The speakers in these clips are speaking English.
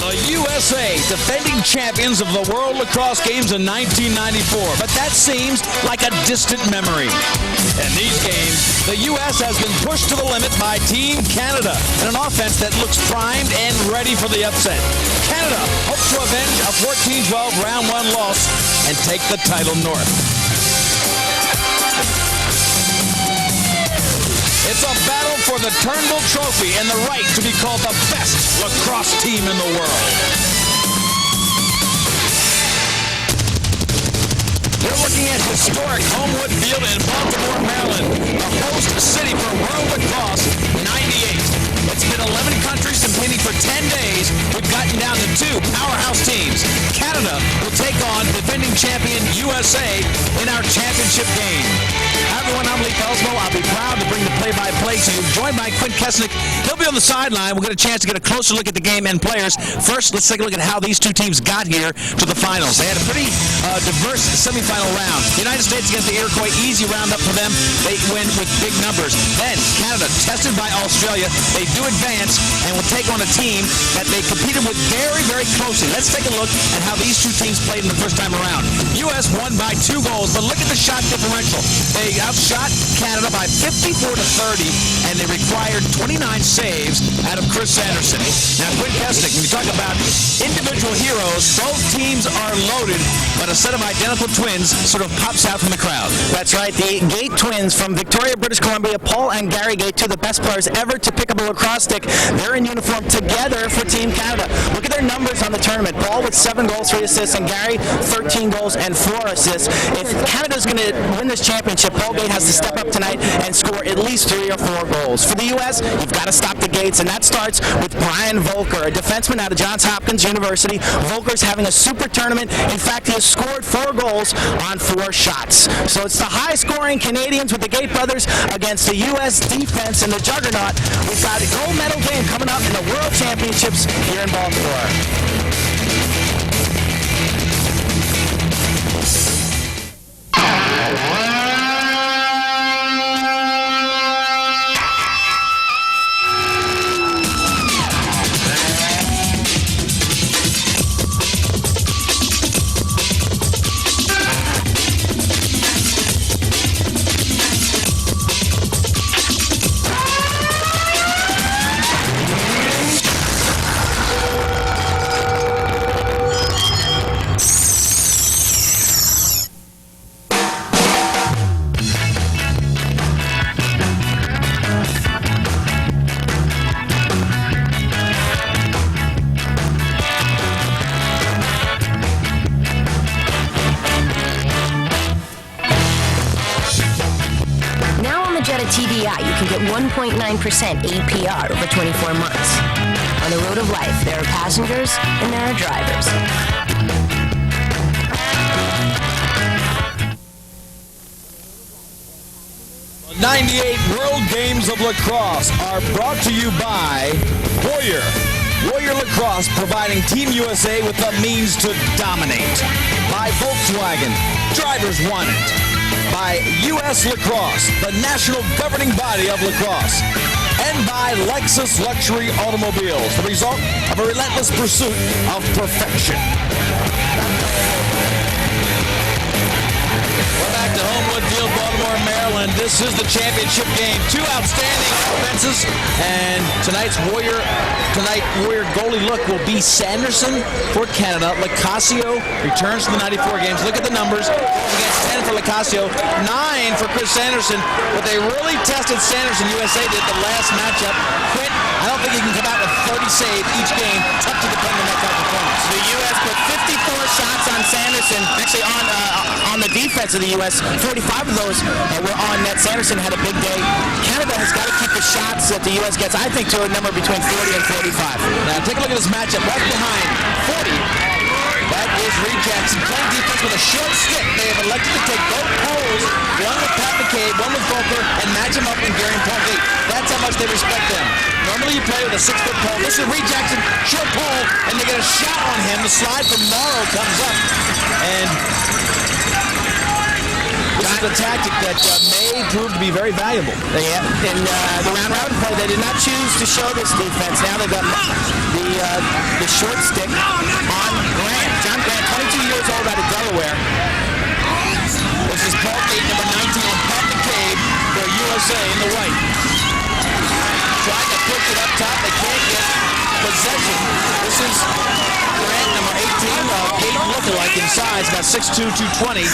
The USA, defending champions of the World Lacrosse Games in 1994. But that seems like a distant memory. In these games, the U.S. has been pushed to the limit by Team Canada in an offense that looks primed and ready for the upset. Canada hopes to avenge a 14-12 round one loss and take the title north. It's a battle for the Turnbull Trophy and the right to be called the best lacrosse team in the world. We're looking at historic Homewood Field in Baltimore, Maryland, the host city for World Lacrosse 98. It's been 11 countries competing for 10 days. We've gotten down to two powerhouse teams. Canada will take on defending champion USA in our championship game. Hi everyone, I'm Lee Pelsmo. I'll be proud to bring the play-by-play to you. Joined by Quint Kesnick. He'll be on the sideline. We'll get a chance to get a closer look at the game and players. First, let's take a look at how these two teams got here to the finals. They had a pretty diverse semifinal round. The United States against the Iroquois, easy round up for them. They win with big numbers. Then Canada, tested by Australia, they do advance and will take on a team that they competed with very, very closely. Let's take a look at how these two teams played in the first time around. U.S. won by 2 goals, but look at the shot differential. They outshot Canada by 54-30, and they required 29 saves out of Chris Sanderson. Now, Quint Kesnick, when you talk about individual heroes, both teams are loaded, but a set of identical twins sort of pops out from the crowd. That's right. The Gate twins from Victoria, British Columbia, Paul and Gary Gate, two of the best players ever to pick up a lacrosse stick. They're in uniform together for Team Canada. Look at their numbers on the tournament. Paul with 7 goals, 3 assists, and Gary 13 goals and 4 assists. If Canada's going to win this championship, Paul Gate has to step up tonight and score at least 3 or 4 goals. For the U.S., you've got to stop the Gates, and that starts with Brian Volker, a defenseman out of Johns Hopkins University. Volker's having a super tournament. In fact, he has scored 4 goals on 4 shots. So it's the high-scoring Canadians with the Gate brothers against the U.S. defense and the juggernaut. We've got a gold medal game coming up in the World Championships here in Baltimore. TDI, you can get 1.9% APR over 24 months. On the road of life, there are passengers and there are drivers. The 98 World Games of Lacrosse are brought to you by Warrior. Warrior Lacrosse, providing Team USA with the means to dominate. By Volkswagen, drivers want it. By U.S. Lacrosse, the national governing body of lacrosse. And by Lexus Luxury Automobiles, the result of a relentless pursuit of perfection. We're back to Homewood Field, Baltimore, Maryland. This is the championship game. 2 outstanding offenses, and tonight's Warrior goalie look will be Sanderson for Canada. Lacasio returns to the 94 games. Look at the numbers. Against 10 for Lacasio, 9 for Chris Sanderson. But they really tested Sanderson. USA did the last matchup. Quint, I don't think he can come out with 30 saves each game. Tough to depend on that type of performance. The U.S. put 54 shots on Sanderson. Actually, on the defense of the U.S., 45 of those were on net. Sanderson had a big day. Canada has got to keep the shots that the U.S. gets, I think, to a number between 40 and 45. Now, take a look at this matchup. Right behind 40. That is Reed Jackson playing defense with a short stick. They have elected to take both poles, one with Pat McCabe, one with Volker, and match them up in Gary and Paul Gate. That's how much they respect them. Normally you play with a 6-foot pole. This is Reed Jackson, short pole, and they get a shot on him. The slide from Morrow comes up, and this is a tactic that may prove to be very valuable. Yeah, in the round robin play, they did not choose to show this defense. Now they've got the short stick. in size, about 6'2", 220.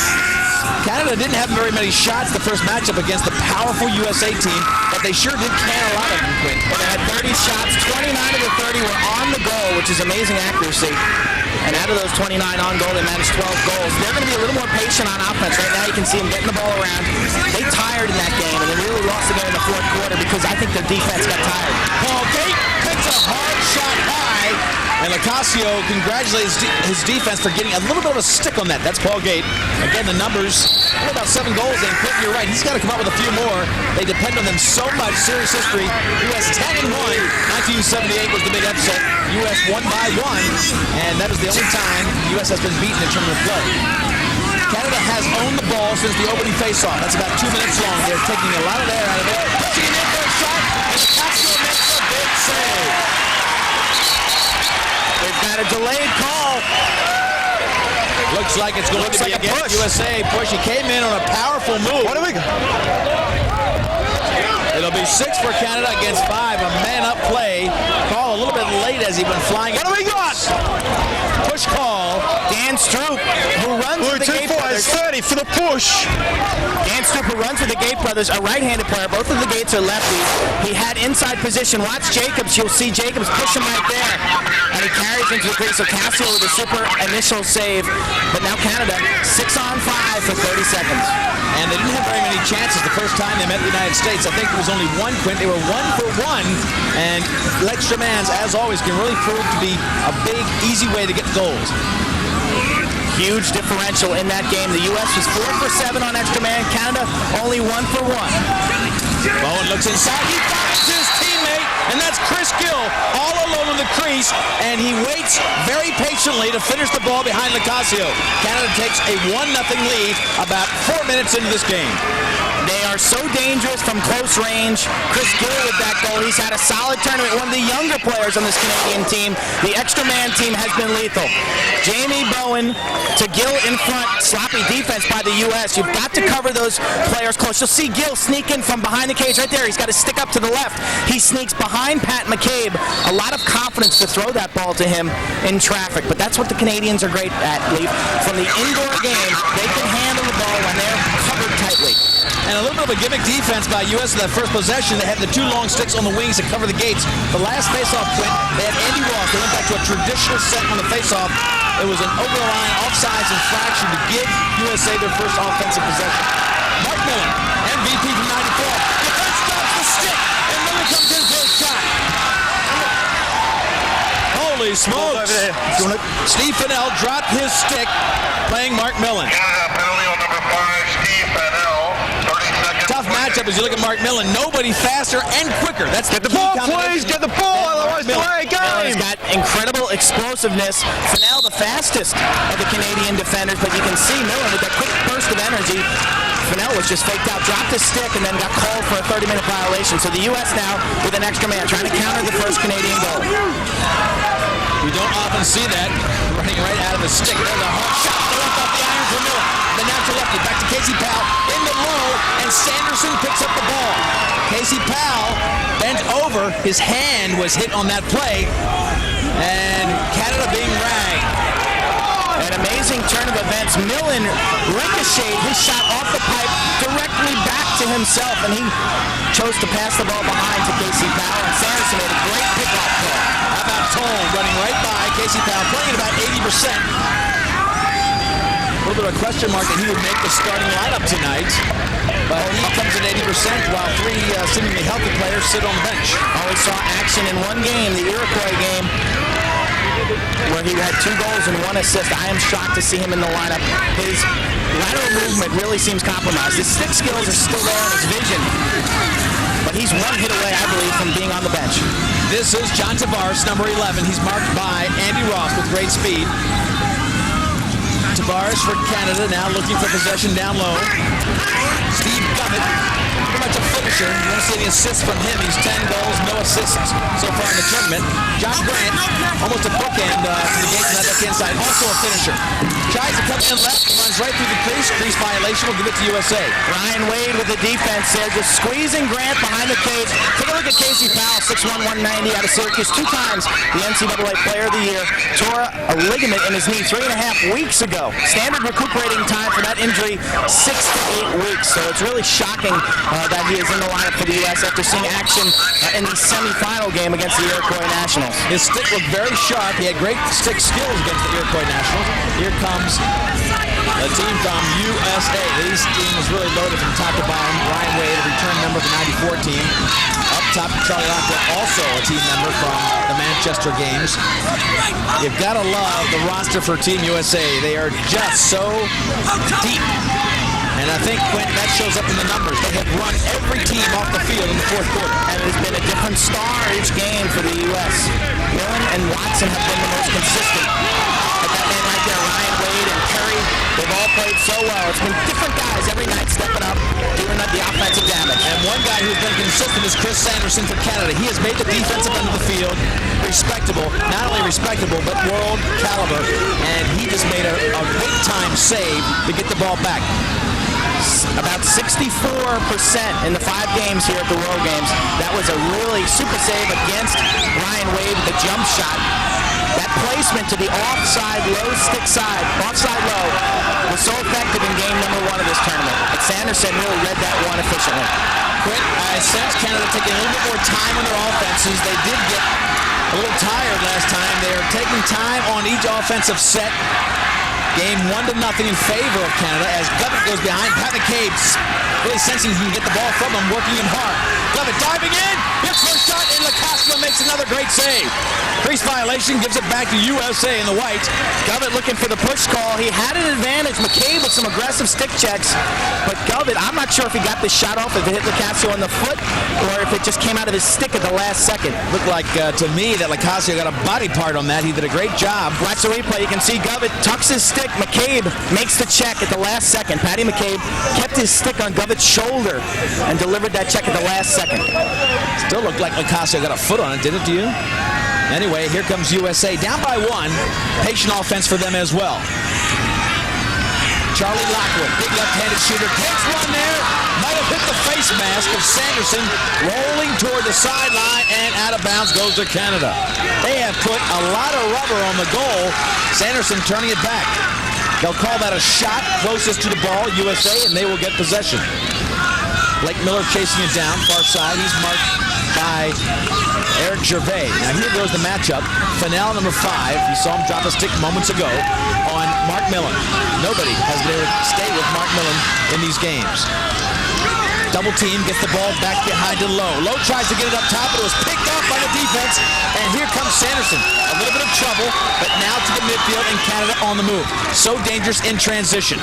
Canada didn't have very many shots the first matchup against the powerful USA team, but they sure did can a lot of them, Quinn. They had 30 shots, 29 of the 30 were on the goal, which is amazing accuracy. And out of those 29 on goal, they managed 12 goals. They're going to be a little more patient on offense. Right now you can see them getting the ball around. They tired in that game, and they really lost the game in the fourth quarter because I think their defense got tired. Paul Gate picks a hard shot high, and Locascio congratulates his defense for getting a little bit of a stick on that. That's Paul Gate. Again, the numbers, only about 7 goals in. Quentin, you're right. He's got to come up with a few more. They depend on them so much. Series history, U.S. 10-1. 1978 was the big upset. U.S. won by 1, and that is the only time the U.S. has been beaten in tournament play. Canada has owned the ball since the opening faceoff. That's about 2 minutes long. They're taking a lot of air out of it. Pushing it in for a shot, and Locascio makes a big save. They've got a delayed call. Looks like it's going to be against USA push. He came in on a powerful move. What do we got? It'll be 6 for Canada against 5. A man-up play. Call a little bit late as he went flying. What do we got? Push call. Dan Stroop, who runs with the Gate brothers. 30 for the push. Dan Stroop, who runs with the Gate brothers, a right-handed player. Both of the Gates are lefties. He had inside position. Watch Jacobs. You'll see Jacobs push him right there. And he carries into the crease. So Cassio with a super initial save. But now Canada, 6-on-5 for 30 seconds. And they didn't have very many chances the first time they met the United States. I think it was only 1, Quint. They were 1 for 1. And extra mans, as always, can really prove to be a big, easy way to get goals. Huge differential in that game. The U.S. was 4 for 7 on extra man. Canada only 1 for 1. Bowen looks inside. He finds his teammate, and that's Chris Gill all alone in the crease, and he waits very patiently to finish the ball behind Locascio. Canada takes a 1-0 lead about 4 minutes into this game. They are so dangerous from close range. Chris Gill with that goal. He's had a solid tournament. One of the younger players on this Canadian team. The extra man team has been lethal. Jamie Bowen to Gill in front. Sloppy defense by the U.S. You've got to cover those players close. You'll see Gill sneak in from behind the cage right there. He's got to stick up to the left. He sneaks behind Pat McCabe. A lot of confidence to throw that ball to him in traffic. But that's what the Canadians are great at, Leaf. From the indoor game, they can handle the ball when they're covered tightly. And a little bit of a gimmick defense by U.S. in that first possession. They had the 2 long sticks on the wings to cover the Gates. The last faceoff, Quint, they had Andy Ross. They went back to a traditional set on the faceoff. It was an over-the-line, offsides infraction to give USA their first offensive possession. Mark Millen, MVP from 94. Defense stops the stick, and Millen comes in for a shot. Holy smokes. Steve Fennell dropped his stick playing Mark Millen. Canada penalty on number 5, Steve Fennell. 30 seconds. Tough matchup as you look at Mark Millen. Nobody faster and quicker. That's the Get the key ball, combination. please. Get the ball, otherwise delay He's game. got incredible explosiveness. Fennell, the fastest of the Canadian defenders, but you can see Millen with that quick burst of energy. Fennell was just faked out, dropped his stick, and then got called for a 30-minute violation. So the U.S. now with an extra man trying to counter the first Canadian goal. We don't often see that. Running right out of the stick. There's a hard shot. Left off the iron for Miller. The natural lefty. Back to Casey Powell. In the low. And Sanderson picks up the ball. Casey Powell bent over. His hand was hit on that play. And Canada being ragged. An amazing turn of events. Millen ricocheted his shot off the pipe directly back to himself, and he chose to pass the ball behind to Casey Powell, and Sanderson made a great pickoff play. How about Toll running right by Casey Powell, playing at about 80%. A little bit of a question mark that he would make the starting lineup tonight, but he comes at 80% while 3 seemingly healthy players sit on the bench. Always saw action in one game, the Iroquois game, where he had 2 goals and 1 assist. I am shocked to see him in the lineup. His lateral movement really seems compromised. His stick skills are still there and his vision, but he's 1 hit away, I believe, from being on the bench. This is John Tavares, number 11. He's marked by Andy Ross with great speed. Tavares for Canada now looking for possession down low. Steve Gummett, pretty much a finisher. You want to see the assists from him. He's 10 goals, no assists so far in the tournament. John Grant, almost a bookend to the Gates on that left-hand side, also a finisher. Tries to come in left, runs right through the crease. Crease violation. We'll give it to USA. Ryan Wade with the defense there, just squeezing Grant behind the cage. Take a look at Casey Powell, 6'1", 190 out of Syracuse. 2 times the NCAA Player of the Year. Tore a ligament in his knee 3.5 weeks ago. Standard recuperating time for that injury, 6 to 8 weeks. So it's really shocking that he is in the lineup for the U.S. after seeing action in the semifinal game against the Iroquois Nationals. His stick looked very sharp. He had great stick skills against the Iroquois Nationals. Here comes a team from USA. This team is really loaded from top to bottom. Ryan Wade, a return member of the 94 team. Up top, Charlie Lockwood, also a team member from the Manchester Games. You've got to love the roster for Team USA. They are just so deep. And I think, Quentin, that shows up in the numbers. They have run every team off the field in the fourth quarter. And there's been a different star each game for the U.S. Millen and Watson have been the most consistent. But that man right there, Ryan Wade and Curry, they've all played so well. It's been different guys every night stepping up, doing the offensive damage. And one guy who's been consistent is Chris Sanderson for Canada. He has made the defensive end of the field respectable. Not only respectable, but world caliber. And he just made a big-time save to get the ball back. About 64% in the 5 games here at the World Games. That was a really super save against Ryan Wade with the jump shot. That placement to the offside low stick side, offside low, was so effective in game number 1 of this tournament. But Sanderson really read that one efficiently. Quint, I sense Canada taking a little bit more time on their offenses. They did get a little tired last time. They are taking time on each offensive set. Game 1-0 in favor of Canada as Govett goes behind. Pat McCabe really sensing he can get the ball from him, working him hard. Govett diving in, hits first shot, and LaCasio makes another great save. Crease violation gives it back to USA in the white. Govett looking for the push call. He had an advantage. McCabe with some aggressive stick checks. But Govett, I'm not sure if he got this shot off, if it hit LaCasio in the foot, or if it just came out of his stick at the last second. Looked like, to me, that LaCasio got a body part on that. He did a great job. Watch the replay. You can see Govett tucks his stick. McCabe makes the check at the last second. Patty McCabe kept his stick on Govett's shoulder and delivered that check at the last second. Still looked like LaCasio got a foot on it, did it to you? Anyway, here comes USA. Down by 1. Patient offense for them as well. Charlie Lockwood, big left-handed shooter, takes one there. Might have hit the face mask of Sanderson, rolling toward the sideline, and out of bounds goes to Canada. They have put a lot of rubber on the goal. Sanderson turning it back. They'll call that a shot closest to the ball, USA, and they will get possession. Blake Miller chasing it down, far side. He's marked by Eric Gervais. Now here goes the matchup. Fennell, number 5. You saw him drop a stick moments ago on Mark Millen. Nobody has been able to stay with Mark Millen in these games. Double team, gets the ball back behind to Lowe. Lowe tries to get it up top, but it was picked off by the defense. And here comes Sanderson. A little bit of trouble, but now to the midfield and Canada on the move. So dangerous in transition.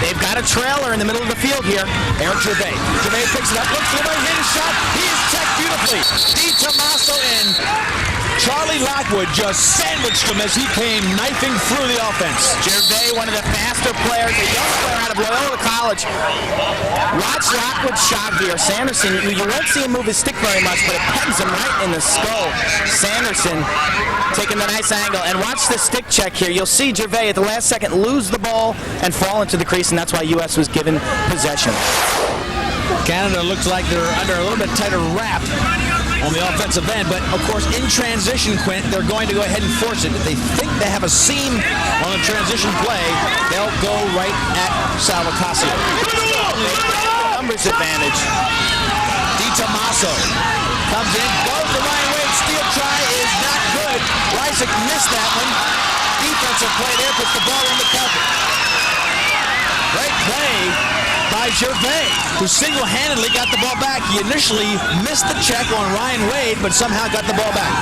They've got a trailer in the middle of the field here. Eric Gervais. Gervais picks it up, looks for the right-handed shot. He is checked beautifully. Di Tommaso and Charlie Lockwood just sandwiched him as he came knifing through the offense. Gervais, one of the faster players, a young player out of Loyola College. Watch Lockwood's shot here. Sanderson, you won't see him move his stick very much, but it pegs him right in the skull. Sanderson taking the nice angle. And watch the stick check here. You'll see Gervais at the last second lose the ball and fall into the crease, and that's why U.S. was given possession. Canada looks like they're under a little bit tighter wrap on the offensive end, but of course in transition, Quint, they're going to go ahead and force it. If they think they have a seam on a transition play, they'll go right at Sal LaCasio. Numbers advantage. Di Tommaso comes in, goes to Ryan Wade, steal try is not good. Rysick missed that one. Defensive play there, puts the ball on the carpet. Great play by Gervais, who single-handedly got the ball back. He initially missed the check on Ryan Wade, but somehow got the ball back.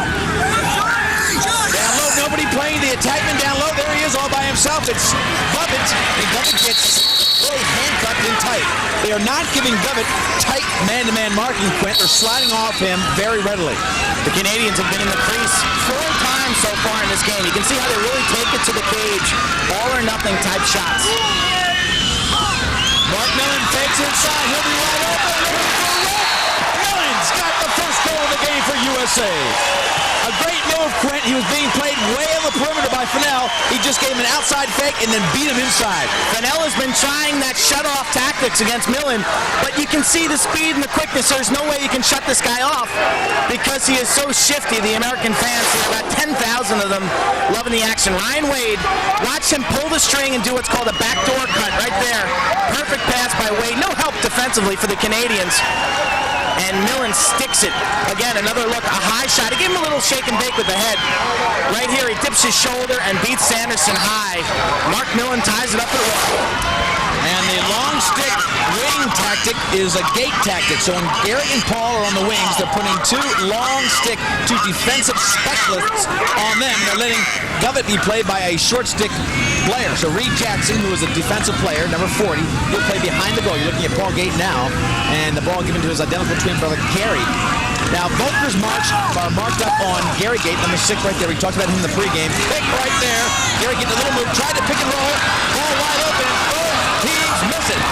Down low, nobody playing the attackman down low. There he is all by himself. It's Govett, and Govett gets really handcuffed in tight. They are not giving Govett tight man-to-man marking, Quint. They're sliding off him very readily. The Canadians have been in the crease 4 times so far in this game. You can see how they really take it to the cage. All or nothing type shots. Mark Millen fakes inside. He'll be right open. Millen's got the first goal of the game for USA. A great move, Quint. He was being played way on the perimeter by Fennell. He just gave him an outside fake and then beat him inside. Fennell has been trying that shut-off tactics against Millen, but you can see the speed and the quickness. There's no way you can shut this guy off because he is so shifty. The American fans, about 10,000 of them, loving the action. Ryan Wade, watch him pull the string and do what's called a backdoor cut right there. Perfect pass by Wade. No help defensively for the Canadians. And Millen sticks it. Again, another look, a high shot. He gave him a little shake and bake with the head. Right here, he dips his shoulder and beats Sanderson high. Mark Millen ties it up at the wall. And the long stick wing tactic is a gate tactic. So when Gary and Paul are on the wings, they're putting two defensive specialists on them. They're letting Govett be played by a short stick player. So Reed Jackson, who is a defensive player, number 40, he'll play behind the goal. You're looking at Paul Gate now, and the ball given to his identical twin brother, Gary. Now, Volker's are marked up on Gary Gate, number 6 right there. We talked about him in the pregame. Pick right there. Gary getting a little move, tried to pick and roll. Ball wide open. Both teams miss it.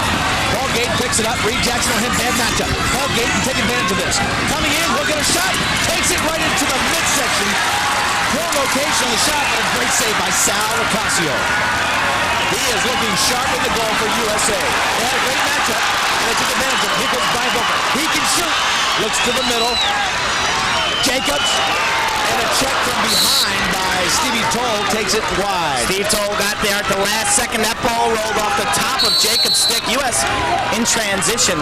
Paul Gate picks it up. Reed Jackson on him. Bad matchup. Paul Gate can take advantage of this. Coming in, he'll get a shot. Takes it right into the midsection. Poor location on the shot, but a great save by Sal Ocasio. He is looking sharp in the goal for USA. They had a great matchup, and they took advantage of it. Here comes Brian Volker. He can shoot. Looks to the middle. Jacobs. And a check from behind by Stevie Toll takes it wide. Steve Toll got there at the last second. That ball rolled off the top of Jacob's stick. U.S. in transition.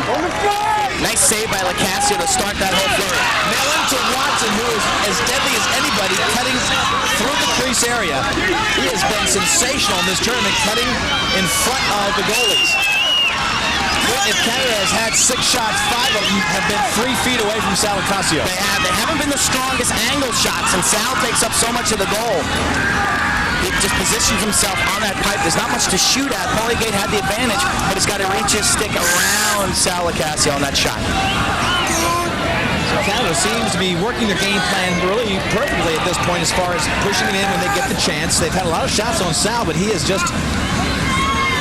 Nice save by Lacasio to start that whole flurry. Millen to Watson, who is as deadly as anybody, cutting through the crease area. He has been sensational in this tournament, cutting in front of the goalies. If Canada has had 6 shots, 5 of them have been 3 feet away from Sal Ocasio. They haven't been the strongest angle shots, and Sal takes up so much of the goal. He just positions himself on that pipe. There's not much to shoot at. Paulie Gate had the advantage, but he's got to reach his stick around Sal Ocasio on that shot. Canada seems to be working their game plan really perfectly at this point as far as pushing it in when they get the chance. They've had a lot of shots on Sal, but he has just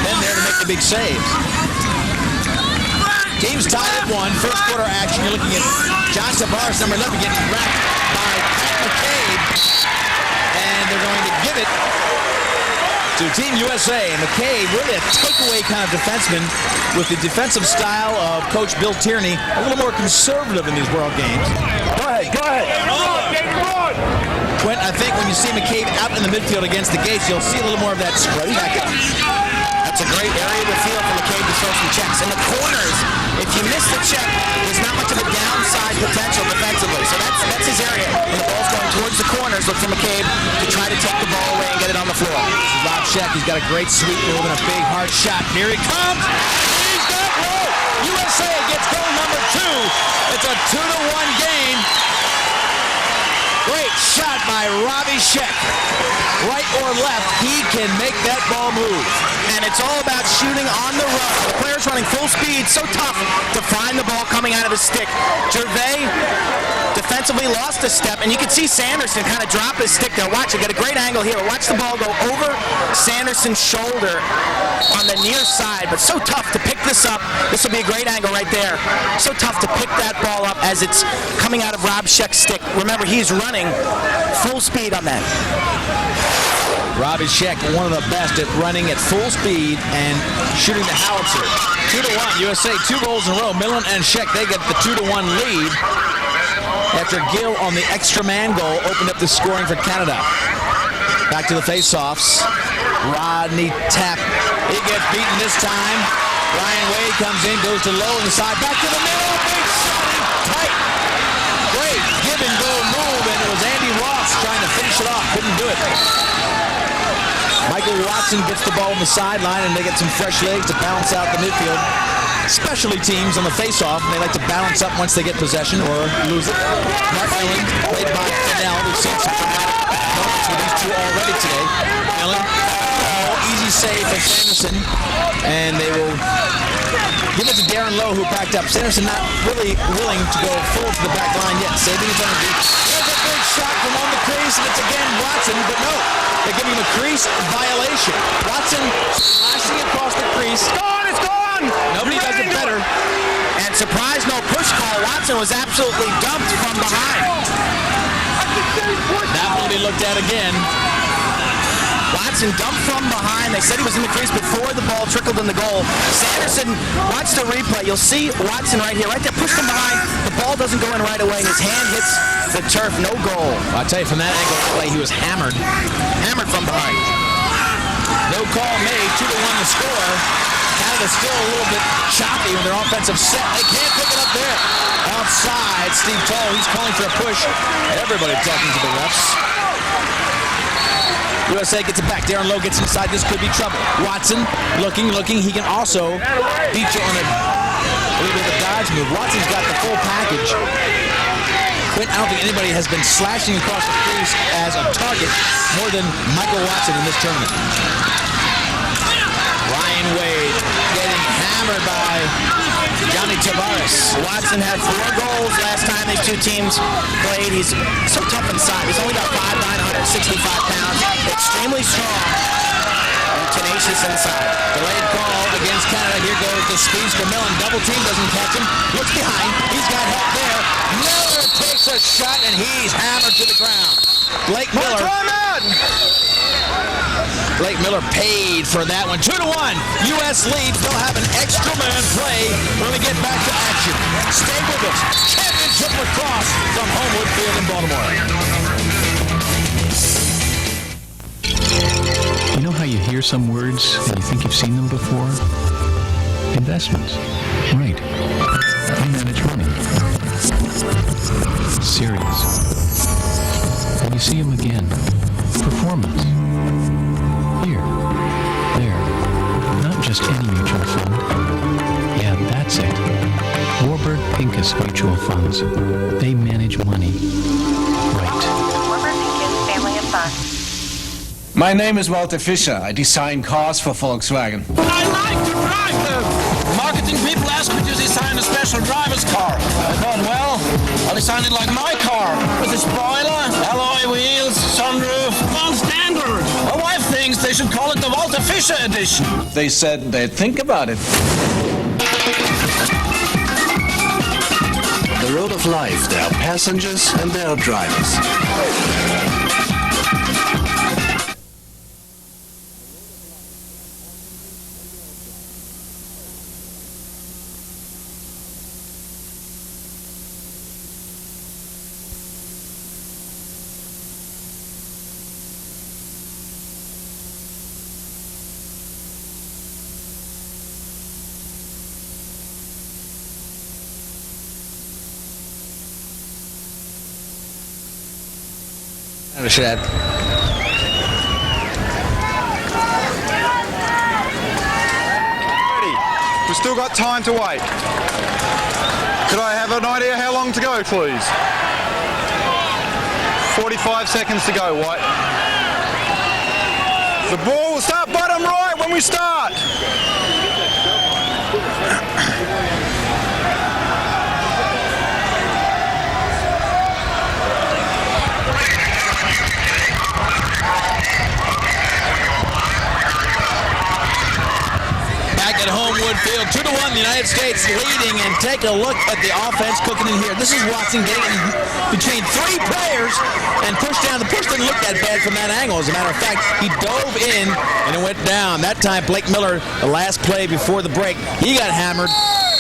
been there to make the big saves. Game's tied at 1. First quarter action. You're looking at John Tavares, number 11, getting wrapped by Pat McCabe. And they're going to give it to Team USA. And McCabe, really a takeaway kind of defenseman with the defensive style of Coach Bill Tierney. A little more conservative in these World Games. Go ahead. Quint, I think when you see McCabe out in the midfield against the Gates, you'll see a little more of that spread packet. That's a great area to feel for McCabe to throw some checks. In the corners, if you miss the check, there's not much of a downside potential defensively. So that's his area. When the ball's going towards the corners, look for McCabe to try to take the ball away and get it on the floor. Rob Scheck, he's got a great sweep move and a big hard shot. Here he comes. He's got goal. USA gets goal number 2. It's a 2-1 game. Great shot by Robbie Scheck. Right or left, he can make that ball move. And it's all about shooting on the run. The player's running full speed, so tough to find the ball coming out of his stick. Gervais defensively lost a step, and you can see Sanderson kind of drop his stick there. Watch it, get a great angle here. Watch the ball go over Sanderson's shoulder on the near side, but so tough to pick this up. This will be a great angle right there. So tough to pick that ball up as it's coming out of Rob Scheck's stick. Remember, he's running full speed on that. Robbie Scheck, one of the best at running at full speed and shooting the howitzer. 2-1, USA, 2 goals in a row. Millen and Scheck, they get the 2-1 lead after Gill on the extra man goal opened up the scoring for Canada. Back to the face-offs. Rodney Tapp. He gets beaten this time. Ryan Wade comes in, goes to low on the side. Back to the middle. Big shot. Tight. Great give and go move, and it was Andy Ross trying to finish it off. Couldn't do it. Michael Watson gets the ball on the sideline, and they get some fresh legs to balance out the midfield. Specialty teams on the face-off, and they like to balance up once they get possession or lose it. Mark Millen, played by Fennell. We've seen some dramatic moments with these two already today. Millen, easy save for Sanderson, and they will give it to Darren Lowe, who backed up. Sanderson not really willing to go full to the back line yet, saving his energy. There's a big shot from on the crease, and it's again Watson, but no, they're giving him a crease violation. Watson slashing across the crease. It's gone! on. Nobody You does ran it into better. And surprise, no push call. Watson was absolutely dumped from behind. That will be looked at again. Watson dumped from behind. They said he was in the crease before the ball trickled in the goal. Sanderson, watch the replay. You'll see Watson right here, right there, pushed from behind. The ball doesn't go in right away, and his hand hits the turf. No goal. I'll tell you, from that angle of play, he was hammered. Hammered from behind. No call made. 2-1 the score. Canada's still a little bit choppy with their offensive set. They can't pick it up there. Outside, Steve Toll, he's calling for a push. Everybody talking to the refs. USA gets it back. Darren Lowe gets inside. This could be trouble. Watson looking. He can also beat you on a little bit of a dodge move. Watson's got the full package. Quint, I don't think anybody has been slashing across the crease as a target more than Michael Watson in this tournament. Ryan Wade getting hammered by Johnny Tavares. Watson had 4 goals last time these two teams played. He's so tough inside. He's only got 5'9", 165 pounds. Extremely strong and tenacious inside. Delayed call against Canada. Here goes the speeds for Millen. Double team doesn't catch him. Looks behind. He's got help there. Miller takes a shot and he's hammered to the ground. Blake Miller. Blake Miller paid for that one. 2-1. U.S. leads. They'll have an extra man play when we get back to action. Stay with us. Championship lacrosse from Homewood Field in Baltimore. You know how you hear some words and you think you've seen them before? Investments. Right. You manage money. Serious. And you see them again. Performance. Here. There. Not just any mutual fund. Yeah, that's it. Warburg Pincus Mutual Funds. They manage money. Right. Warburg Pincus Family of Funds. My name is Walter Fischer. I design cars for Volkswagen. I like to drive them. Marketing people ask me to design a special driver's car. I've done well. I'll design it like my car. With a spoiler, alloy wheels, sunroof, non-standard. My wife thinks they should call it the Walter Fischer edition. They said they'd think about it. The road of life, there are passengers and there are drivers. Shed. Ready. We've still got time to wait. Could I have an idea how long to go, please? 45 seconds to go, White. The ball will start bottom right when we start. At Homewood Field, 2-1, the United States leading, and take a look at the offense cooking in here. This is Watson getting in between 3 players and pushed down. The push didn't look that bad from that angle. As a matter of fact, he dove in and it went down. That time, Blake Miller, the last play before the break, he got hammered.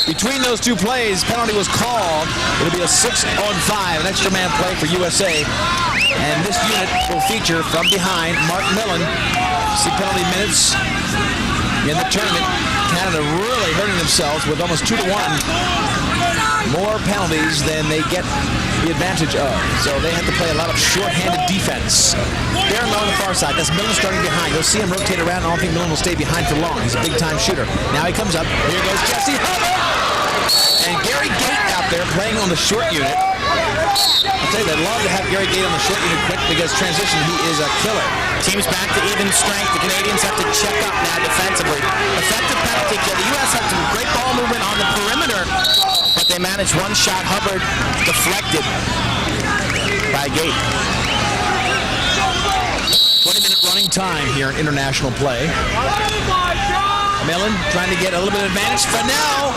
Between those 2 plays, penalty was called. It'll be a 6-on-5, an extra man play for USA. And this unit will feature from behind Mark Millen. See penalty minutes in the tournament. Canada really hurting themselves with almost 2-1. More penalties than they get the advantage of. So they have to play a lot of short-handed defense. Darren Lowe on the far side. That's Millen starting behind. You'll see him rotate around. I don't think Millen will stay behind for long. He's a big-time shooter. Now he comes up. Here goes Jesse Hubbard. And Gary Gate out there playing on the short unit. I'll tell you, they'd love to have Gary Gate on the short unit quick because transition, he is a killer. Team's back to even strength. The Canadians have to check up now defensively. Effective penalty kill. The U.S. had some great ball movement on the perimeter, but they managed one shot. Hubbard deflected by Gate. 20-minute running time here in international play. Millen trying to get a little bit of advantage. Fennell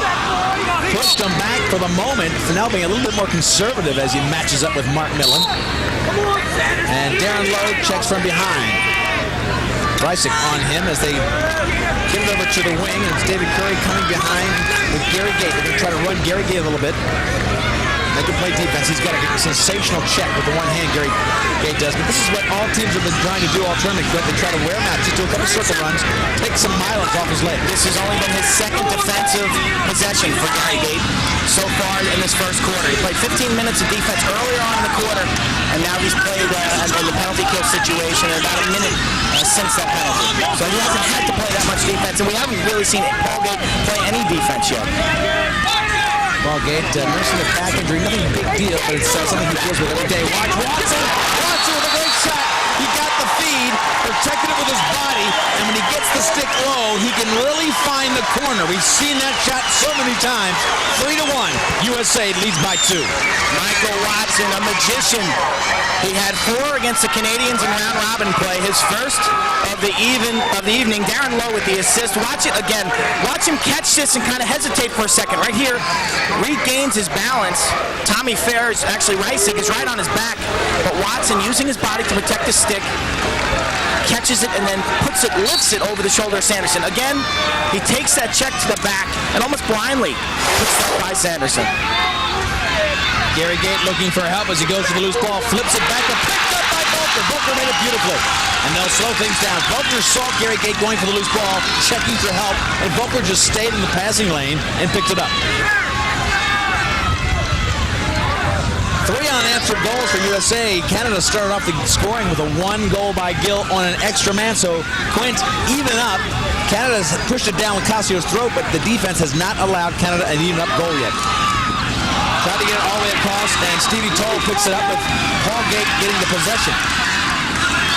pushed him back for the moment. Fennell being a little bit more conservative as he matches up with Mark Millen. And Darren Lowe checks from behind. Brysick on him as they get it over to the wing, and it's David Curry coming behind with Gary Gait. They're going to try to run Gary Gait a little bit. They can play defense. He's got a sensational check with the one hand, Gary Gait does. But this is what all teams have been trying to do all tournament. They try to wear him out, just do a couple circle runs, take some mileage off his leg. This has only been his second defensive possession for Gary Gait so far in this first quarter. He played 15 minutes of defense earlier on in the quarter, and now he's played in the penalty kill situation in about a minute since that penalty. So he hasn't had to play that much defense, and we haven't really seen Paul Gait play any defense yet. Paul Gait nursing a back injury, nothing big deal, but it's something he deals with every day. Watch Watson! Watson with a great shot. He got the feed, protected it with his body, and when he gets the stick low, he can really find the corner. We've seen that shot so many times. 3-1. USA leads by 2. Michael Watson, a magician. He had 4 against the Canadians in round-robin play, his first of the evening. Darren Lowe with the assist. Watch it again. Watch him catch this and kind of hesitate for a second. Right here, regains his balance. Tommy Ferris, actually Reisig, is right on his back, but Watson, using his body to protect the stick, catches it and then lifts it over the shoulder of Sanderson. Again, he takes that check to the back and almost blindly puts that by Sanderson. Gary Gait looking for help as he goes to the loose ball, flips it back and picked up by Volker. Volker made it beautifully. And they'll slow things down. Volker saw Gary Gait going for the loose ball, checking for help, and Volker just stayed in the passing lane and picked it up. 3 unanswered goals for USA. Canada started off the scoring with a 1 goal by Gill on an extra man, so Quint even up. Canada's pushed it down with Casio's throat, but the defense has not allowed Canada an even up goal yet. Tried to get it all the way across, and Stevie Toll picks it up with Paul Gait getting the possession.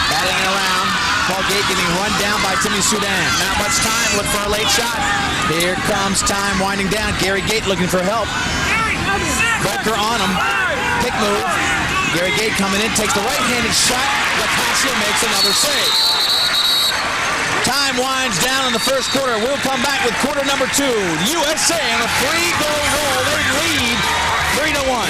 Battling it around. Paul Gait getting run down by Timmy Sudan. Not much time. Look for a late shot. Here comes time winding down. Gary Gait looking for help. Volker on him. Pick move. Gary Gait coming in, takes the right-handed shot. Lacasio makes another save. Time winds down in the first quarter. We'll come back with quarter number 2. USA on a 3-goal roll. They lead 3-1.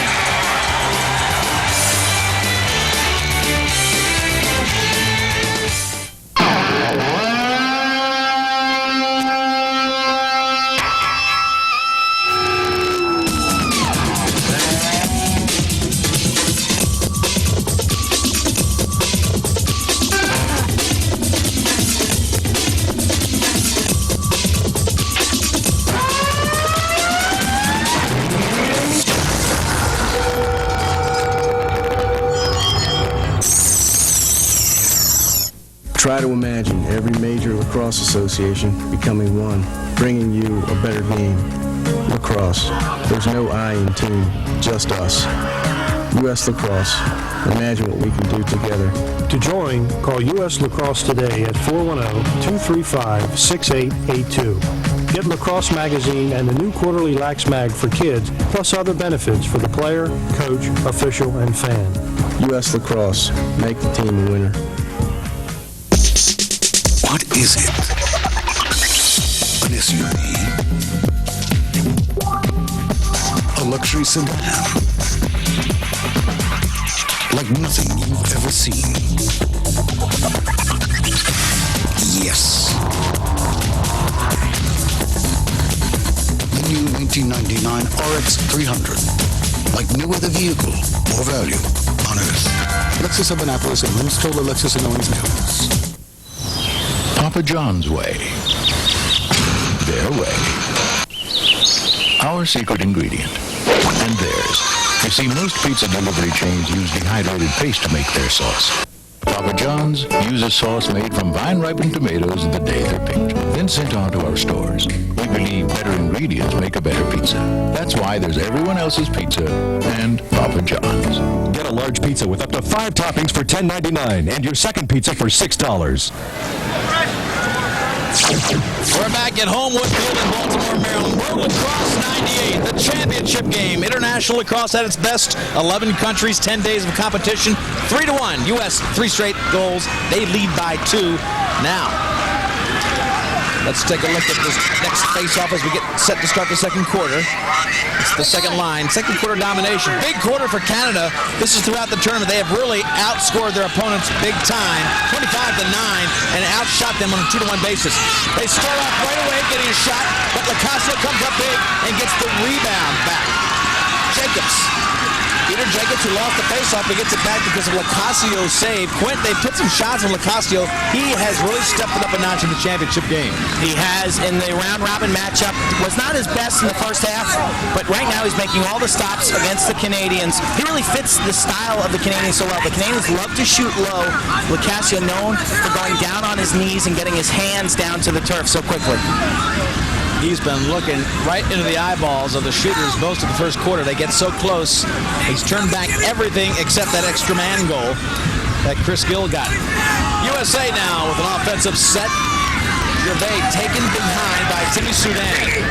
Try to imagine every major lacrosse association becoming one, bringing you a better game. Lacrosse. There's no I in team, just us. U.S. Lacrosse. Imagine what we can do together. To join, call U.S. Lacrosse today at 410-235-6882. Get Lacrosse Magazine and the new quarterly Lax Mag for kids, plus other benefits for the player, coach, official, and fan. U.S. Lacrosse. Make the team a winner. What is it? An SUV? A luxury sedan? Like nothing you've ever seen. Yes. The new 1999 RX 300. Like no other vehicle or value on Earth. Lexus of Annapolis and Lynch told the Lexus and Owens Mills. Papa John's way. Their way. Our secret ingredient. And theirs. You see, most pizza delivery chains use dehydrated paste to make their sauce. Papa John's uses sauce made from vine-ripened tomatoes the day they're picked, then sent on to our stores. We believe better ingredients make a better pizza. That's why there's everyone else's pizza and Papa John's. Get a large pizza with up to 5 toppings for $10.99 and your second pizza for $6. We're back at Homewood Field in Baltimore, Maryland. World Lacrosse 98, the championship game. International lacrosse at its best. 11 countries, 10 days of competition. 3-1. U.S. 3 straight goals. They lead by 2 now. Let's take a look at this next face-off as we get set to start the second quarter. It's the second line. Second quarter domination. Big quarter for Canada. This is throughout the tournament. They have really outscored their opponents big time, 25-9, and outshot them on a 2-1 basis. They start off right away getting a shot, but Lacasio comes up big and gets the rebound back. Jacobs. Peter Jacobs, who lost the faceoff, he gets it back because of Lacasio's save. Quint, they put some shots on Lacasio. He has really stepped it up a notch in the championship game. He has in the round-robin matchup. Was not his best in the first half, but right now he's making all the stops against the Canadians. He really fits the style of the Canadians so well. The Canadians love to shoot low. Lacasio known for going down on his knees and getting his hands down to the turf so quickly. He's been looking right into the eyeballs of the shooters most of the first quarter. They get so close. He's turned back everything except that extra man goal that Chris Gill got. USA now with an offensive set. Gervais taken behind by Timmy Soudan.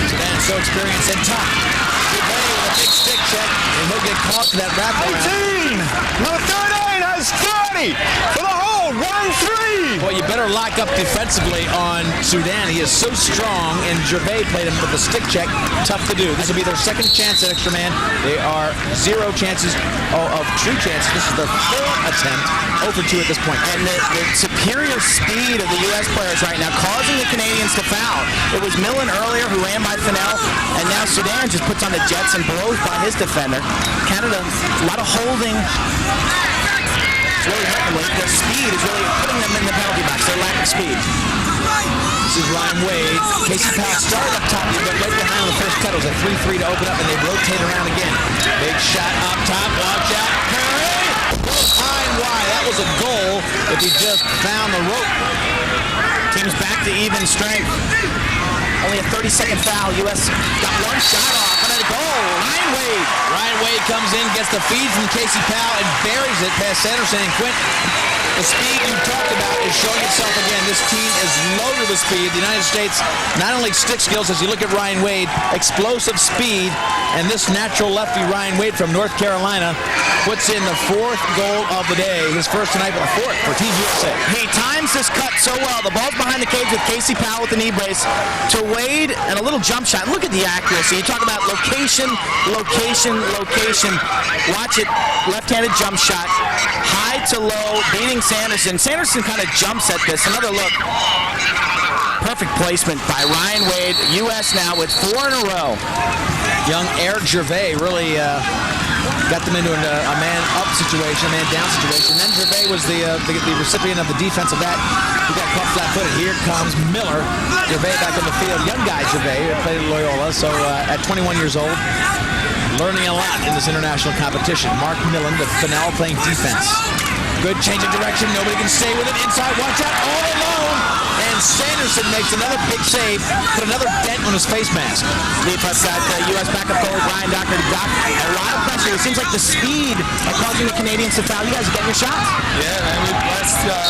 Soudan so experienced and tough. Gervais with a big stick check, and he'll get caught to that wraparound. 18! Number 13 has 30 for the hold. 1-3. Well, you better lock up defensively on Soudan. He is so strong, and Gervais played him with the stick check. Tough to do. This will be their second chance at extra man. They are 0 chances of true chances. This is their 4th attempt. 0 for 2 at this point. And the superior speed of the U.S. players right now causing the Canadians to foul. It was Millen earlier who ran by Fennell, and now Soudan just puts on the jets and blows by his defender. Canada, a lot of holding. It's really hurting them. Their speed is really putting them in the penalty box. Their lack of speed. This is Ryan Wade. Casey Powell started up top, but right behind the first cut. It was a 3-3 to open up, and they rotate around again. Big shot up top. Watch out. Perry goes high and wide. That was a goal if he just found the rope. Team's back to even strength. Only a 30-second foul. U.S. got one shot off and a goal. Ryan Wade. Ryan Wade comes in, gets the feed from Casey Powell, and buries it past Sanderson and Quint. The speed you talked about is showing itself again. This team is loaded with speed. The United States, not only stick skills, as you look at Ryan Wade, explosive speed, and this natural lefty, Ryan Wade from North Carolina, puts in the 4th goal of the day. His first tonight, but the 4th for Team USA. He times this cut so well. The ball's behind the cage with Casey Powell with the knee brace to Wade, and a little jump shot. Look at the accuracy. You talk about location, location, location. Watch it. Left-handed jump shot. High to low, beating Sanderson. Sanderson kind of jumps at this. Another look. Perfect placement by Ryan Wade. U.S. now with 4 in a row. Young Eric Gervais really got them into a man-up situation, a man-down situation. Then Gervais was the recipient of the defense of that. He got caught flat-footed. Here comes Miller. Gervais back on the field. Young guy Gervais, played at Loyola, so at 21 years old, learning a lot in this international competition. Mark Millen with Fennell playing defense. Good change of direction. Nobody can stay with it. Inside, watch out, all alone. And Sanderson makes another big save, put another dent on his face mask. Leaf has got U.S. backup goalie Brian Docker to Doc. A lot of pressure. It seems like the speed of causing the Canadians to foul. You guys are getting your shots. Yeah, man.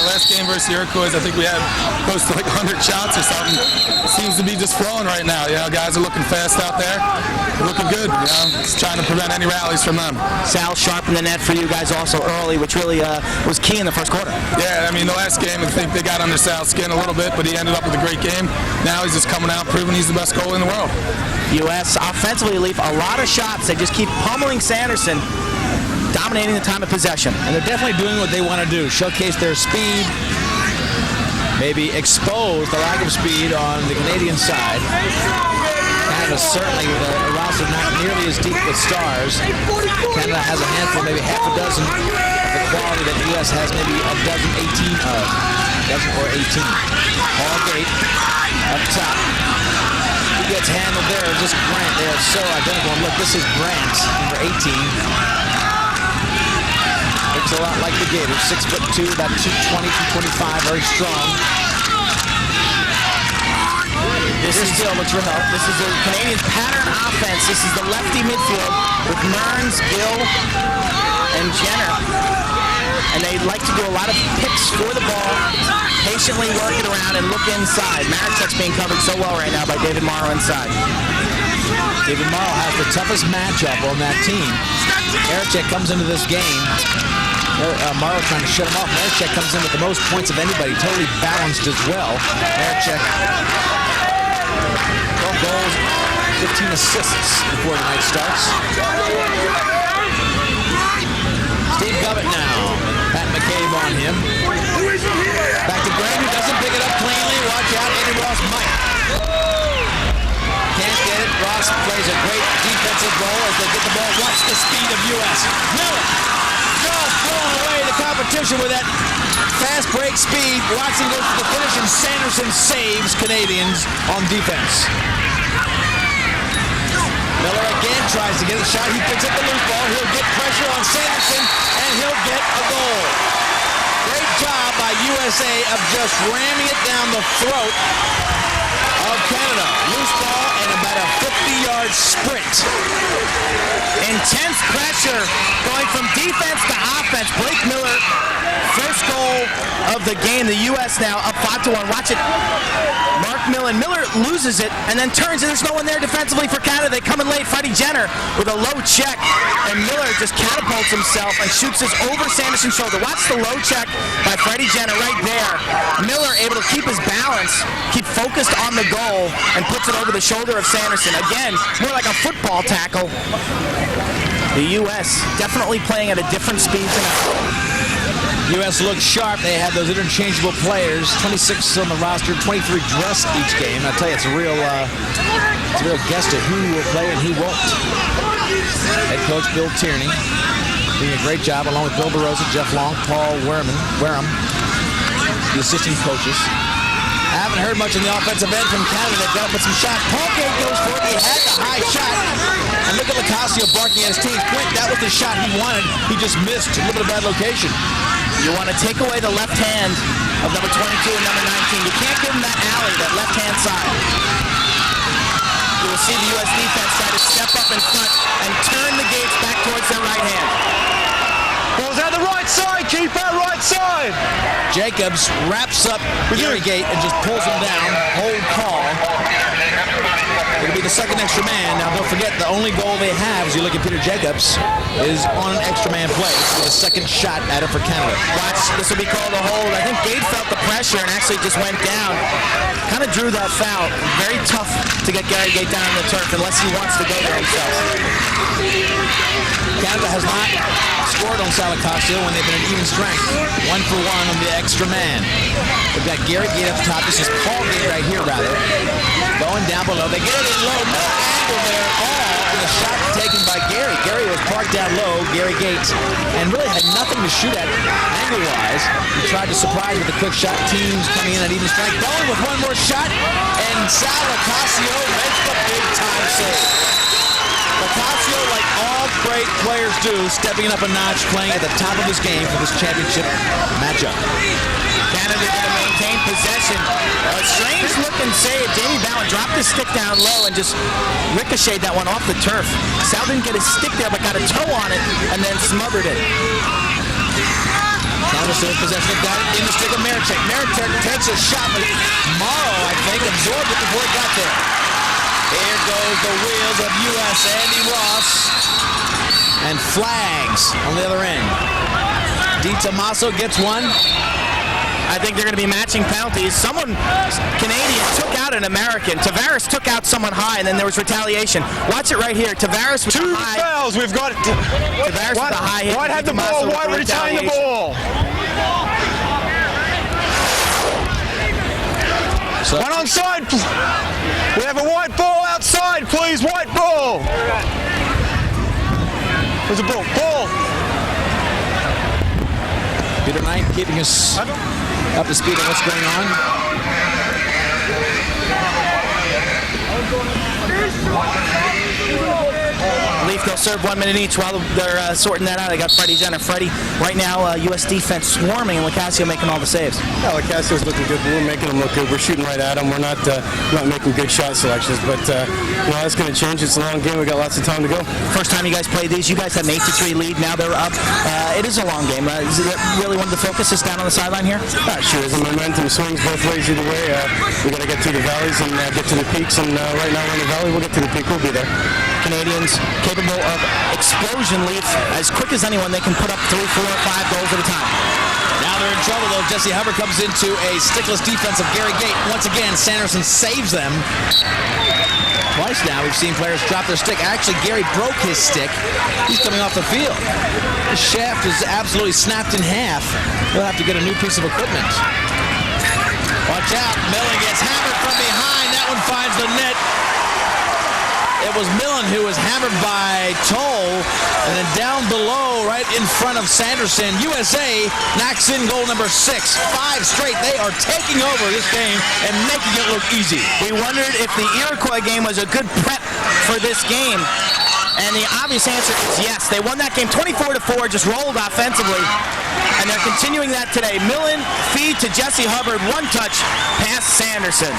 Last game versus the Iroquois, I think we had close to like 100 shots or something. It seems to be just flowing right now. You know, guys are looking fast out there. They're looking good. You know, just trying to prevent any rallies from them. Sal sharp in the net for you guys also early, which really was key in the first quarter. Yeah, I mean, the last game, I think they got under Sal's skin a little bit, but he ended up with a great game. Now he's just coming out, proving he's the best goalie in the world. U.S. offensively, Leaf, a lot of shots. They just keep pummeling Sanderson, dominating the time of possession. And they're definitely doing what they want to do, showcase their speed, maybe expose the lack of speed on the Canadian side. Canada certainly with a roster not nearly as deep with stars. Canada has a handful, maybe half a dozen of the quality that the U.S. has maybe a dozen, 18 of. Dozen or 18. Hallgate up top. Who gets handled there? Just Grant. They are so identical. And look, this is Grant, number 18. Looks a lot like the Gators. 6'2", about 220, 225, very strong. This is still looks for help. This is the Canadian pattern offense. This is the lefty midfield with Mearns, Gill, and Jenner. And they like to do a lot of picks for the ball, patiently work it around and look inside. Marichek's being covered so well right now by David Morrow inside. David Morrow has the toughest matchup on that team. Marichek comes into this game Morrow trying to shut him off. Marechek comes in with the most points of anybody, totally balanced as well. Marechek, 12 goals, 15 assists before the night starts. Steve Govett now. Pat McCabe on him. Back to Graham, who doesn't pick it up cleanly. Watch out, Andy Ross might. Can't get it. Ross plays a great defensive role as they get the ball. Watch the speed of U.S. Miller just throwing away the competition with that fast break speed. Watson goes to the finish, and Sanderson saves Canadians on defense. Miller again tries to get a shot. He picks up the loose ball. He'll get pressure on Sanderson, and he'll get a goal. Great job by USA of just ramming it down the throat of Canada. Loose ball and about a 50-yard sprint. Intense pressure going from defense to offense. Blake Miller, first goal of the game. The U.S. now up 5-1. Watch it. Mark Millen. Miller loses it and then turns, and there's no one there defensively for Canada. They come in late. Freddie Jenner with a low check, and Miller just catapults himself and shoots this over Sanderson's shoulder. Watch the low check by Freddie Jenner right there. Miller able to keep his balance, keep focused on the goal, and puts it over the shoulder of Sanderson. Again, more like a football tackle. The U.S. definitely playing at a different speed tonight. U.S. looks sharp. They have those interchangeable players. 26 on the roster, 23 dressed each game. I tell you, it's a real guess to who will play and who won't. Head coach Bill Tierney doing a great job, along with Bill DeRosa, Jeff Long, Paul Wareham, the assistant coaches. I haven't heard much in the offensive end from Canada. They've got up with some shots. Paul Gate goes for it. He had the high shot. And look at Lacasio barking at his team. Quick, that was the shot he wanted. He just missed. A little bit of bad location. You want to take away the left hand of number 22 and number 19. You can't give him that alley, that left-hand side. You will see the U.S. defense try to step up in front and turn the gates back towards their right hand. Ball's out the right side, keeper, right side. Jacobs wraps up Gary Gate and just pulls him down. Hold call. It'll be the second extra man. Now, don't forget, the only goal they have, as you look at Peter Jacobs, is on an extra man play. With a second shot at it for Canada. Watch, this will be called a hold. I think Gate felt the pressure and actually just went down. Kind of drew that foul. Very tough to get Gary Gate down on the turf unless he wants to go there himself. Canada has not scored on Salacasio when they've been in even strength. 1 for 1 on the extra man. They've got Gary Gate up top. This is Paul Gate right here, rather. Going down below. They get it in low. No angle there at all. And the shot taken by Gary. Gary was parked down low, Gary Gates, and really had nothing to shoot at angle-wise. He tried to surprise with a quick shot. Teams coming in at even strength. Going with one more shot, and Salacasio makes the big-time save. Lacasio, like all great players do, stepping up a notch, playing at the top of his game for this championship matchup. Canada going to maintain possession. A strange-looking save. Jamie Bowen dropped his stick down low and just ricocheted that one off the turf. Sal didn't get his stick there, but got a toe on it and then smothered it. Canada still in possession. They've got it in the stick of Marechek. Marechek takes a shot, but Morrow, I think, absorbed it before it got there. Here goes the wheels of U.S. Andy Ross. And flags on the other end. Di Tommaso gets one. I think they're going to be matching penalties. Someone, Canadian, took out an American. Tavares took out someone high, and then there was retaliation. Watch it right here. Tavares with two the high. fouls. We've got Tavares with the high hit. White had the ball. White retained the ball. So, one onside. We have a white ball outside, please. White ball. There's a ball. Ball. Peter Knight keeping us up to speed on what's going on. Leaf, they'll serve 1 minute each while they're sorting that out. They got Freddie Jenner. Freddie, right now, U.S. defense swarming, and Lacasio making all the saves. Yeah, Lacasio's looking good. We're making him look good. We're shooting right at him. We're not making good shot selections, but that's going to change. It's a long game. We got lots of time to go. First time you guys played these, you guys had an 8-3 lead. Now they're up. It is a long game. Is it really one of the focuses down on the sideline here? Sure. The momentum swings both ways either way. We got to get through the valleys and get to the peaks. And right now we're in the valley. We'll get to the peak. We'll be there. Canadians capable of explosion leads as quick as anyone. They can put up 3, 4, 5 goals at a time. Now they're in trouble, though. Jesse Hubbard comes into a stickless defense of Gary Gait. Once again, Sanderson saves them. Twice now we've seen players drop their stick. Actually, Gary broke his stick. He's coming off the field. The shaft is absolutely snapped in half. He'll have to get a new piece of equipment. Watch out. Millen gets hammered from behind. That one finds the net. It was Millen who was hammered by Toll, and then down below, right in front of Sanderson, USA knocks in goal number 6. 5 straight. They are taking over this game and making it look easy. We wondered if the Iroquois game was a good prep for this game, and the obvious answer is yes. They won that game 24-4, just rolled offensively, and they're continuing that today. Millen feed to Jesse Hubbard, 1 touch past Sanderson.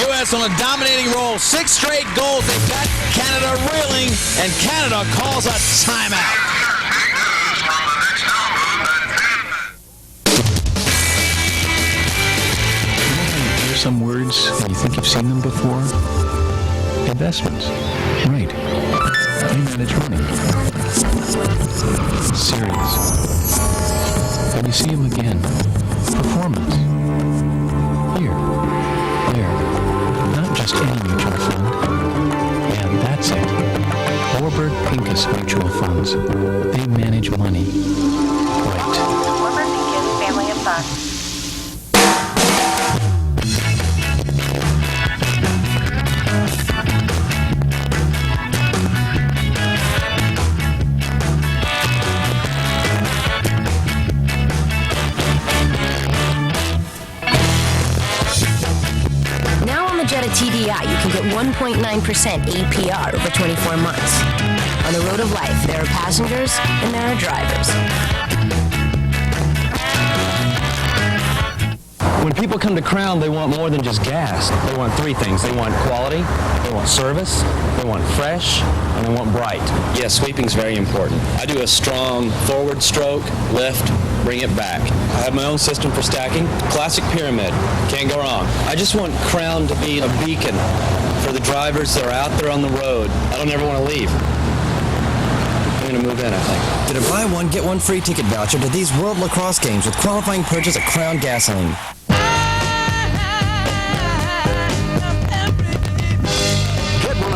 U.S. on a dominating roll. 6 straight goals. They've got Canada reeling, and Canada calls a timeout. You hear some words and you think you've seen them before? Investments. Right. They manage money. Serious. When you see them again, performance. Here. There. Not just any mutual fund. Yeah, that's it. Warburg Pincus Mutual Funds. They manage money. Right. Warburg Pincus Family and Fun. Jetta TDI, you can get 1.9% APR over 24 months. On the road of life, there are passengers and there are drivers. When people come to Crown, they want more than just gas. They want 3 things. They want quality, they want service, they want fresh, and they want bright. Yeah, sweeping's very important. I do a strong forward stroke, lift, bring it back. I have my own system for stacking. Classic pyramid. Can't go wrong. I just want Crown to be a beacon for the drivers that are out there on the road. I don't ever want to leave. I'm going to move in, I think. Get a buy one, get one free ticket voucher to these World Lacrosse games with qualifying purchase of Crown Gasoline.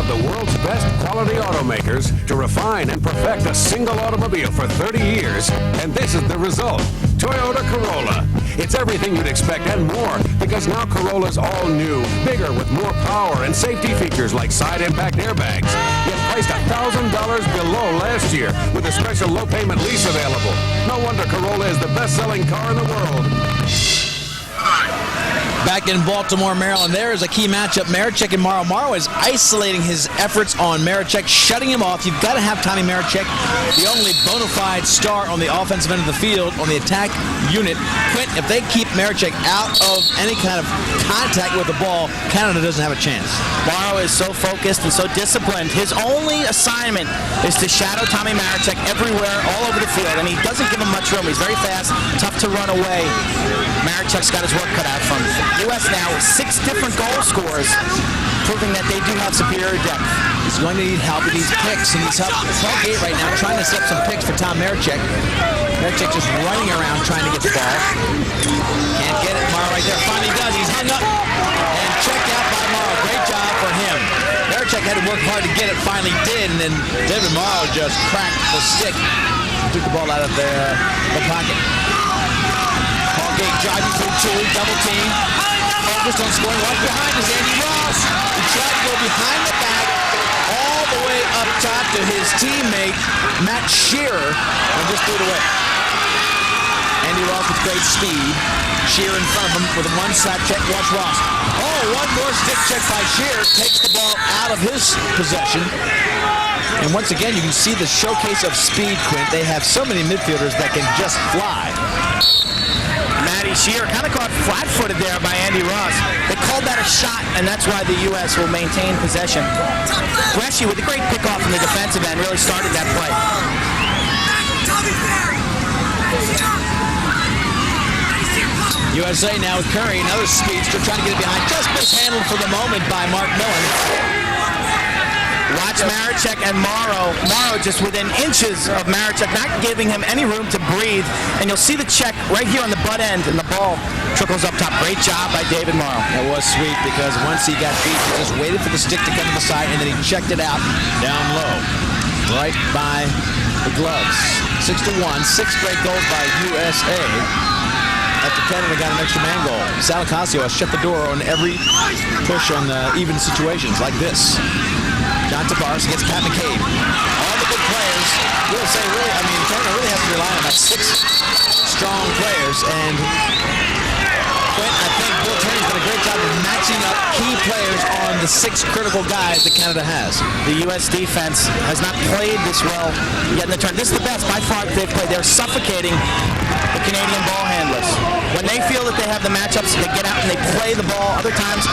The world's best quality automakers to refine and perfect a single automobile for 30 years, and this is the result. Toyota Corolla. It's everything you'd expect and more, because now Corolla's all new, bigger with more power and safety features like side impact airbags. Yet priced $1,000 below last year with a special low payment lease available. No wonder Corolla is the best-selling car in the world. Back in Baltimore, Maryland, there is a key matchup. Marechek and Morrow. Morrow is isolating his efforts on Marechek, shutting him off. You've got to have Tommy Marechek, the only bona fide star on the offensive end of the field, on the attack unit. Quint, if they keep Marechek out of any kind of contact with the ball, Canada doesn't have a chance. Morrow is so focused and so disciplined. His only assignment is to shadow Tommy Marechek everywhere, all over the field, and he doesn't give him much room. He's very fast, tough to run away. Marechek's got his work cut out from him. U.S. now with 6 different goal scorers, proving that they do have superior depth. He's going to need help with these picks, and he's up Paul Gait right now trying to set up some picks for Tom Marechek. Marechek just running around trying to get the ball. Can't get it. Morrow right there. Finally does. He's hung up and checked out by Morrow. Great job for him. Marechek had to work hard to get it. Finally did, and then David Morrow just cracked the stick. Took the ball out of the pocket. Paul Gait driving through 2, double team. Focused on scoring. Right behind is Andy Ross. He tried to go behind the back all the way up top to his teammate, Matt Shearer, and just threw it away. Andy Ross with great speed. Shearer in front of him with a one-side check. Watch Ross. Oh, one more stick check by Shearer. Takes the ball out of his possession. And once again, you can see the showcase of speed, Quint. They have so many midfielders that can just fly. Matty Shearer kind of caught flat-footed there by Andy Ross. They called that a shot, and that's why the U.S. will maintain possession. Bresci with a great pickoff from the defensive end really started that play. USA now with Curry, another speedster trying to get it behind. Just mishandled for the moment by Mark Millen. Watch Marechek and Morrow. Morrow just within inches of Marechek, not giving him any room to breathe. And you'll see the check right here on the butt end, and the ball trickles up top. Great job by David Morrow. That was sweet because once he got beat, he just waited for the stick to come to the side, and then he checked it out down low, right by the gloves. 6-1, 6 straight goals by USA. After Canada got an extra man goal. Sal Ocasio has shut the door on every push on even situations like this. John Tavares against Pat McCabe. All the good players. USA Canada really has to rely on about 6 strong players, and Quint, I think Bill Turney's done a great job of matching up key players on the 6 critical guys that Canada has. The U.S. defense has not played this well yet in the tournament. This is the best by far they've played. They're suffocating the Canadian ball handlers. When they feel that they have the matchups, they get out and they play the ball. Other times,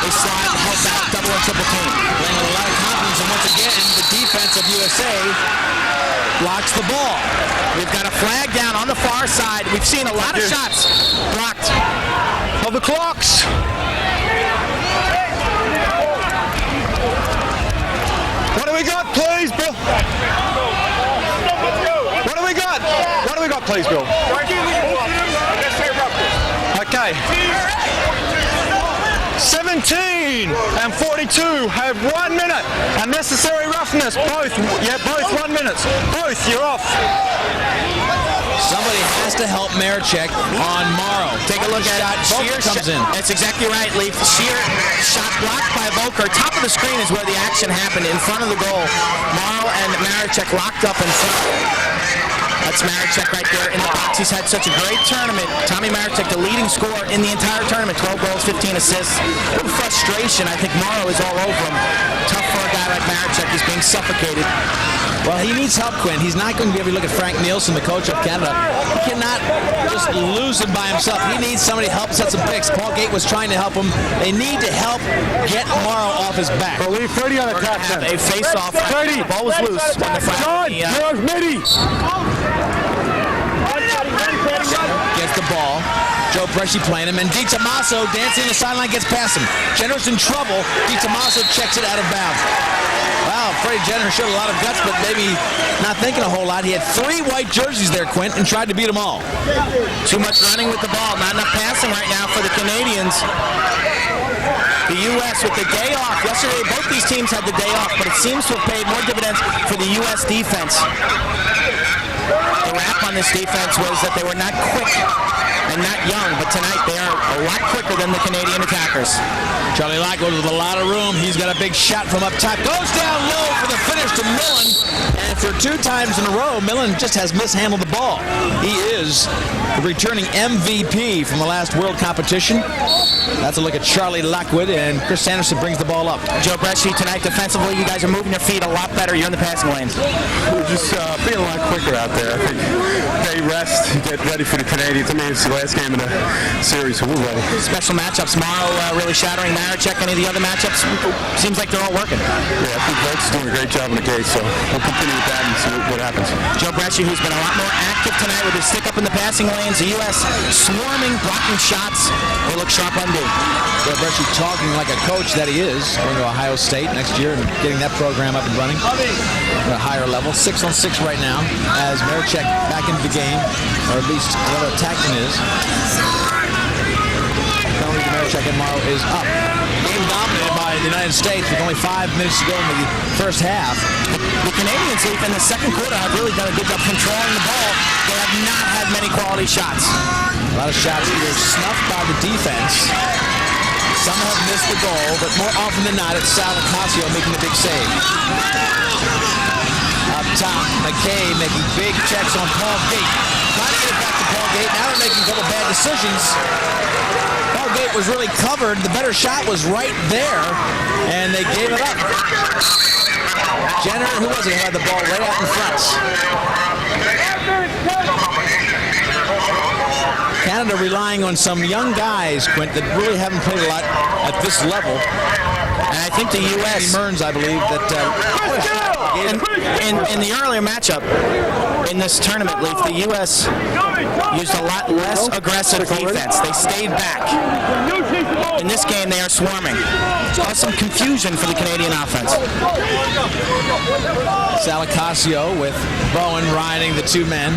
they slide, help back, double and triple team. Playing with a lot of confidence, and once again, the defense of USA blocks the ball. We've got a flag down on the far side. We've seen a lot of shots blocked. Of the clocks. What do we got, please, Bill? What do we got? What do we got, please, Bill? Okay. 17 and 42 have 1 minute. Unnecessary roughness. Both 1 minute. Both, you're off. Somebody has to help Marechek on Morrow. Take a look at it. Sheer comes in. That's exactly right, Leaf. Sheer shot blocked by Volker. Top of the screen is where the action happened, in front of the goal. Morrow and Marechek locked up in front. That's Marechek right there in the box. He's had such a great tournament. Tommy Marechek, the leading scorer in the entire tournament. 12 goals, 15 assists. A little frustration. I think Morrow is all over him. Tough for a guy like Marechek. He's being suffocated. Well, he needs help, Quinn. He's not going to be able to look at Frank Nielsen, the coach of Canada. He cannot just lose him by himself. He needs somebody to help set some picks. Paul Gate was trying to help him. They need to help get Morrow off his back. We'll leave 30 on attack then. A face-off. 30. The ball was loose. John, here's Mitty. Gets the ball. Joe Bresci playing him, and Di Tommaso dancing in the sideline gets past him. Jenner's in trouble. Di Tommaso checks it out of bounds. Wow, Freddie Jenner showed a lot of guts, but maybe not thinking a whole lot. He had 3 white jerseys there, Quint, and tried to beat them all. Too much running with the ball. Not enough passing right now for the Canadians. The U.S. with the day off. Yesterday, both these teams had the day off, but it seems to have paid more dividends for the U.S. defense. The rap on this defense was that they were not quick and not young, but tonight they are a lot quicker than the Canadian attackers. Charlie Lockwood with a lot of room. He's got a big shot from up top. Goes down low for the finish to Millen. And for 2 times in a row, Millen just has mishandled the ball. He is the returning MVP from the last World Competition. That's a look at Charlie Lockwood, and Chris Sanderson brings the ball up. Joe Bresci, tonight defensively, you guys are moving your feet a lot better. You're in the passing lanes. We're just being a lot quicker out there. I think they rest, get ready for the Canadians. I mean, it's the last game of the series, so we're ready. Special matchups. Morrow really shattering Marechek. Any of the other matchups? Seems like they're all working. Yeah, I think Volk's doing a great job in the case, so we'll continue with that and see what happens. Joe Bresci, who's been a lot more active tonight with his stick up in the passing lanes. The U.S. swarming, blocking shots. They look sharp on D. Joe Bresci talking like a coach that he is, going to Ohio State next year and getting that program up and running at a higher level. 6-on-6 right now as Marechek back into the game, or at least whatever attacking is. Penalty to Marechek and Morrow is up. Game dominated by the United States with only 5 minutes to go in the first half. The Canadians, in the second quarter, have really done a good job controlling the ball. They have not had many quality shots. A lot of shots either snuffed by the defense. Some have missed the goal, but more often than not, it's Sal Ocasio making a big save. Up top, McKay making big checks on Paul Gate. Trying to get it back to Paul Gate. Now they're making a couple bad decisions. Paul Gate was really covered. The better shot was right there, and they gave it up. Jenner, who was it, who had the ball right out in front? Canada relying on some young guys, Quint, that really haven't played a lot at this level. And I think the U.S. Merns, I believe, that In the earlier matchup in this tournament, Leaf, the U.S. used a lot less aggressive defense. They stayed back. In this game, they are swarming. Caused some confusion for the Canadian offense. Salicasio with Bowen riding the two men.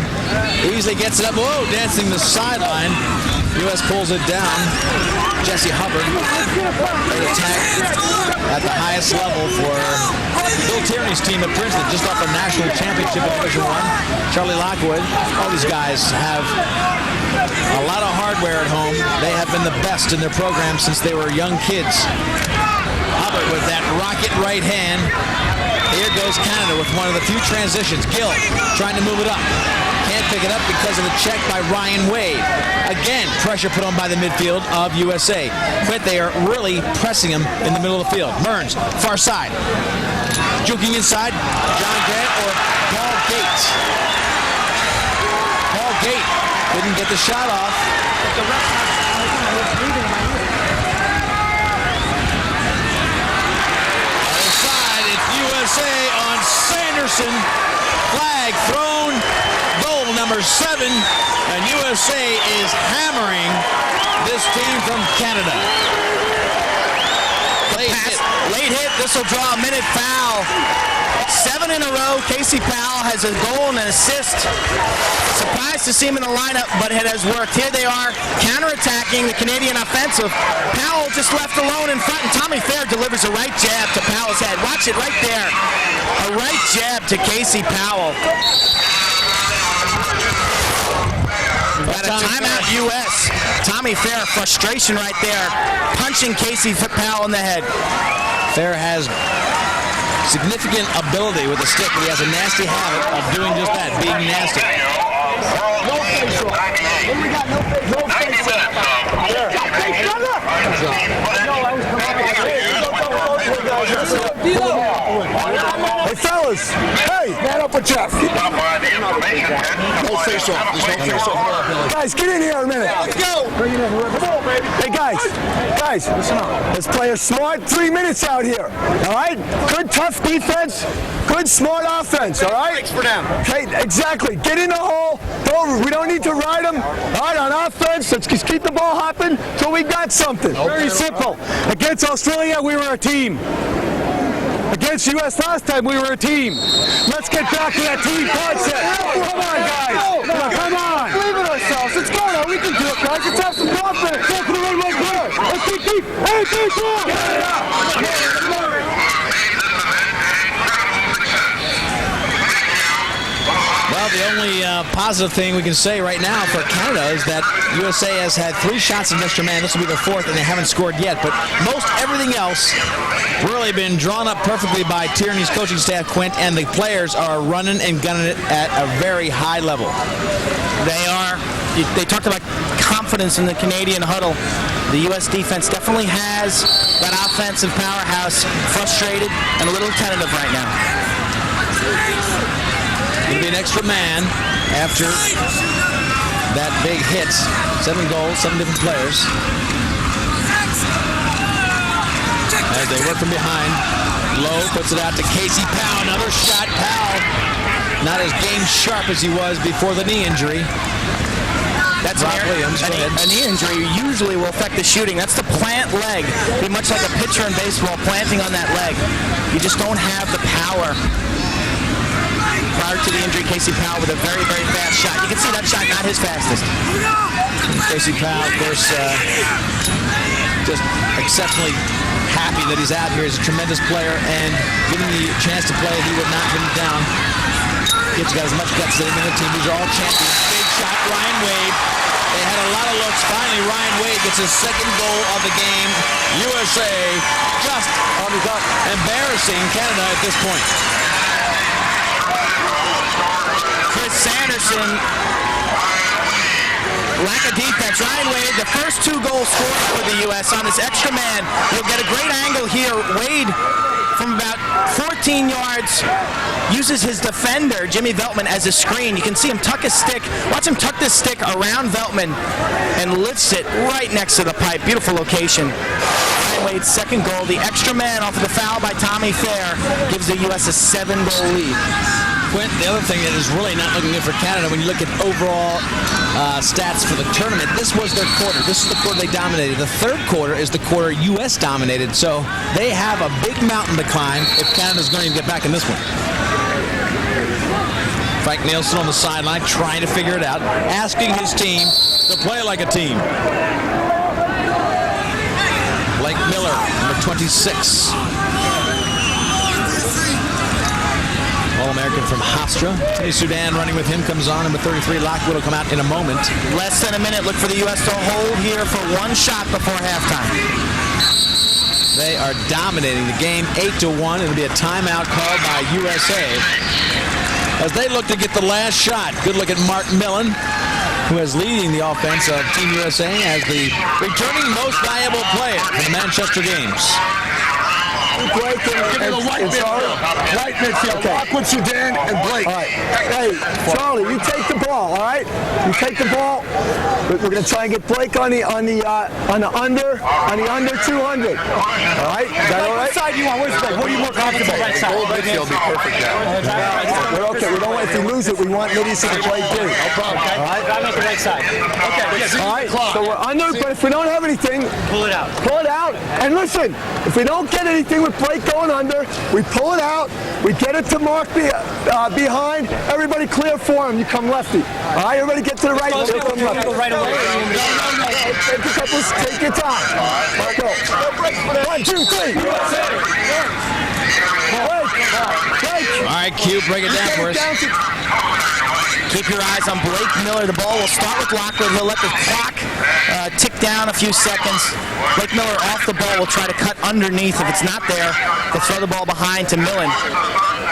Easily gets it up. Whoa, dancing the sideline. U.S. pulls it down. Jesse Hubbard. Great attack at the highest level for Bill Tierney's team at Princeton, just off a national championship in Division I. Charlie Lockwood. All these guys have a lot of hardware at home. They have been the best in their program since they were young kids. Hubbard with that rocket right hand. Here goes Canada with one of the few transitions. Gill trying to move it up. Can't pick it up because of the check by Ryan Wade. Again, pressure put on by the midfield of USA. But they are really pressing him in the middle of the field. Burns, far side. Juking inside, John Grant or Paul Gates. Paul Gate didn't get the shot off. USA on Sanderson. Flag thrown. Goal number 7. And USA is hammering this team from Canada. Late hit. This will draw a minute foul. 7 in a row. Casey Powell has a goal and an assist. Surprised to see him in the lineup, but it has worked. Here they are counterattacking the Canadian offensive. Powell just left alone in front, and Tommy Fair delivers a right jab to Powell's head. Watch it right there. A right jab to Casey Powell. Got a timeout U.S. Tommy Fair, frustration right there, punching Casey Powell in the head. Fair has significant ability with the stick, but he has a nasty habit of doing just that, being nasty. No facial. We got no facial. Hey, fellas. Hey, man up with Jeff. No facial. There's no facial. Guys, get in here a minute. Let's go. Come on, baby. Hey, guys, listen up. Let's play a smart 3 minutes out here. All right? Good, tough defense. Good, smart offense. All right? Thanks for them. Okay, exactly. Get in the hole. We don't need to ride them. All right, on offense, let's just keep the ball hopping till we got something. Very simple. Against Australia, we were a team. Against U.S. last time, we were a team. Let's get back to that team concept. Come on, guys. Come on. Believe in ourselves. Let's go now. We can do it, guys. Let's have some confidence. Go for the run right there. Let's keep deep. Hey, keep going. Get it up. Well, the only positive thing we can say right now for Canada is that USA has had 3 shots of extra man. This will be their 4th, and they haven't scored yet. But most everything else really been drawn up perfectly by Tierney's coaching staff, Quint, and the players are running and gunning it at a very high level. They are. They talked about confidence in the Canadian huddle. The U.S. defense definitely has that offensive powerhouse, frustrated and a little tentative right now. Going to be an extra man after that big hit. 7 goals, 7 different players. As they work from behind, Lowe puts it out to Casey Powell. Another shot. Powell not as game sharp as he was before the knee injury. That's Rob Williams. A knee injury usually will affect the shooting. That's the plant leg. Be much like a pitcher in baseball, planting on that leg. You just don't have the power. Prior to the injury, Casey Powell with a very, very fast shot. You can see that shot, not his fastest. Casey Powell, of course, just exceptionally happy that he's out here. He's a tremendous player, and given the chance to play, he would not put him down. Kid's got as much guts as anything in the team. These are all champions. Big shot, Ryan Wade. They had a lot of looks. Finally, Ryan Wade gets his 2nd goal of the game. USA just embarrassing Canada at this point. Chris Sanderson, lack of defense. Ryan Wade, the first 2 goals scored for the U.S. on this extra man. He'll get a great angle here. Wade from about 14 yards, uses his defender, Jimmy Veltman, as a screen. You can see him tuck his stick. Watch him tuck this stick around Veltman and lifts it right next to the pipe. Beautiful location. Ryan Wade's second goal. The extra man off of the foul by Tommy Fair gives the U.S. a 7-goal lead. Quint, the other thing that is really not looking good for Canada, when you look at overall stats for the tournament, this was their quarter. This is the quarter they dominated. The third quarter is the quarter U.S. dominated, so they have a big mountain to climb if Canada's going to get back in this one. Frank Nielsen on the sideline trying to figure it out, asking his team to play like a team. Blake Miller, number 26. All-American from Hofstra. Tony Sudan running with him comes on. Number 33, Lockwood will come out in a moment. Less than a minute. Look for the U.S. to hold here for one shot before halftime. They are dominating the game 8-1. It'll be a timeout called by USA as they look to get the last shot. Good look at Mark Millen, who is leading the offense of Team USA as the returning most valuable player for the Manchester Games. Blake and white midfield. Lockwood, Sudan, and Blake. All right. Hey, Charlie, you take the ball. All right. You take the ball. We're going to try and get Blake on the under 200. All right. Is that all right? What side do you want? Where's Blake? What are you more comfortable? Right side. Goal midfield will be perfect now. We're okay. We don't want if we lose it. We want Middies to play too. No problem. All right. I'm on the right side. Okay. All right. So we're under, but if we don't have anything, pull it out. Pull it out. And listen, if we don't get anything with Blake going under, we pull it out, we get it to Mark behind, everybody clear for him, you come lefty. All right, everybody get to the right, we'll come lefty. Right away. No, take your time. Let's go. 1, 2, 3. All right, Q, break it down for us. Keep your eyes on Blake Miller. The ball will start with Lockwood. He'll let the clock tick down a few seconds. Blake Miller off the ball will try to cut underneath. If it's not there, they'll throw the ball behind to Millen.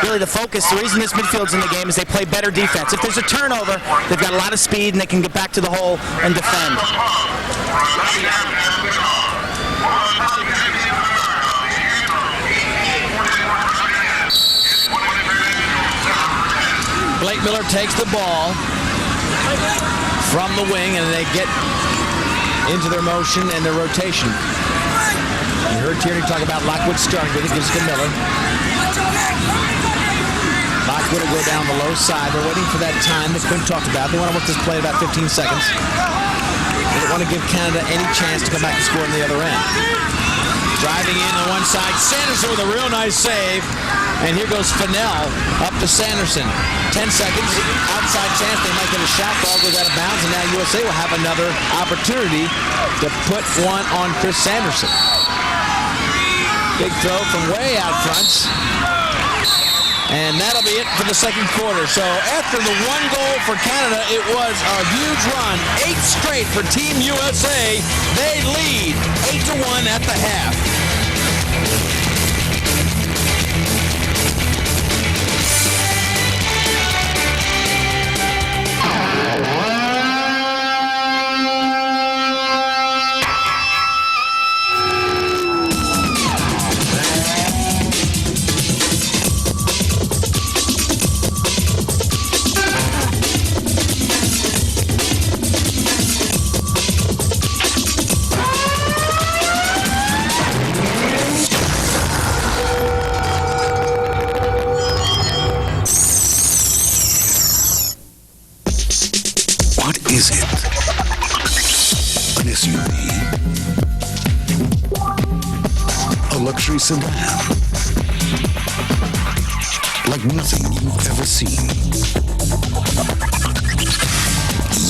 Really the focus, the reason this midfield's in the game is they play better defense. If there's a turnover, they've got a lot of speed and they can get back to the hole and defend. Blake Miller takes the ball from the wing and they get into their motion and their rotation. You heard Tierney talk about Lockwood starting with it, gives it to Miller. Lockwood will go down the low side. They're waiting for that time that Quinn talked about. They want to work this play about 15 seconds. They don't want to give Canada any chance to come back and score on the other end. Driving in on one side, Sanderson with a real nice save. And here goes Fennell up to Sanderson. 10 seconds, outside chance, they might get a shot. Ball goes out of bounds, and now USA will have another opportunity to put one on Chris Sanderson. Big throw from way out front. And that'll be it for the second quarter. So after the one goal for Canada, it was a huge run. 8 straight for Team USA. They lead 8-1 at the half. Is it an SUV? A luxury sedan? Like nothing you've ever seen?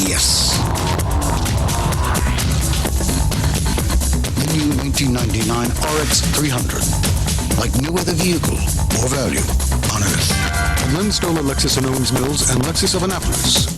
Yes. The new 1999 RX 300. Like no other vehicle or value on Earth. Len Stoller Lexus in Owings Mills and Lexus of Annapolis.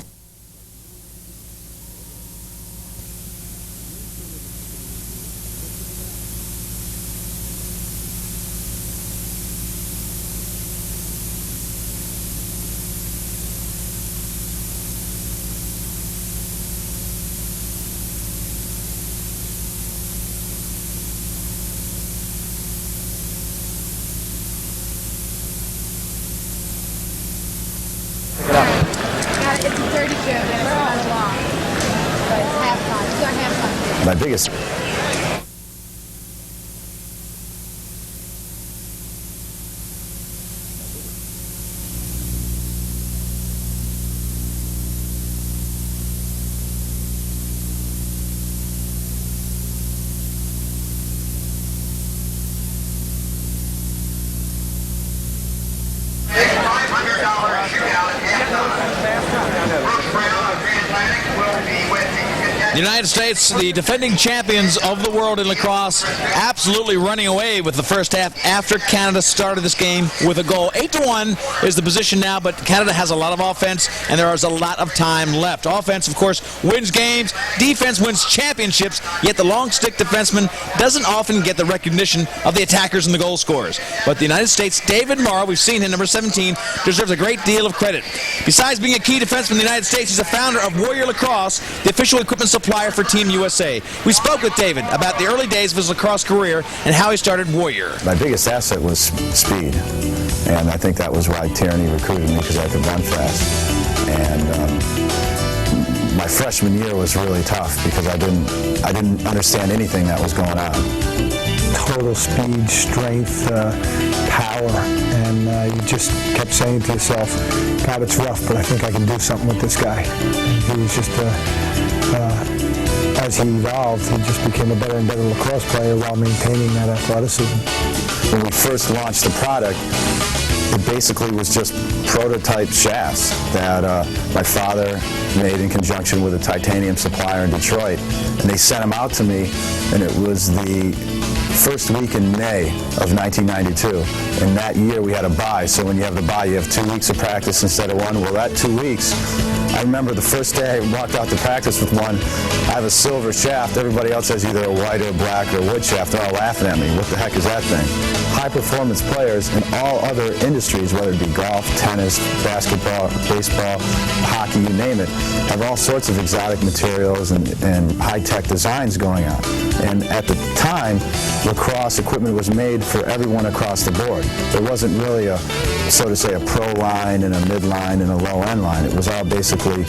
biggest. The United States, the defending champions of the world in lacrosse, absolutely running away with the first half after Canada started this game with a goal. 8-1 is the position now, but Canada has a lot of offense, and there is a lot of time left. Offense, of course, wins games. Defense wins championships, yet the long stick defenseman doesn't often get the recognition of the attackers and the goal scorers. But the United States, David Morrow, we've seen him, number 17, deserves a great deal of credit. Besides being a key defenseman in the United States, he's a founder of Warrior Lacrosse, the official equipment supplier for Team USA. We spoke with David about the early days of his lacrosse career and how he started Warrior. My biggest asset was speed, and I think that was why Tierney recruited me, because I could run fast. And my freshman year was really tough because I didn't understand anything that was going on. Total speed, strength, power, and you just kept saying to yourself, God, it's rough, but I think I can do something with this guy. And he was just as he evolved, he just became a better and better lacrosse player while maintaining that athleticism. When we first launched the product, it basically was just prototype shafts that my father made in conjunction with a titanium supplier in Detroit. And they sent them out to me, and it was the first week in May of 1992. And that year we had a bye, so when you have the bye, you have 2 weeks of practice instead of one. Well, that 2 weeks, I remember the first day I walked out to practice with one, I have a silver shaft. Everybody else has either a white or black or wood shaft. They're all laughing at me. What the heck is that thing? High-performance players in all other industries, whether it be golf, tennis, basketball, baseball, hockey, you name it, have all sorts of exotic materials and high-tech designs going on. And at the time, lacrosse equipment was made for everyone across the board. There wasn't really a, so to say, a pro line and a mid line and a low end line. It was all basically,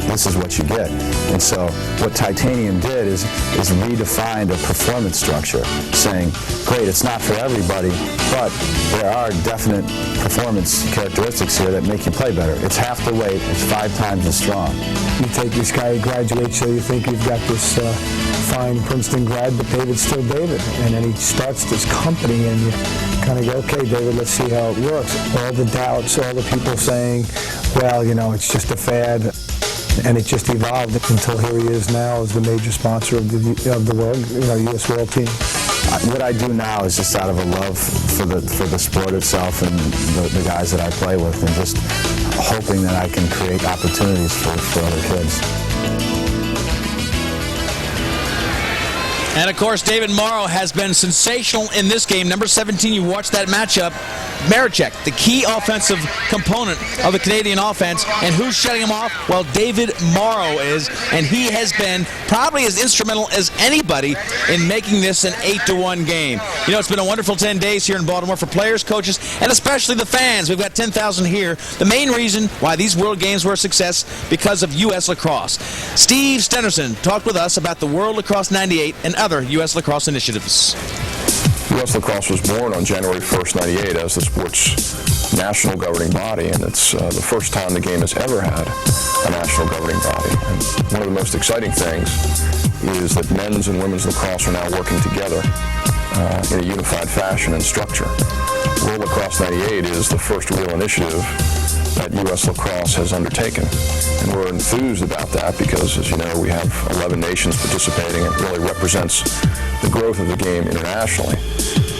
this is what you get. And so what Titanium did is redefined a performance structure, saying, great, it's not for everybody, but there are definite performance characteristics here that make you play better. It's half the weight, it's 5 times as strong. You take this guy who graduates, so you think you've got this fine Princeton grad, but David's still David. And then he starts this company, and you kind of go, okay, David, let's see how it works. All the doubts, all the people saying, well, you know, it's just a fad. And it just evolved until here he is now as the major sponsor of the world, U.S. World Team. What I do now is just out of a love for the sport itself and the guys that I play with, and just hoping that I can create opportunities for other kids. And, of course, David Morrow has been sensational in this game. Number 17, you watched that matchup. Maricek, the key offensive component of the Canadian offense. And who's shutting him off? Well, David Morrow is, and he has been probably as instrumental as anybody in making this an 8-1 game. You know, it's been a wonderful 10 days here in Baltimore for players, coaches, and especially the fans. We've got 10,000 here. The main reason why these World Games were a success because of U.S. Lacrosse. Steve Stenderson talked with us about the World Lacrosse 98 and other U.S. lacrosse initiatives. U.S. Lacrosse was born on January 1st, 98 as the sport's national governing body, and it's the first time the game has ever had a national governing body. And one of the most exciting things is that men's and women's lacrosse are now working together in a unified fashion and structure. World Lacrosse 98 is the first real initiative that U.S. Lacrosse has undertaken. And we're enthused about that because, as you know, we have 11 nations participating. It really represents the growth of the game internationally.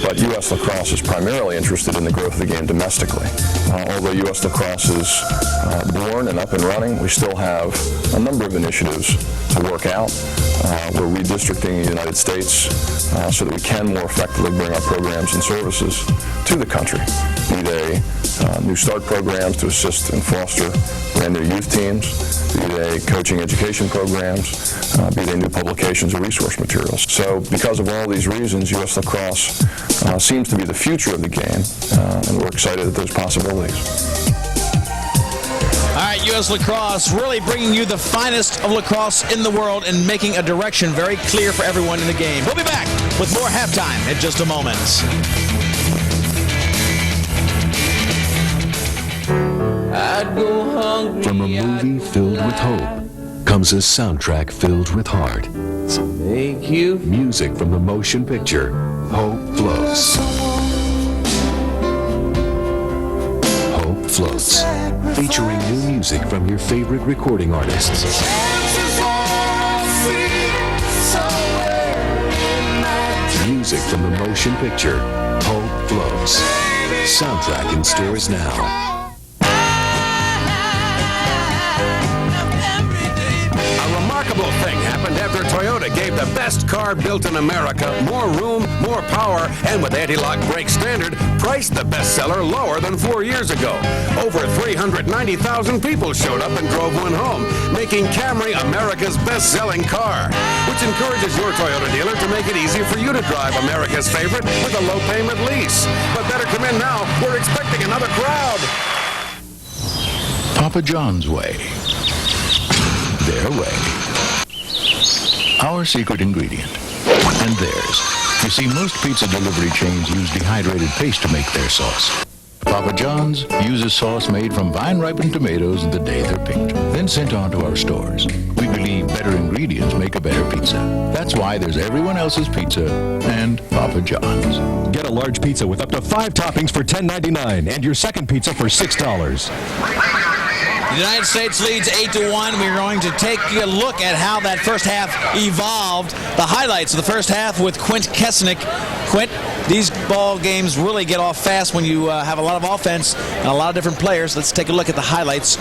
But U.S. Lacrosse is primarily interested in the growth of the game domestically. Although U.S. Lacrosse is born and up and running, we still have a number of initiatives to work out. We're redistricting the United States so that we can more effectively bring our programs and services to the country, be they New Start programs to assist and foster brand new youth teams, be they coaching education programs, be they new publications or resource materials. So because of all these reasons, U.S. Lacrosse seems to be the future of the game, and we're excited at those possibilities. All right, U.S. Lacrosse really bringing you the finest of lacrosse in the world and making a direction very clear for everyone in the game. We'll be back with more halftime in just a moment. From a movie filled with hope comes a soundtrack filled with heart. Music from the motion picture Hope Floats. Hope Floats, featuring new music from your favorite recording artists. Music from the motion picture Hope Floats. Soundtrack in stores now. Remarkable thing happened after Toyota gave the best car built in America more room, more power, and with anti-lock brake standard, priced the bestseller lower than 4 years ago. Over 390,000 people showed up and drove one home, making Camry America's best-selling car, which encourages your Toyota dealer to make it easy for you to drive America's favorite with a low-payment lease. But better come in now. We're expecting another crowd. Papa John's way. Their way. Our secret ingredient. And theirs. You see, most pizza delivery chains use dehydrated paste to make their sauce. Papa John's uses sauce made from vine-ripened tomatoes the day they're picked, then sent on to our stores. We believe better ingredients make a better pizza. That's why there's everyone else's pizza and Papa John's. Get a large pizza with up to 5 toppings for $10.99 and your second pizza for $6. The United States leads 8-1. We're going to take a look at how that first half evolved. The highlights of the first half with Quint Kessenich. Quint, these ball games really get off fast when you have a lot of offense and a lot of different players. Let's take a look at the highlights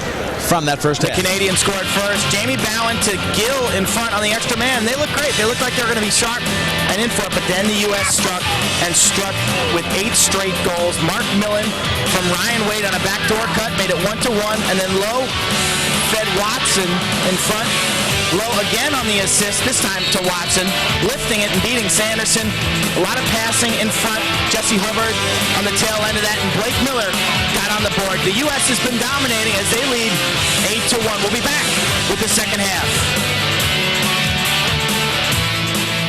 from that first half. The Canadians scored first. Jamie Bowen to Gill in front on the extra man. They look great. They look like they're going to be sharp and in front, but then the U.S. struck with 8 straight goals. Mark Millen from Ryan Wade on a backdoor cut made it 1-1, and then Lowe fed Watson in front. Lowe again on the assist, this time to Watson, lifting it and beating Sanderson. A lot of passing in front. Jesse Hubbard on the tail end of that, and Blake Miller got on the board. The U.S. has been dominating as they lead 8-1. We'll be back with the second half.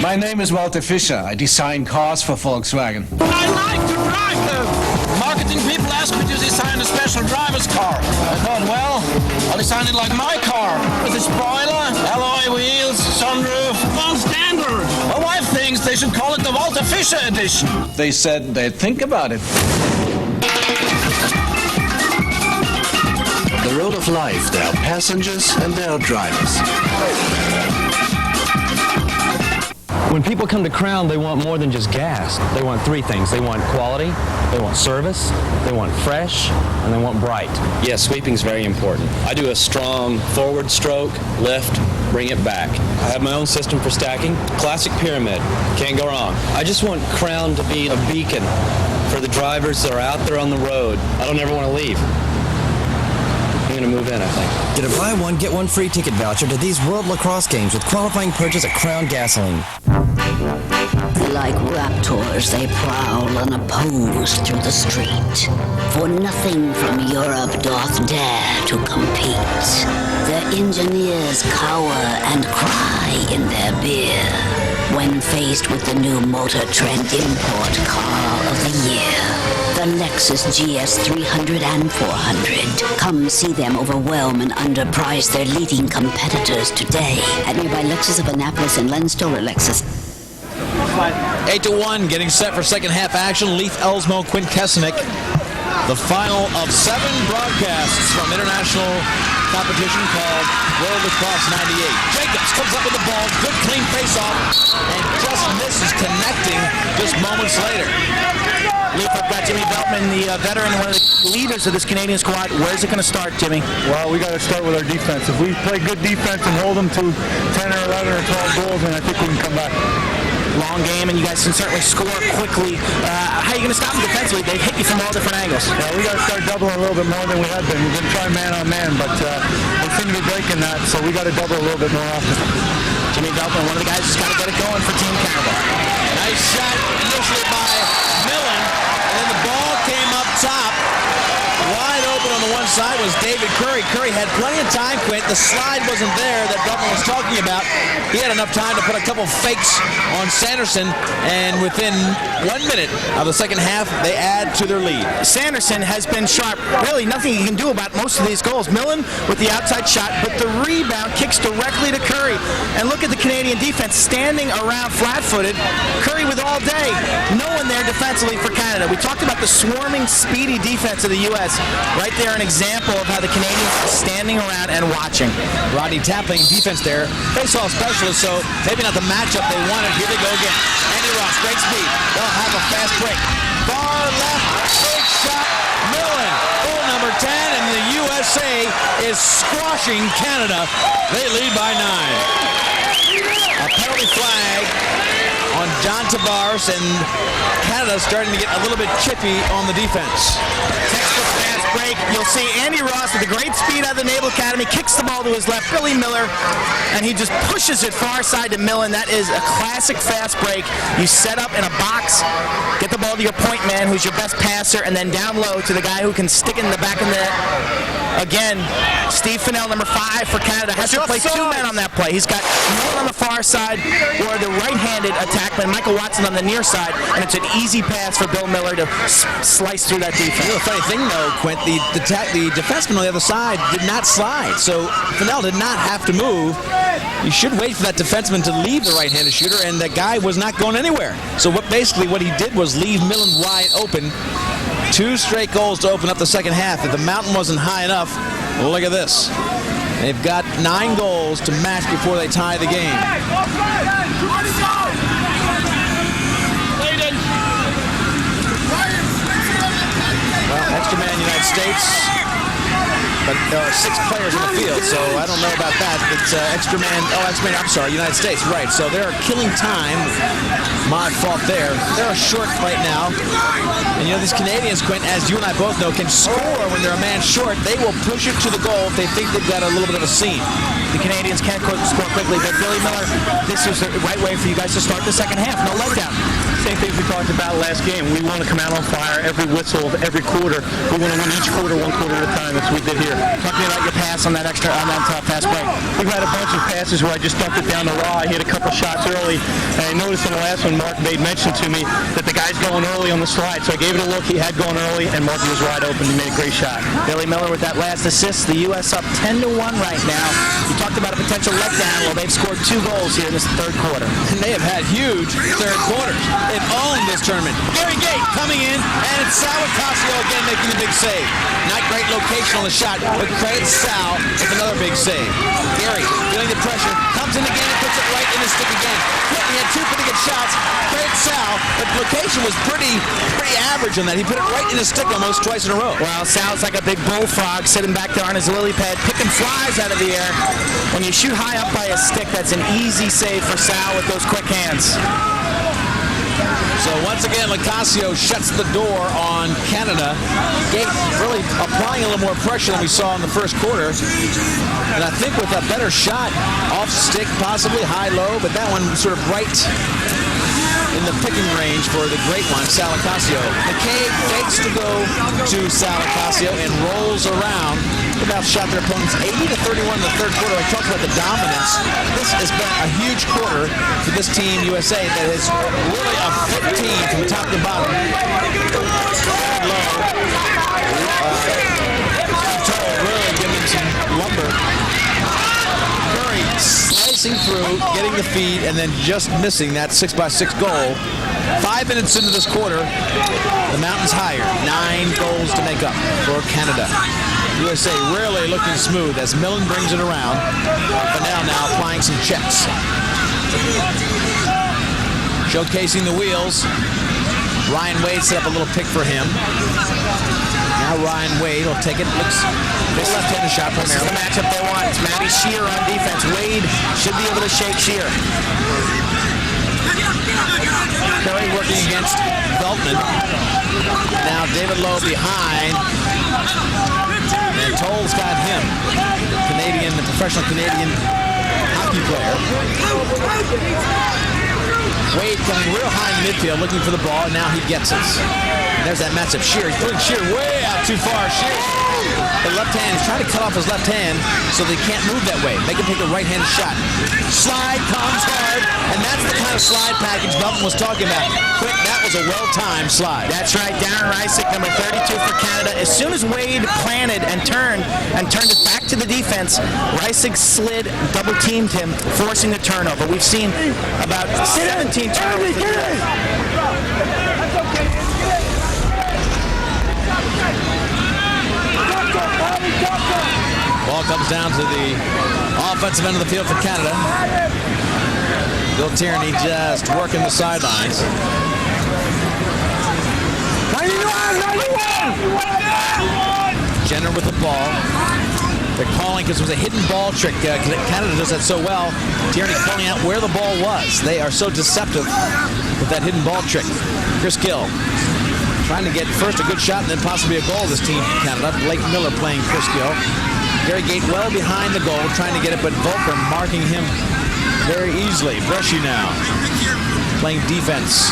My name is Walter Fischer. I design cars for Volkswagen. I like to drive them. Marketing people ask me to design a special driver's car. I thought, well, I'll design it like my car. With a spoiler, alloy wheels, sunroof, all standard. My wife thinks they should call it the Walter Fischer edition. They said they'd think about it. The road of life, there are passengers and there are drivers. When people come to Crown, they want more than just gas. They want 3 things. They want quality, they want service, they want fresh, and they want bright. Yeah, sweeping's very important. I do a strong forward stroke, lift, bring it back. I have my own system for stacking. Classic pyramid. Can't go wrong. I just want Crown to be a beacon for the drivers that are out there on the road. I don't ever want to leave. I'm going to move in, I think. Get a buy one, get one free ticket voucher to these World Lacrosse games with qualifying purchase at Crown Gasoline. Like raptors, they prowl unopposed through the street. For nothing from Europe doth dare to compete. Their engineers cower and cry in their beer when faced with the new Motor Trend import car of the year. The Lexus GS 300 and 400. Come see them overwhelm and underprice their leading competitors today at nearby Lexus of Annapolis and Len Stoller Lexus. 8-1, getting set for second half action. Leith Elsmo, Quint Kessenich. The final of 7 broadcasts from international competition called World Lacrosse 98. Jacobs comes up with the ball, good clean face-off, and just misses connecting just moments later. Leith, I've got Jimmy Beltman, the veteran, one of the leaders of this Canadian squad. Where's it going to start, Jimmy? Well, we got to start with our defense. If we play good defense and hold them to 10 or 11 or 12 goals, then I think we can come back. Long game, and you guys can certainly score quickly. How are you going to stop them defensively? They hit you from all different angles. Yeah, we got to start doubling a little bit more than we have been. We've been trying man on man, but we seem to be breaking that, so we got to double a little bit more often. Jimmy Beltman, one of the guys who's got to get it going for Team Canada. Nice shot initially by Millen, and then the ball came up top, wide open on the 1 side was David Curry. Curry had plenty of time, Quint. The slide wasn't there that Dublin was talking about. He had enough time to put a couple fakes on Sanderson, and within 1 minute of the second half, they add to their lead. Sanderson has been sharp. Really nothing he can do about most of these goals. Millen with the outside shot, but the rebound kicks directly to Curry. And look at the Canadian defense standing around flat-footed. Curry with all day. No one there defensively for Canada. We talked about the swarming, speedy defense of the U.S. Right there, an example of how the Canadians are standing around and watching. Rodney Tapping defense there. Face-off specialist, so maybe not the matchup they wanted. Here they go again. Andy Ross, great speed. They'll have a fast break. Far left, big shot. Millen, goal number 10, and the USA is squashing Canada. They lead by 9. A penalty flag on John Tavares, and Canada starting to get a little bit chippy on the defense. Textbook fast break. You'll see Andy Ross with the great speed out of the Naval Academy, kicks the ball to his left, Billy Miller, and he just pushes it far side to Millen. That is a classic fast break. You set up in a box, get the ball to your point man, who's your best passer, and then down low to the guy who can stick it in the back of the net. Again, Steve Fennell, number 5 for Canada, has to play 2 men on that play. He's got Millen on the far side or the right-handed attackman, Michael Watson on the near side, and it's an easy pass for Bill Miller to slice through that defense. You know, the funny thing, though, Quint, the defenseman on the other side did not slide, so Fennell did not have to move. You should wait for that defenseman to leave the right-handed shooter, and that guy was not going anywhere. So basically what he did was leave Millen wide open. 2 straight goals to open up the second half. If the mountain wasn't high enough, look at this. They've got 9 goals to match before they tie the game. Well, extra man United States, but there are 6 players in the field, so I don't know about that. It's extra man, I'm sorry, United States, right. So they're killing time. My fault there. They're short right now. And you know, these Canadians, Quint, as you and I both know, can score when they're a man short. They will push it to the goal if they think they've got a little bit of a seam. The Canadians can't score quickly, but Billy Miller, this was the right way for you guys to start the second half. No letdown. Same things we talked about last game. We want to come out on fire every whistle of every quarter. We want to win each quarter, 1 quarter at a time. That's what we did here. Talk to me about your pass on that fast break. We've had a bunch of passes where I just dumped it down the raw. I hit a couple shots early, and I noticed in the last one, Mark made mention to me that the guy's going early on the slide. So I gave it a look. He had gone early, and Marky was wide open. He made a great shot. Billy Miller with that last assist. The U.S. up 10-1 right now. You talked about a potential letdown. Well, they've scored 2 goals here in this third quarter. And they have had huge third quarters. They've owned this tournament. Gary Gait coming in, and it's Sal Ocasio again making the big save. Not great location on the shot, but credit Sal with another big save. Gary, feeling the pressure, comes in again and puts it right in his stick again. He had 2 pretty good shots. Credit Sal, but the location was pretty average on that. He put it right in his stick almost twice in a row. Well, Sal's like a big bullfrog sitting back there on his lily pad, picking flies out of the air. When you shoot high up by a stick, that's an easy save for Sal with those quick hands. So once again, Locasio shuts the door on Canada. Gate really applying a little more pressure than we saw in the first quarter. And I think with a better shot, off stick, possibly high-low, but that one sort of right in the picking range for the great one, Sal Ocasio. McCabe fakes to go to Sal Ocasio and rolls around. About shot their opponents 80-31 in the third quarter. I talked about the dominance. This has been a huge quarter for this team, USA, that is really a fit team from top to bottom. Really giving some lumber. Curry slicing through, getting the feed, and then just missing that 6x6 goal. 5 minutes into this quarter, the mountain's higher. 9 goals to make up for Canada. USA really looking smooth as Millen brings it around. Fennell now applying some checks. Showcasing the wheels. Ryan Wade set up a little pick for him. Now Ryan Wade will take it. Looks big left-handed shot primarily. This is the matchup they want. It's Matty Shear on defense. Wade should be able to shake Shear. Curry working against Veltman. Now David Lowe behind. And Toll's got him. The professional Canadian hockey player. Wade coming real high in midfield looking for the ball, and now he gets it. There's that matchup. Shear. He's putting Shear way out too far. Shear. The left hand. He's trying to cut off his left hand so they can't move that way. Make him take a right-handed shot. Slide comes hard, and that's the kind of slide package Melvin was talking about. Quick, that was a well-timed slide. That's right. Darren Reisick, number 32 for Canada. As soon as Wade planted and turned it back to the defense, Reisick slid, double-teamed him, forcing the turnover. We've seen about 17 turnovers. Ball comes down to the offensive end of the field for Canada. Bill Tierney just working the sidelines. 91! Jenner with the ball. They're calling because it was a hidden ball trick. Canada does that so well. Tierney calling out where the ball was. They are so deceptive with that hidden ball trick. Chris Gill trying to get first a good shot and then possibly a goal, this team from Canada. Blake Miller playing Chris Gill. Gary Gait well behind the goal, trying to get it, but Volker marking him very easily. Brushy now playing defense.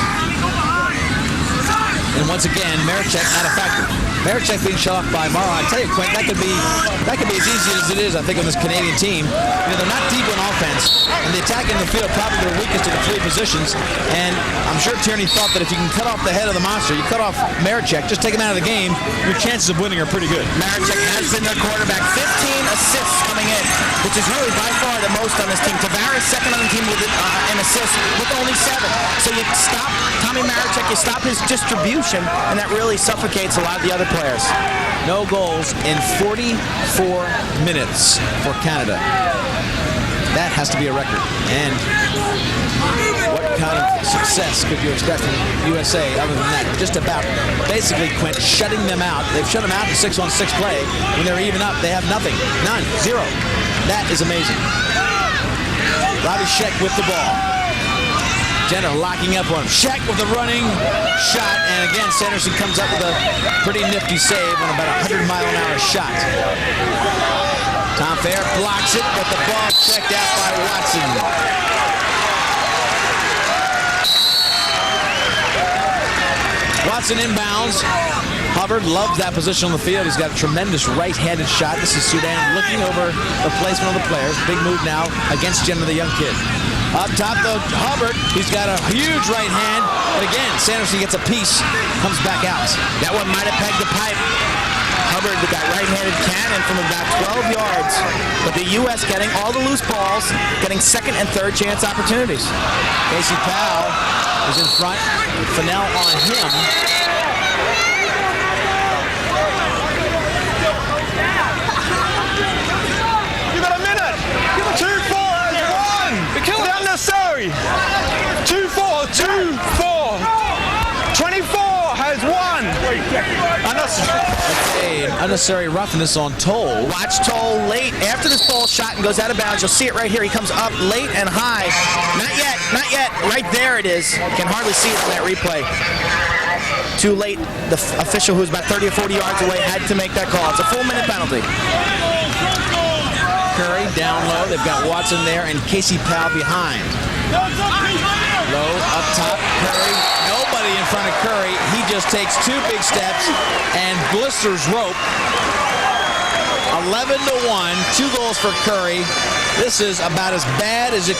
And once again, Marechek not a factor. Marechek being shut off by Morrow. I tell you, Quint, that could be as easy as it is, I think, on this Canadian team. You know, they're not deep on offense, and the attack in the field probably their weakest of the three positions. And I'm sure Tierney thought that if you can cut off the head of the monster, you cut off Marechek, just take him out of the game, your chances of winning are pretty good. Marechek has been their quarterback. 15 assists coming in, which is really by far the most on this team. Tavares second on the team with an assist with only 7. So you stop Tommy Marechek, you stop his distribution, and that really suffocates a lot of the other players. No goals in 44 minutes for Canada. That has to be a record. And what kind of success could you expect from USA other than that? Just about, basically, Quint, shutting them out. They've shut them out in 6-on-6 play. When they're even up, they have nothing. None. 0. That is amazing. Robbie Sheck with the ball. Jenner locking up on him. Sheck with a running shot. And again, Sanderson comes up with a pretty nifty save on about a 100-mile-an-hour shot. Tom Fair blocks it, but the ball checked out by Watson. Watson inbounds. Hubbard loves that position on the field. He's got a tremendous right-handed shot. This is Sudan looking over the placement of the players. Big move now against Jenner, the young kid. Up top, though, Hubbard, he's got a huge right hand. But again, Sanderson gets a piece, comes back out. That one might have pegged the pipe. Hubbard, the guy right-handed cannon from about 12 yards. But the U.S. getting all the loose balls, getting second and third chance opportunities. Casey Powell is in front. Fennell on him. You got a minute. 2-4 has won. It's unnecessary. 2-4. 24 has won. Unnecessary roughness on Toll. Watch Toll late after this ball shot and goes out of bounds. You'll see it right here. He comes up late and high. Not yet. Right there it is. You can hardly see it on that replay. Too late. The official, who's about 30 or 40 yards away, had to make that call. It's a full-minute penalty. Curry down low. They've got Watson there and Casey Powell behind. Low up top. Curry. Nobody in front of Curry. He just takes 2 big steps and blisters rope. 11-1. 2 goals for Curry. This is about as bad as you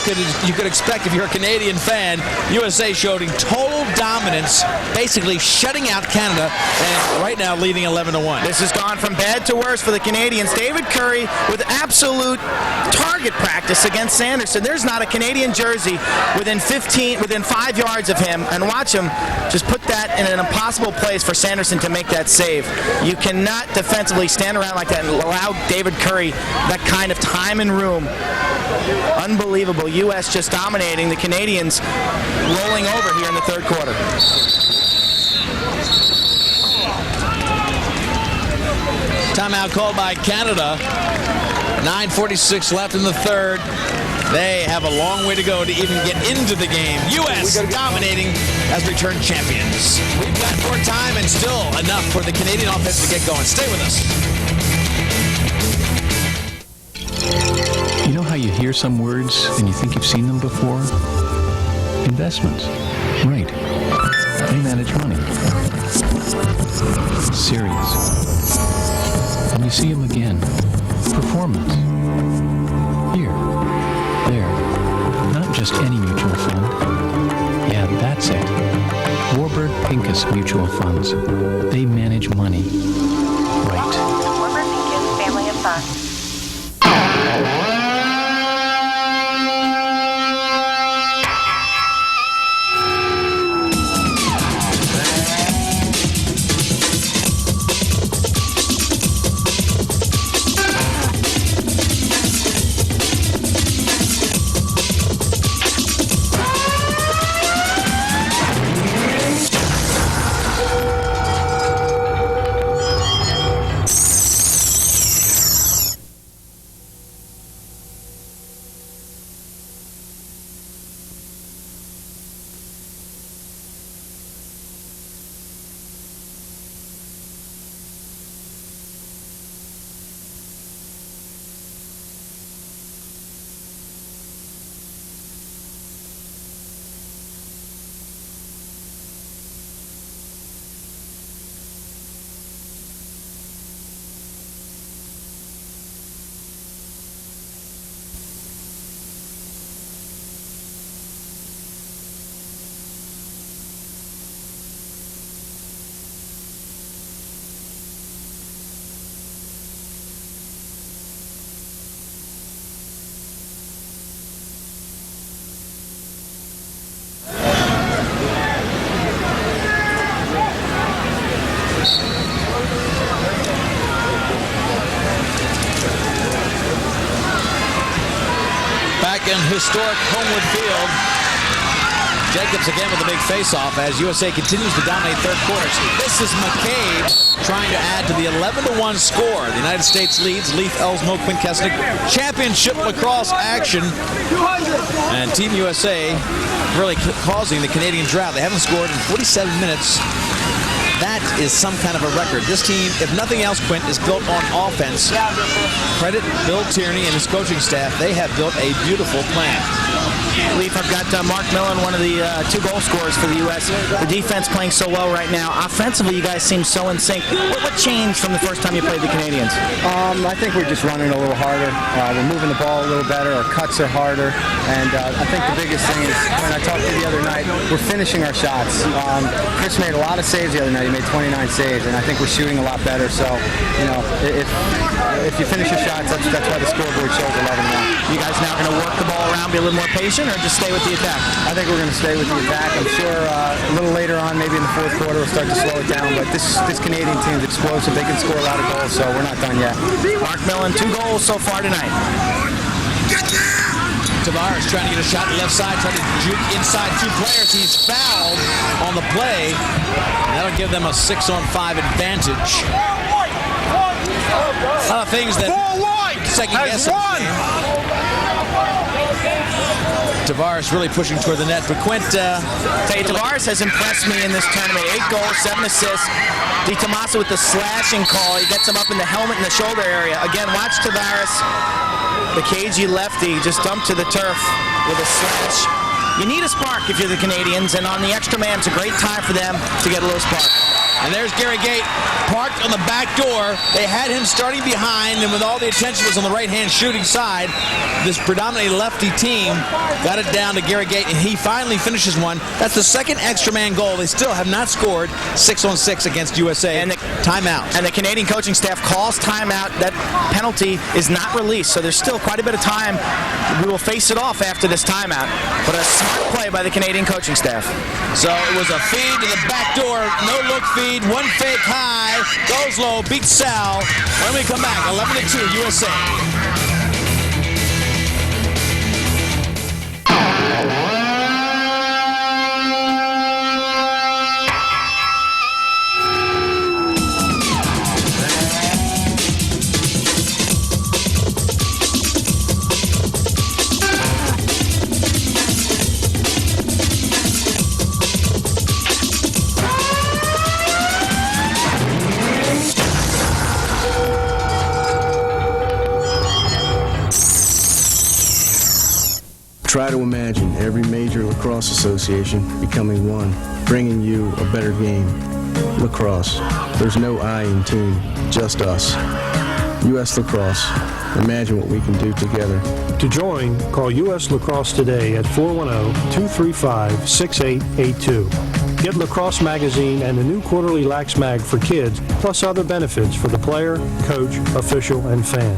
could expect if you're a Canadian fan. USA showed total dominance, basically shutting out Canada, and right now leading 11-1. This has gone from bad to worse for the Canadians. David Curry with absolute target practice against Sanderson. There's not a Canadian jersey within 5 yards of him, and watch him just put that in an impossible place for Sanderson to make that save. You cannot defensively stand around like that and allow David Curry that kind of time and room. Unbelievable. U.S. just dominating. The Canadians rolling over here in the third quarter. Timeout called by Canada. 9:46 left in the third. They have a long way to go to even get into the game. U.S. dominating as return champions. We've got more time and still enough for the Canadian offense to get going. Stay with us. You know how you hear some words and you think you've seen them before? Investments. Right. They manage money. serious. And you see him again. Performance. Here. There. Not just any mutual fund. Yeah, that's it. Warburg Pincus Mutual Funds. They manage money. Right. Warburg Pincus Family and Funds. In historic Homewood Field, Jacobs again with a big face-off as USA continues to dominate third quarters. This is McCabe trying to add to the 11-1 score. The United States leads Leaf Elsmo Quinquesnic championship lacrosse action, and Team USA really causing the Canadian drought. They haven't scored in 47 minutes. That is some kind of a record. This team, if nothing else, Quint, is built on offense. Credit Bill Tierney and his coaching staff. They have built a beautiful plan. Leaf, I've got Mark Millen, one of the two goal scorers for the U.S. The defense playing so well right now. Offensively, you guys seem so in sync. What changed from the first time you played the Canadians? I think we're just running a little harder. We're moving the ball a little better. Our cuts are harder. And I think the biggest thing is, when I talked to you the other night, we're finishing our shots. Chris made a lot of saves the other night. He made 29 saves, and I think we're shooting a lot better. So, you know, if you finish your shots, that's why the scoreboard shows 11-1. You guys now going to work the ball around, be a little more patient, or just stay with the attack? I think we're going to stay with the attack. I'm sure a little later on, maybe in the fourth quarter, we'll start to slow it down. But this Canadian team's explosive. They can score a lot of goals, so we're not done yet. Mark Millen, 2 goals so far tonight. Tavares trying to get a shot on the left side, trying to juke inside 2 players. He's fouled on the play. That'll give them a 6-on-5 advantage. A lot of things that second guess. Tavares really pushing toward the net, but Quint... Tavares has impressed me in this tournament. 8 goals, 7 assists. Di Tommaso with the slashing call. He gets him up in the helmet and the shoulder area. Again, watch Tavares, the cagey lefty, just dumped to the turf with a slash. You need a spark if you're the Canadians, and on the extra man, it's a great time for them to get a little spark. And there's Gary Gait parked on the back door. They had him starting behind, and with all the attention was on the right-hand shooting side, this predominantly lefty team got it down to Gary Gait, and he finally finishes one. That's the second extra man goal. They still have not scored 6-on-6 against USA. And the timeout. And the Canadian coaching staff calls timeout. That penalty is not released, so there's still quite a bit of time. We will face it off after this timeout. But a smart play by the Canadian coaching staff. So it was a feed to the back door, no-look feed, one fake high, goes low, beats Sal. When we come back, 11-2, USA. Try to imagine every major lacrosse association becoming one, bringing you a better game, Lacrosse. There's no I in team, just us. U.S. Lacrosse. Imagine what we can do together. To join, call U.S. Lacrosse today at 410-235-6882. Get Lacrosse Magazine and the new quarterly Lax Mag for kids, plus other benefits for the player, coach, official, and fan.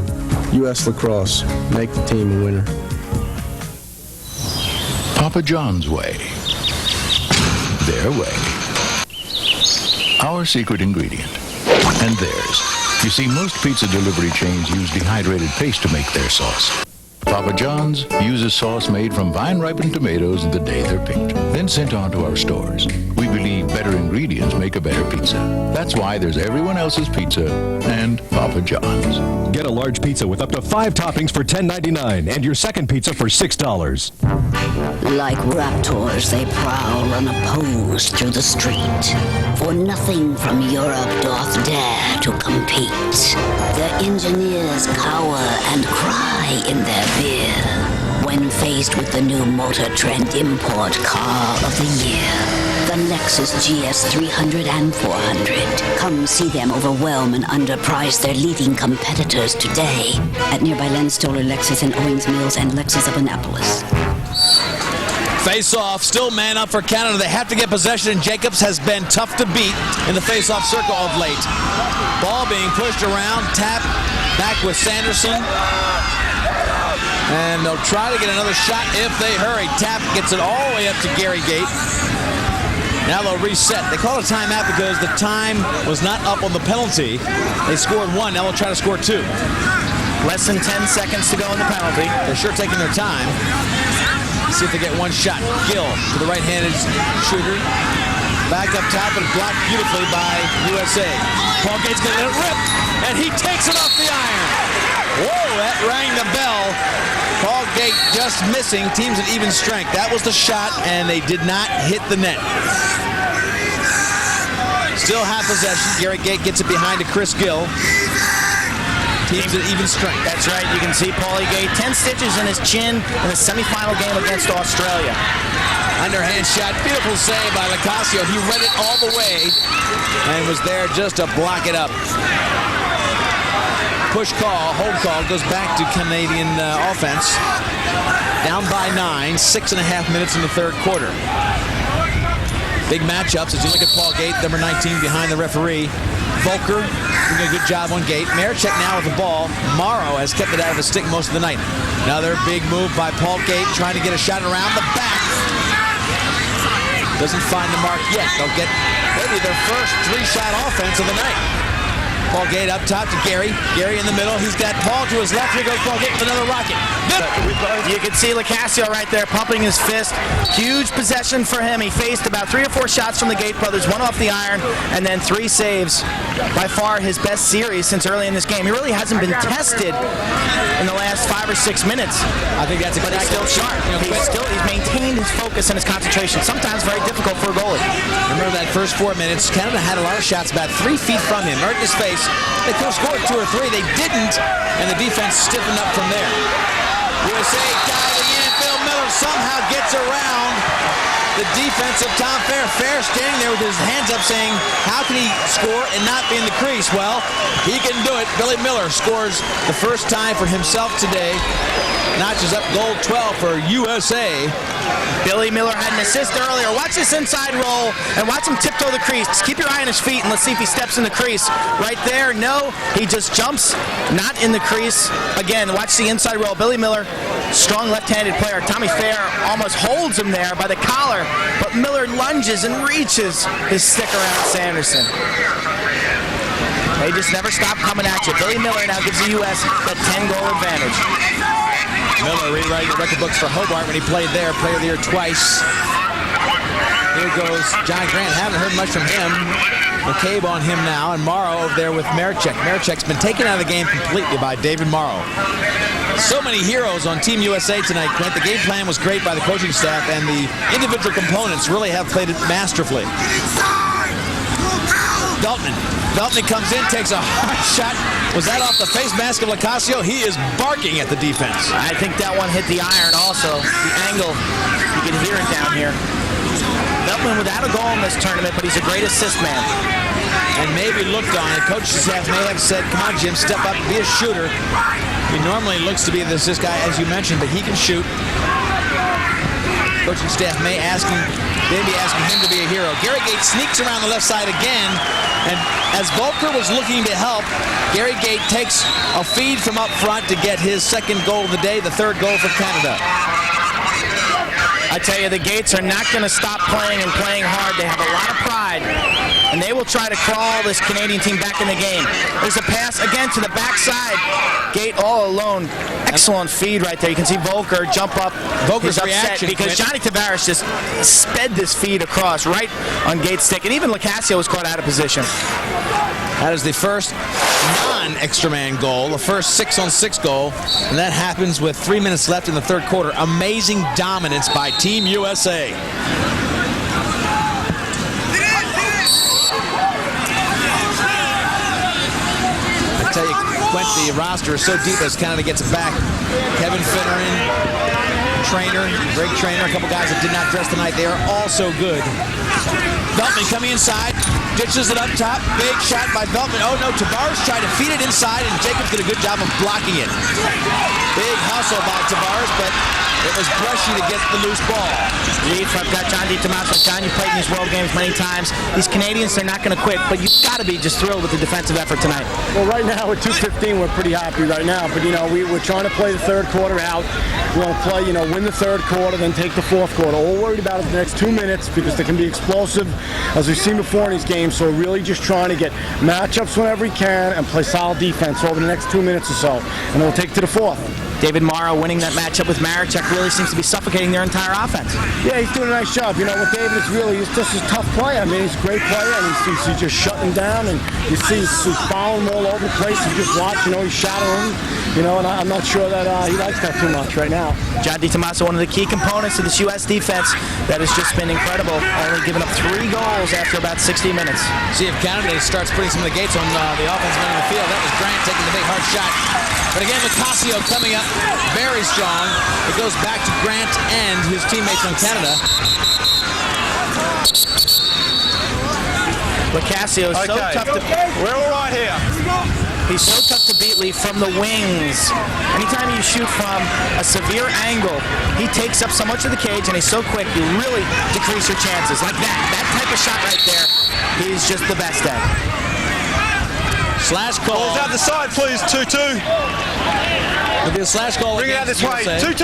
U.S. Lacrosse. Make the team a winner. Papa John's way. Their way. Our secret ingredient. And theirs. You see, most pizza delivery chains use dehydrated paste to make their sauce. Papa John's uses sauce made from vine-ripened tomatoes the day they're picked, then sent on to our stores. We believe better ingredients make a better pizza. That's why there's everyone else's pizza and Papa John's. Get a large pizza with up to 5 toppings for $10.99 and your second pizza for $6. Like raptors, they prowl unopposed through the street. For nothing from Europe doth dare to compete. Their engineers cower and cry in their fear when faced with the new Motor Trend import car of the year. The Lexus GS 300 and 400. Come see them overwhelm and underprice their leading competitors today at nearby Len Stoller Lexus in Owings Mills and Lexus of Annapolis. Face-off, still man up for Canada. They have to get possession, and Jacobs has been tough to beat in the face-off circle of late. Ball being pushed around, tap back with Sanderson. And they'll try to get another shot if they hurry. Tap gets it all the way up to Gary Gate. Now they'll reset. They call it a timeout because the time was not up on the penalty. They scored 1, now they'll try to score 2. Less than 10 seconds to go in the penalty. They're sure taking their time. See if they get one shot. Gill to the right-handed shooter. Back up top and blocked beautifully by USA. Paul Gate's going to let it rip, and he takes it off the iron. Whoa, that rang the bell. Paul Gate just missing. Teams at even strength. That was the shot, and they did not hit the net. Still have possession. Gary Gate gets it behind to Chris Gill. Teams at even strength. That's right. You can see Paulie Gate 10 stitches in his chin in the semifinal game against Australia. Underhand shot. Beautiful save by Lacasio. He read it all the way and was there just to block it up. Push call, hold call, goes back to Canadian offense. Down by 9, 6.5 minutes in the third quarter. Big matchups as you look at Paul Gate, number 19 behind the referee. Volker doing a good job on Gate. Marechek now with the ball. Morrow has kept it out of his stick most of the night. Another big move by Paul Gate trying to get a shot around the back. Doesn't find the mark yet. They'll get maybe their first 3-shot offense of the night. Paul Gate up top to Gary. Gary in the middle. He's got Paul to his left. Here goes Paul Gate with another rocket. You can see Lacasio right there pumping his fist. Huge possession for him. He faced about 3 or 4 shots from the Gate brothers, 1 off the iron, and then 3 saves. By far his best series since early in this game. He really hasn't been tested in the last 5 or 6 minutes. I think that's But he's still sharp. He's maintained his focus and his concentration. Sometimes very difficult for a goalie. Remember that first 4 minutes, Canada had a lot of shots about 3 feet from him, right in his face. They could have scored 2 or 3. They didn't, and the defense stiffened up from there. USA diving in. Bill Miller somehow gets around the defense of Tom Fair. Fair standing there with his hands up saying, how can he score and not be in the crease? Well, he can do it. Billy Miller scores the first time for himself today. Notches up goal 12 for USA. Billy Miller had an assist earlier. Watch this inside roll and watch him tiptoe the crease. Just keep your eye on his feet and let's see if he steps in the crease. Right there, no, he just jumps, not in the crease. Again, watch the inside roll. Billy Miller, strong left-handed player. Tommy Fair almost holds him there by the collar, but Miller lunges and reaches his stick around Sanderson. They just never stop coming at you. Billy Miller now gives the U.S. that 10-goal advantage. Miller rewriting the record books for Hobart when he played there. Player of the year twice. Here goes John Grant. Haven't heard much from him. McCabe on him now, and Morrow over there with Marechek. Marechek's been taken out of the game completely by David Morrow. So many heroes on Team USA tonight, Clint. The game plan was great by the coaching staff, and the individual components really have played it masterfully. Dalton comes in, takes a hard shot. Was that off the face mask of Lacasio? He is barking at the defense. I think that one hit the iron also. The angle, you can hear it down here. Veltman without a goal in this tournament, but he's a great assist man. And maybe looked on it. Coaching staff may have said, come on, Jim, step up and be a shooter. He normally looks to be this guy, as you mentioned, but he can shoot. Coaching staff may be asking him to be a hero. Gary Gait sneaks around the left side again, and as Volker was looking to help, Gary Gait takes a feed from up front to get his second goal of the day, the third goal for Canada. I tell you, the Gates are not going to stop playing and playing hard. They have a lot of pride, and they will try to crawl this Canadian team back in the game. There's a pass again to the backside. Gate all alone. Excellent feed right there. You can see Volker jump up. Volker's He's upset reaction because Johnny Tavares just sped this feed across right on Gate's stick, and even Locascio was caught out of position. That is the first non-extra man goal, the first 6-on-6 goal, and that happens with 3 minutes left in the third quarter. Amazing dominance by Team USA. I tell you, Quint, the roster is so deep as Canada gets it back. Kevin Finneran, Greg Trainer, a couple guys that did not dress tonight. They are all so good. Veltman coming inside, ditches it up top, big shot by Veltman. Oh no, Tavares tried to feed it inside, and Jacobs did a good job of blocking it. Big hustle by Tavares, but it was brushy to get the loose ball. Leaf, I've got John DiTomaso. John, you played in these World Games many times. These Canadians, they're not going to quit, but you've got to be just thrilled with the defensive effort tonight. Well, right now at 2:15, we're pretty happy right now. But, we're trying to play the third quarter out. We want to play, win the third quarter, then take the fourth quarter. All we're worried about is the next 2 minutes because they can be explosive, as we've seen before in these games. So we're really just trying to get matchups whenever we can and play solid defense over the next 2 minutes or so. And then we'll take it to the fourth. David Morrow winning that matchup with Maricek really seems to be suffocating their entire offense. Yeah, he's doing a nice job. With David, he's just a tough player. I mean, he's a great player, and he's just shutting down, and you see he's following him all over the place. You just watch, he's shadowing him, and I'm not sure that he likes that too much right now. John DiTomaso, one of the key components of this U.S. defense that has just been incredible, only giving up 3 goals after about 60 minutes. See if Canada starts putting some of the Gates on the offensive end of the field. That was Grant taking the big hard shot. But again, Locascio coming up very strong. It goes back to Grant and his teammates on Canada. Locascio is so tough to... We're all right here. He's so tough to beat, Lee, from the wings. Anytime you shoot from a severe angle, he takes up so much of the cage, and he's so quick, you really decrease your chances. Like that. That type of shot right there, he's just the best at. Slash call. Balls out the side, please. 2-2. There'll be a slash call. Bring it out this way. 2-2.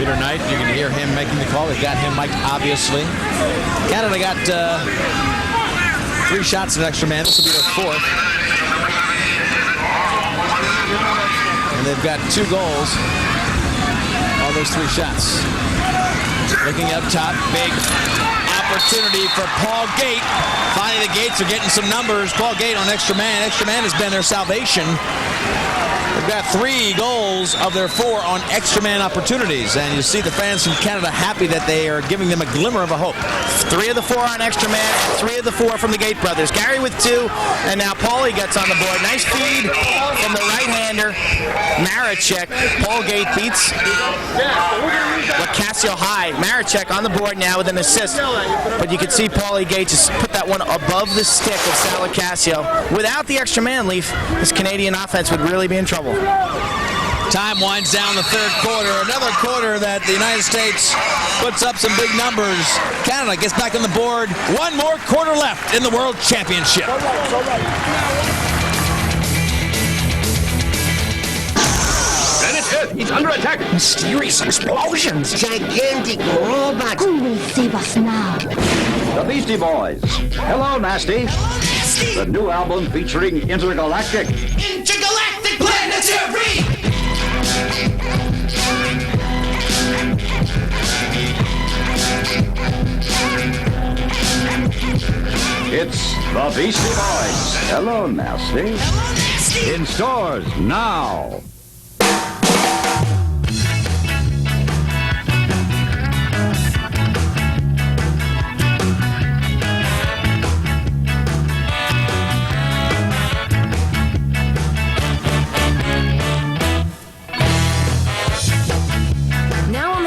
Peter Knight, you can hear him making the call. They've got him mic'd, obviously. Canada got 3 shots at extra man. This will be their 4th. And they've got 2 goals on those 3 shots. Looking up top, big opportunity for Paul Gait. Finally, the Gates are getting some numbers. Paul Gait on extra man. Extra man has been their salvation. They've got 3 goals of their 4 on extra man opportunities, and you see the fans from Canada happy that they are giving them a glimmer of a hope. 3 of the 4 on extra man, 3 of the 4 from the Gate brothers. Gary with 2, and now Paulie gets on the board. Nice feed from the right-hander, Maricek. Paul Gate beats Locascio high. Maricek on the board now with an assist, but you can see Paulie Gate just put that one above the stick of Sal Locascio. Without the extra man, Leaf, this Canadian offense would really be in trouble. Time winds down the third quarter. Another quarter that the United States puts up some big numbers. Canada gets back on the board. 1 more quarter left in the World Championship. He's under attack. Mysterious explosions. Gigantic robots. Who will save us now? The Beastie Boys. Hello, Nasty. The new album featuring Intergalactic. Intergalactic planetary! It's the Beastie Boys. Hello, Nasty. In stores now.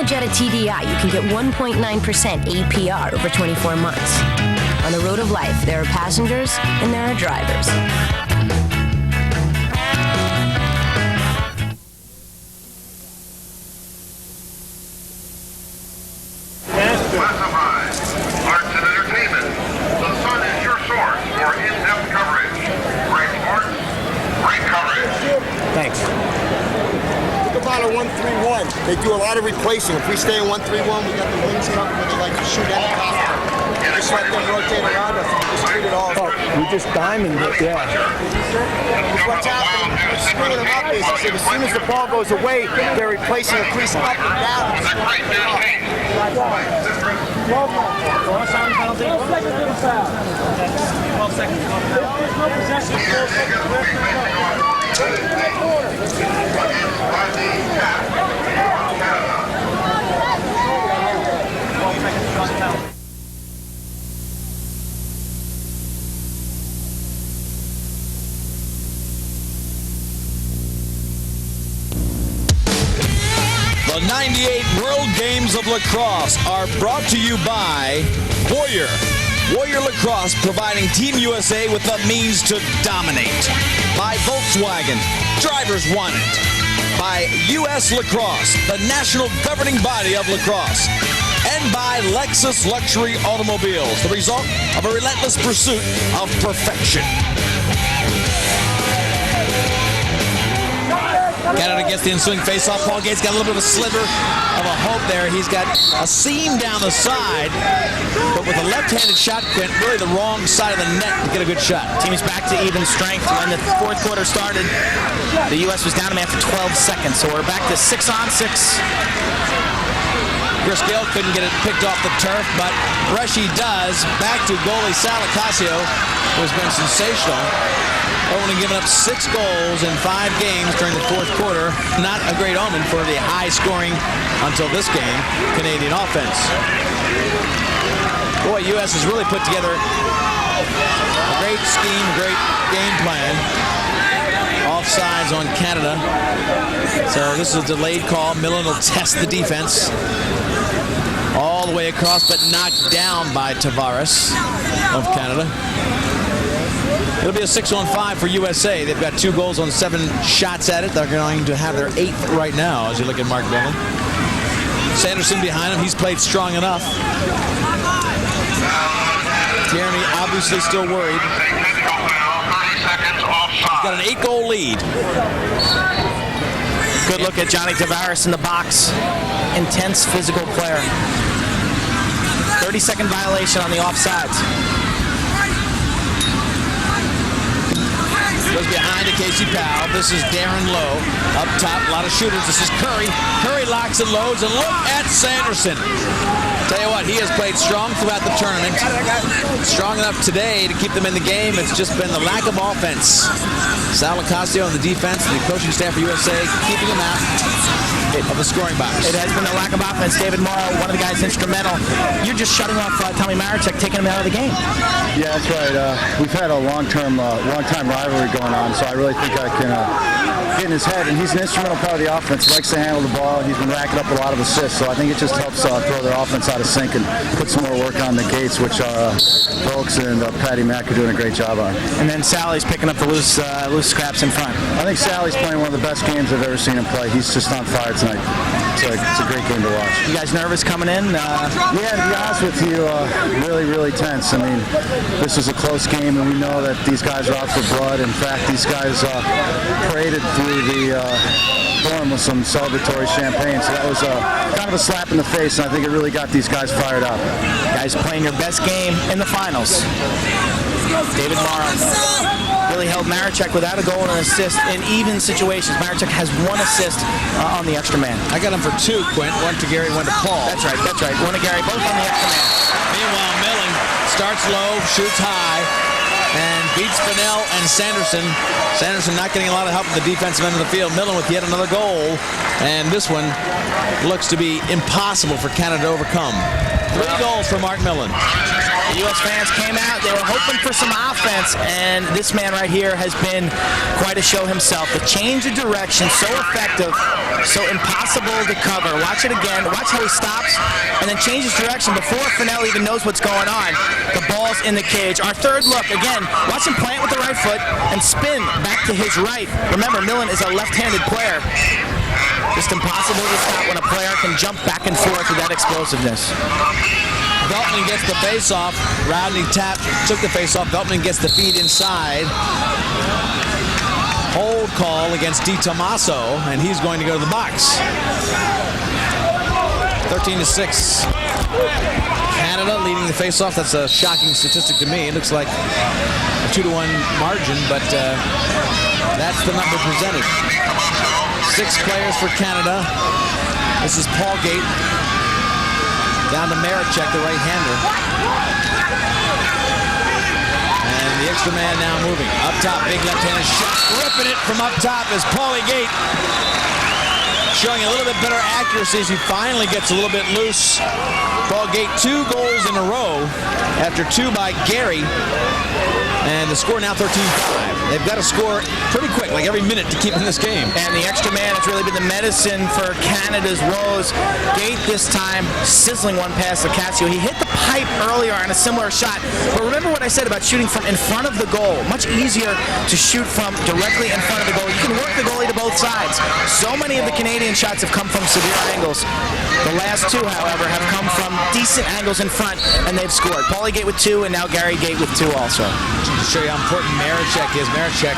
Jetta TD FPI, you can get 1.9% APR over 24 months. On the road of life, there are passengers and there are drivers. Classified. Arts and entertainment. The Sun is your source for in-depth coverage. Great sports, great coverage. Thanks. Think about a 131. They do a lot of replacing. If we stay in 131, we got the wings coming when they like to shoot helicopter. Just let them rotate around us and just shoot it all. Oh, we just diamond it, yeah. What's happening? What's screwing them up is as soon as the ball goes away, they're replacing the crease up and down. 12 seconds. No possession. The 98 World Games of Lacrosse are brought to you by Warrior. Warrior Lacrosse, providing Team USA with the means to dominate. By Volkswagen, drivers want it. By US Lacrosse, the national governing body of lacrosse. And by Lexus Luxury Automobiles, the result of a relentless pursuit of perfection. Canada gets the ensuing face-off. Paul Gates got a little bit of a sliver of a hope there. He's got a seam down the side, but with a left-handed shot, Quint, really the wrong side of the net to get a good shot. Team is back to even strength. When the fourth quarter started, the U.S. was down a man for 12 seconds, so we're back to 6-on-6. Chris Gill couldn't get it picked off the turf, but Bresci does. Back to goalie Sal Ocasio, who's been sensational. Only given up 6 goals in 5 games during the fourth quarter. Not a great omen for the high-scoring, until this game, Canadian offense. Boy, U.S. has really put together a great scheme, great game plan. Offsides on Canada. So this is a delayed call. Millen will test the defense. All the way across, but knocked down by Tavares of Canada. It'll be a 6-on-5 for USA. They've got 2 goals on 7 shots at it. They're going to have their 8th right now as you look at Mark Millen. Sanderson behind him. He's played strong enough. Tierney obviously still worried. He's got an 8-goal lead. Good look at Johnny Tavares in the box. Intense physical player. 30-second violation on the offsides. Goes behind to Casey Powell. This is Darren Lowe. Up top, a lot of shooters. This is Curry. Curry locks and loads, and look at Sanderson. Tell you what, he has played strong throughout the tournament. Strong enough today to keep them in the game. It's just been the lack of offense. Sal Ocasio on the defense and the coaching staff for USA keeping him out of the scoring box. It has been the lack of offense. David Morrow, one of the guys instrumental. You're just shutting off Tommy Maricek, taking him out of the game. Yeah, that's right. We've had a long-time rivalry going on, so I really think I can get in his head. And he's an instrumental part of the offense. He likes to handle the ball. He's been racking up a lot of assists, so I think it just helps throw their offense out of sync and put some more work on the Gates, which Volks and Patty Mack are doing a great job on. And then Sally's picking up the loose scraps in front. I think Sally's playing one of the best games I've ever seen him play. He's just on fire tonight. It's a great game to watch. You guys nervous coming in? Yeah, to be honest with you, really, really tense. I mean, this is a close game, and we know that these guys are out for blood. In fact, these guys paraded through the dorm with some celebratory champagne, so that was kind of a slap in the face, and I think it really got these guys fired up. Guys playing your best game in the finals. David Morrow really held Maricek without a goal and an assist in even situations. Maricek has 1 assist on the extra man. I got him for 2, Quint. 1 to Gary, 1 to Paul. That's right. 1 to Gary, both on the extra man. Meanwhile, Millen starts low, shoots high, and beats Fennell and Sanderson. Sanderson not getting a lot of help at the defensive end of the field. Millen with yet another goal, and this one looks to be impossible for Canada to overcome. 3 goals for Mark Millen. The U.S. fans came out. They were hoping for some offense, and this man right here has been quite a show himself. The change of direction, so effective, so impossible to cover. Watch it again. Watch how he stops and then changes direction before Fennell even knows what's going on. The ball's in the cage. Our third look, again, watch him plant with the right foot and spin back to his right. Remember, Millen is a left-handed player. Just impossible to stop when a player can jump back and forth with that explosiveness. Veltman gets the face-off. Rodney took the face-off. Veltman gets the feed inside. Hold call against DiTomaso, and he's going to go to the box. 13-6. Canada leading the face-off. That's a shocking statistic to me. It looks like a 2-1 margin, but that's the number presented. 6 players for Canada. This is Paul Gate. Down to Maricek, the right-hander. And the extra man now moving. Up top, big left-handed shot. Ripping it from up top is Paulie Gate. Showing a little bit better accuracy as he finally gets a little bit loose. Paul Gate, 2 goals in a row after 2 by Gary. And the score now 13-5. They've got to score pretty quick, like every minute, to keep in this game. And the extra man has really been the medicine for Canada's woes. Gate this time sizzling one past Locascio. He hit the pipe earlier on a similar shot. But remember what I said about shooting from in front of the goal. Much easier to shoot from directly in front of the goal. You can work the goalie to both sides. So many of the Canadian shots have come from severe angles. The last 2, however, have come from decent angles in front, and they've scored. Paulie Gate with 2, and now Gary Gate with 2 also. To show you how important Maricek is, Maricek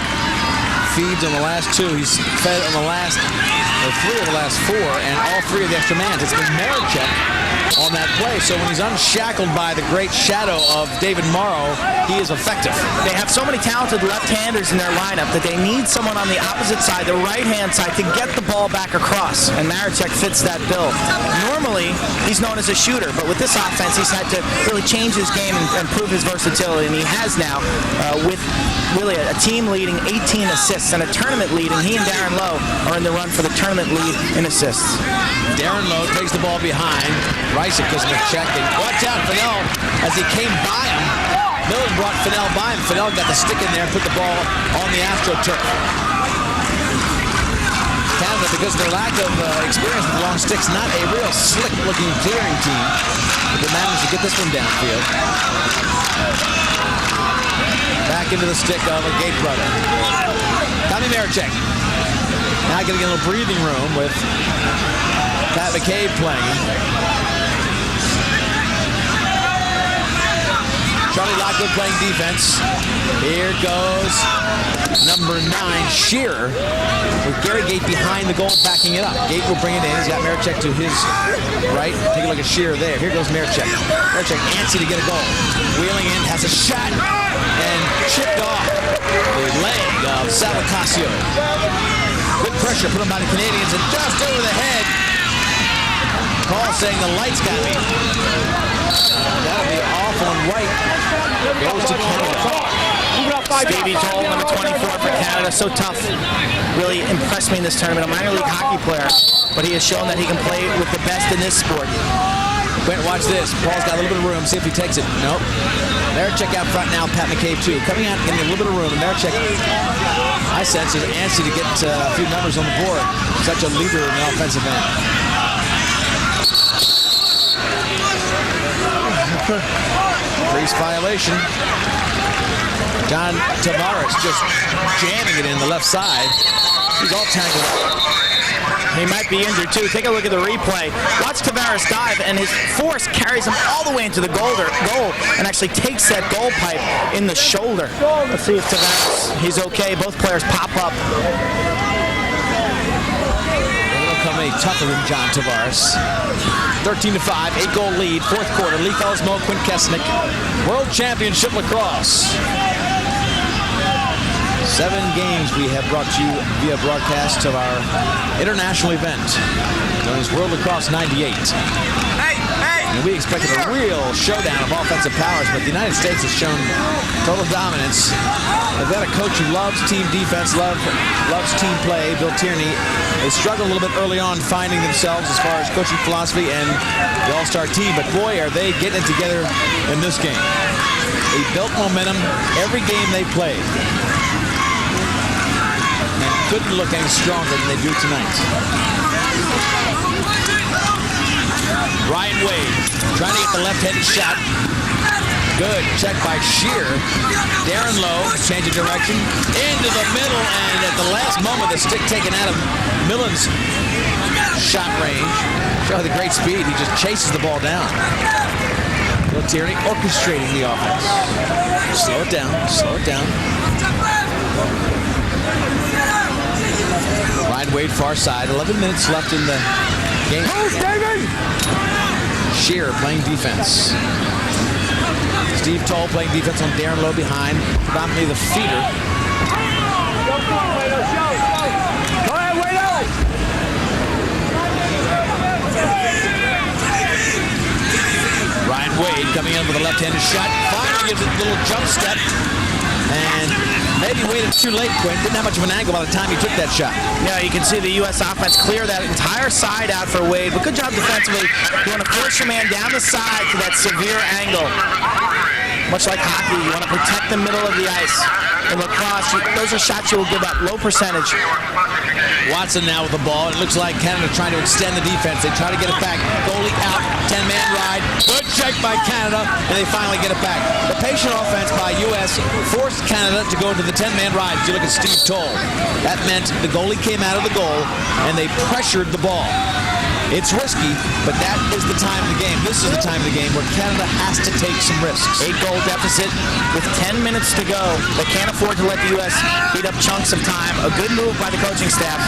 feeds on the last 2. He's fed on the last, or 3 of the last 4, and all 3 of the extra man. It's been Maricek on that play. So when he's unshackled by the great shadow of David Morrow, he is effective. They have so many talented left-handers in their lineup that they need someone on the opposite side, the right-hand side, to get the ball back across. And Maricek fits that bill. Normally, he's known as a shooter, but with this offense, he's had to really change his game and prove his versatility, and he has now with really a team leading 18 assists and a tournament leading. He and Darren Lowe are in the run for the tournament lead in assists. Darren Lowe takes the ball behind. Rysick gives him a check, and watch out, Fennell, as he came by him. Millen brought Fennell by him. Fennell got the stick in there and put the ball on the AstroTurf. Canada, because of their lack of experience with long sticks, not a real slick-looking clearing team. But they managed to get this one downfield. Back into the stick of a Gate brother. Tommy Maricek. Now getting a little breathing room with Pat McCabe playing. Charlie Lockwood playing defense. Here goes number 9, Shearer, with Gary Gate behind the goal, backing it up. Gate will bring it in. He's got Maricek to his right. Take a look at Shearer there. Here goes Maricek. Maricek antsy to get a goal. Wheeling in, has a shot, and chipped off the leg of Salacasio. Good pressure put him by the Canadians, and just over the head. Call saying the lights got me. That'll be off on White. Goes to Canada. Stevie Toll, number 24 for Canada. So tough. Really impressed me in this tournament. A minor league hockey player, but he has shown that he can play with the best in this sport. Quentin, watch this. Paul's got a little bit of room. See if he takes it. Nope. Maricek out front now. Pat McCabe too. Coming out, getting a little bit of room. Maricek, I sense, is antsy to get a few numbers on the board. Such a leader in the offensive end. Crease violation. John Tavares just jamming it in the left side. He's all tangled up. He might be injured too. Take a look at the replay. Watch Tavares dive, and his force carries him all the way into the goal and actually takes that goal pipe in the shoulder. Let's see if Tavares, he's okay. Both players pop up. It'll come any tougher than John Tavares. 13-5, 8-goal lead, 4th quarter. Lee Felsmo, Quint Kesnick, World Championship Lacrosse. 7 games we have brought you via broadcast of our international event known as World Lacrosse 98. Hey! And we expected a real showdown of offensive powers, but the United States has shown total dominance. They've got a coach who loves team defense, loves team play, Bill Tierney. They struggled a little bit early on finding themselves as far as coaching philosophy and the all-star team, but boy, are they getting it together in this game. They built momentum every game they played and couldn't look any stronger than they do tonight. Ryan Wade trying to get the left-handed shot. Good check by Shear. Darren Lowe, change of direction, into the middle, and at the last moment, the stick taken out of Millen's shot range. Show the great speed. He just chases the ball down. Bill Tierney orchestrating the offense. Slow it down, slow it down. Ryan Wade, far side. 11 minutes left in the game. Shear playing defense. Steve Toll playing defense on Darren Lowe behind, predominantly the feeder. Go ahead, Wade. Ryan Wade coming in with a left-handed shot. Finally gives it a little jump step. And maybe waited too late, Quinn. Didn't have much of an angle by the time he took that shot. Yeah, you can see the U.S. offense clear that entire side out for Wade, but good job defensively. You want to force your man down the side to that severe angle. Much like hockey, you want to protect the middle of the ice. In lacrosse, those are shots you will give up, low percentage. Watson now with the ball. It looks like Canada trying to extend the defense. They try to get it back. Goalie out, 10-man ride. Good check by Canada, and they finally get it back. The patient offense by U.S. forced Canada to go into the 10-man ride. If you look at Steve Toll, that meant the goalie came out of the goal, and they pressured the ball. It's risky, but that is the time of the game. This is the time of the game where Canada has to take some risks. 8-goal deficit with 10 minutes to go. They can't afford to let the U.S. beat up chunks of time. A good move by the coaching staff.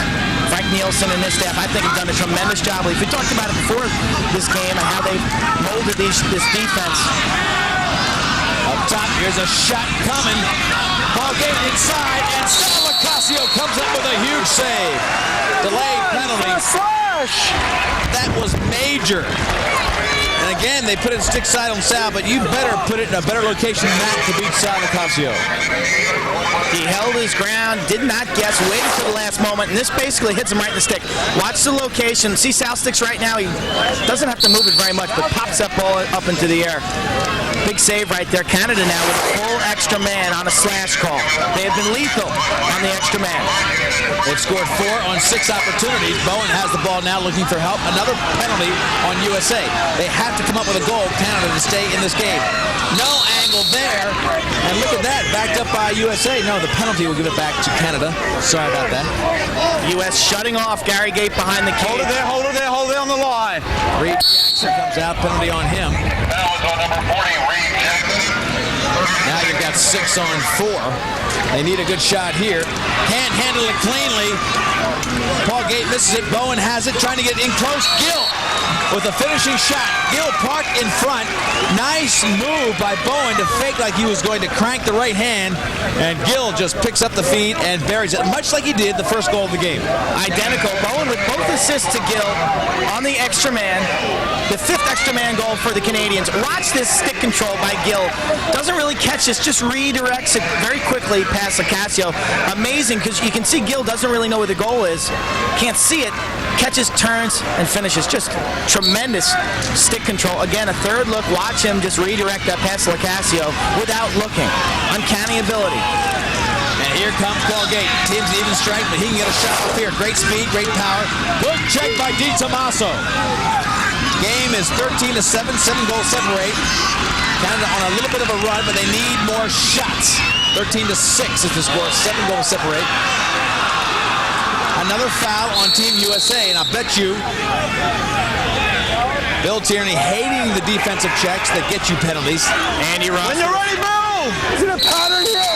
Frank Nielsen and his staff, I think, have done a tremendous job. We talked about it before this game and how they've molded this defense. Up top, here's a shot coming. Ball game inside, and Stella Locascio comes up with a huge save. Delayed penalty. That was major. And again, they put it stick side on Sal, but you better put it in a better location than that to beat Sal Locascio. He held his ground, did not guess, waited to the last moment, and this basically hits him right in the stick. Watch the location. See Sal sticks right now. He doesn't have to move it very much, but pops that ball up into the air. Big save right there. Canada now with a full extra man on a slash call. They have been lethal on the extra man. They've scored 4 on 6 opportunities. Bowen has the ball now looking for help. Another penalty on USA. They have to come up with a goal, Canada, to stay in this game. No angle there. And look at that, backed up by USA. No, the penalty will give it back to Canada. Sorry about that. U.S. shutting off Gary Gait behind the cage. Hold it there, hold it there, hold it on the line. Reed Jackson comes out, penalty on him. That was on number 40, Reed Jackson. Now you've got 6 on 4. They need a good shot here. Can't handle it cleanly. Paul Gait misses it. Bowen has it, trying to get in close. Gill with a finishing shot. Gill parked in front. Nice move by Bowen to fake like he was going to crank the right hand. And Gill just picks up the feed and buries it, much like he did the first goal of the game. Identical. Bowen with both assists to Gill on the extra man. The 5th extra man goal for the Canadians. Watch this stick control by Gill. Doesn't really catch this, just redirects it very quickly past Locascio. Amazing, because you can see Gill doesn't really know where the goal is. Can't see it. Catches, turns, and finishes. Just tremendous stick control. Again, a third look. Watch him just redirect that past Locascio without looking. Uncanny ability. And here comes Paul Gait. Team's an even strike, but he can get a shot off here. Great speed, great power. Good check by Di Tommaso. Game is 13-7, 7 goals separate. Canada on a little bit of a run, but they need more shots. 13-6 is the score, 7 goals separate. Another foul on Team USA, and I bet you Bill Tierney hating the defensive checks that get you penalties. Andy Ross. When you're ready, move! Is it a pattern here?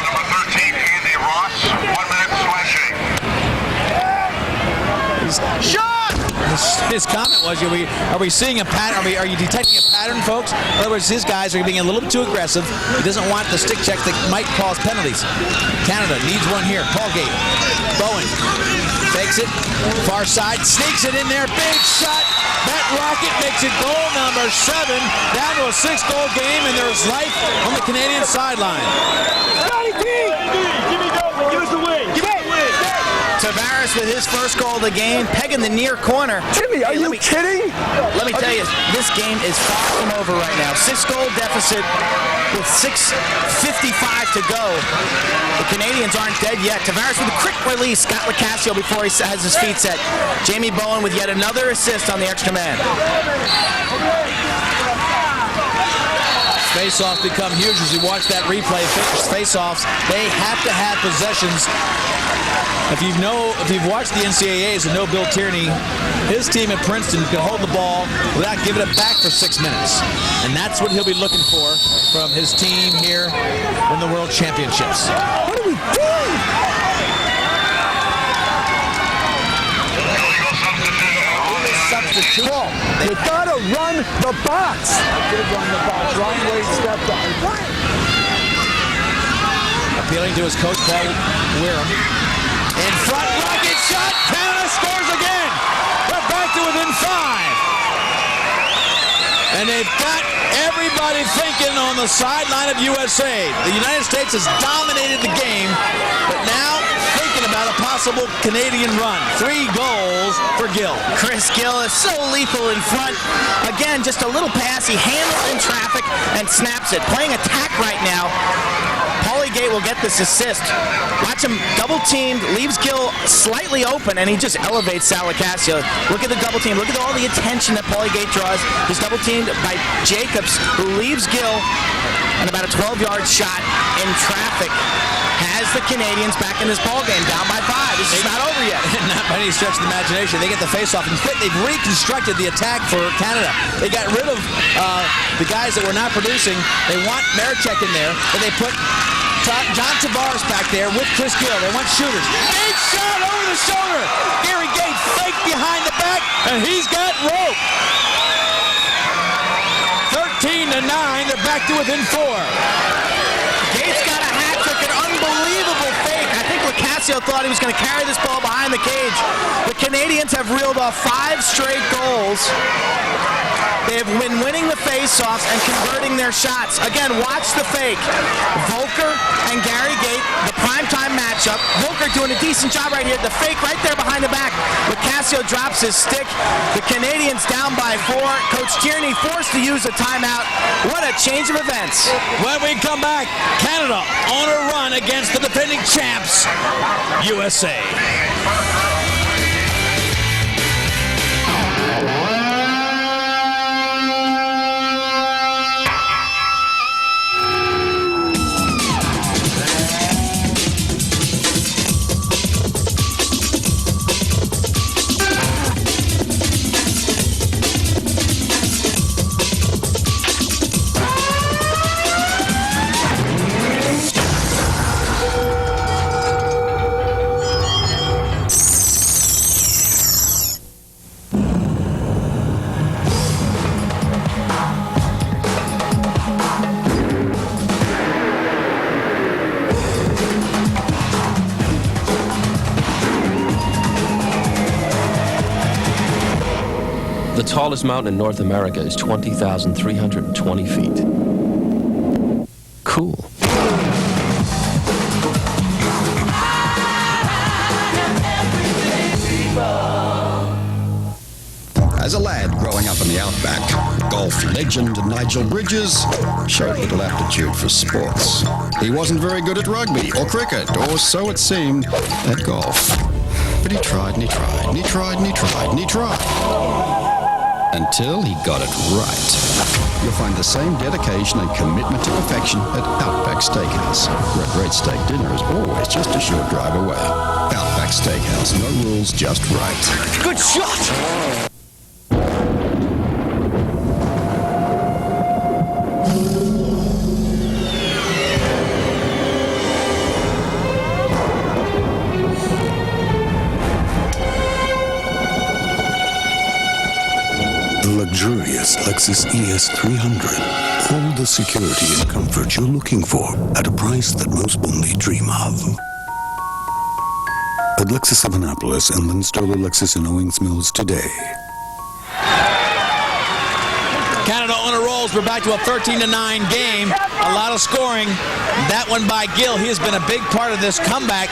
Number 13, Andy Ross, 1 minute slashing. Shot! his comment was, are we seeing a pattern? Are you detecting a pattern, folks? In other words, his guys are being a little bit too aggressive. He doesn't want the stick checks that might cause penalties. Canada needs one here. Paul Gate. Bowen fakes it. Far side. Sneaks it in there. Big shot. That rocket makes it goal number 7. Down to a 6-goal game, and there's life on the Canadian sideline. Tavares with his first goal of the game, pegging the near corner. Jimmy, are you kidding? Let me tell you, this game is far from over right now. 6-goal deficit with 6:55 to go. The Canadians aren't dead yet. Tavares with a quick release. Scott LaCassio before he has his feet set. Jamie Bowen with yet another assist on the extra man. Face-offs become huge as you watch that replay. Face-offs, they have to have possessions. If you've watched the NCAAs and know Bill Tierney, his team at Princeton can hold the ball without giving it back for 6 minutes. And that's what he'll be looking for from his team here in the World Championships. What are we doing? Substitute. You gotta run the box. Did run the box. Ron Wade stepped up. Appealing to his coach, Paul Wareham. In front, rocket shot. Canada scores again. We're back to within 5. And they've got everybody thinking on the sideline of USA. The United States has dominated the game, but now thinking about a possible Canadian run. 3 goals for Gill. Chris Gill is so lethal in front. Again, just a little pass. He handles in traffic and snaps it. Playing attack right now. Paulie Gate will get this assist. Watch him double-teamed, leaves Gill slightly open, and he just elevates Sal LaCassio. Look at the double-team. Look at all the attention that Paulie Gate draws. He's double-teamed by Jacobs, who leaves Gill, and about a 12-yard shot in traffic has the Canadians back in this ballgame, down by 5. This is not over yet. Not by any stretch of the imagination. They get the face-off, and they've reconstructed the attack for Canada. They got rid of the guys that were not producing. They want Marechek in there, but they put John Tavares back there with Chris Gill. They want shooters. Big shot over the shoulder. Gary Gate fake behind the back, and he's got rope. 13-9. They're back to within 4. Gates got a hat trick, an unbelievable fake. I think LaCassio thought he was going to carry this ball behind the cage. The Canadians have reeled off 5 straight goals. They have been winning the face-offs and converting their shots. Again, watch the fake. Volker and Gary Gate, the primetime matchup. Volker doing a decent job right here. The fake right there behind the back. LaCassio drops his stick. The Canadians down by 4. Coach Tierney forced to use a timeout. What a change of events. When we come back, Canada on a run against the defending champs, USA. The tallest mountain in North America is 20,320 feet. Cool. As a lad growing up in the outback, golf legend Nigel Bridges showed little aptitude for sports. He wasn't very good at rugby or cricket, or so it seemed, at golf. But he tried and he tried and he tried and he tried and he tried. Until he got it right. You'll find the same dedication and commitment to perfection at Outback Steakhouse, where a great steak dinner is always just a short drive away. Outback Steakhouse, no rules, just right. Good shot! Lexus ES 300. All the security and comfort you're looking for at a price that most only dream of. At Lexus of Annapolis and Lynn Stoller Lexus in Owings Mills today. Canada on a roll. We're back to a 13-9 game. A lot of scoring. That one by Gill. He has been a big part of this comeback.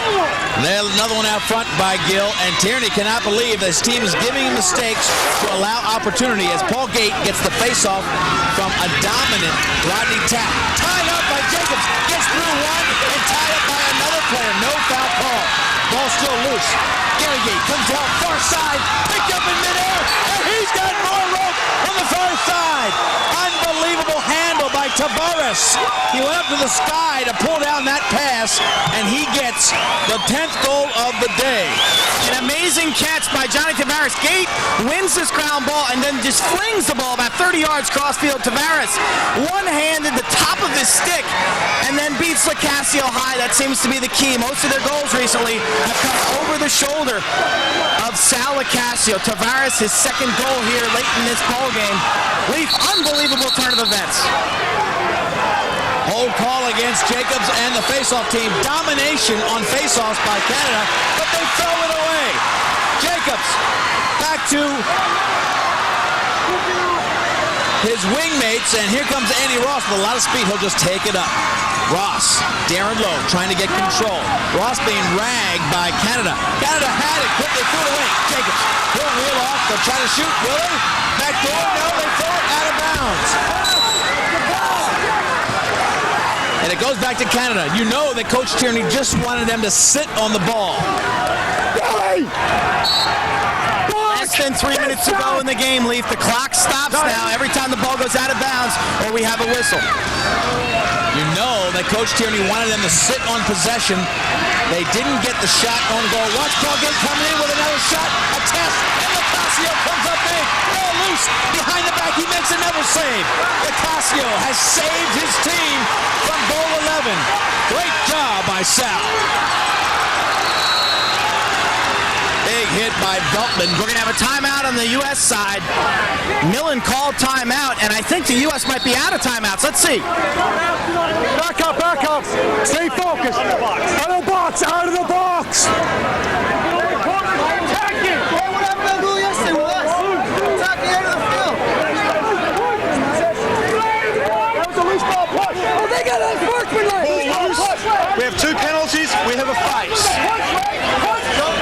Another one out front by Gill. And Tierney cannot believe that his team is giving him mistakes to allow opportunity as Paul Gate gets the face-off from a dominant Rodney Tapp. Tied up by Jacobs. Gets through one and tied up by another player. No foul call. Ball still loose. Gary Gate comes out far side. Picked up in midair. And he's got more rope on the far side. Unbelievable handle by Tavares. He went up to the sky to pull down that pass, and he gets the 10th goal of the day. An amazing catch by Johnny Tavares. Gate wins this ground ball and then just flings the ball about 30 yards crossfield. Tavares one-handed the top of his stick and then beats Lacasio high. That seems to be the key. Most of their goals recently have come over the shoulder of Sal Lacasio. Tavares, his second goal here late in this ball game. Leaf, unbelievable turn of events. Hold call against Jacobs and the face-off team. Domination on face-offs by Canada, but they throw it away. Jacobs back to his wingmates, and here comes Andy Ross with a lot of speed. He'll just take it up. Ross, Darren Lowe trying to get control. Ross being ragged by Canada. Canada had it, quickly threw it away. Jacobs, he'll reel off. They'll try to shoot. Will they? Back door, no, they throw it out of bounds. And it goes back to Canada. You know that Coach Tierney just wanted them to sit on the ball. Less than 3 minutes to go in the game, Leaf. The clock stops now every time the ball goes out of bounds or we have a whistle. You know that Coach Tierney wanted them to sit on possession. They didn't get the shot on goal. Watch Paul Gate coming in with another shot. A test. And Lacasio comes up big. Ball loose. Behind the back, he makes another save. Lacasio has saved his team from goal 11. Great job by Sal. Big hit by Beltman. We're going to have a timeout on the U.S. side. Millen called timeout, and I think the U.S. might be out of timeouts. Let's see. Back up, back up. Stay focused. Out of the box, out of the box. We have two penalties. We have a face.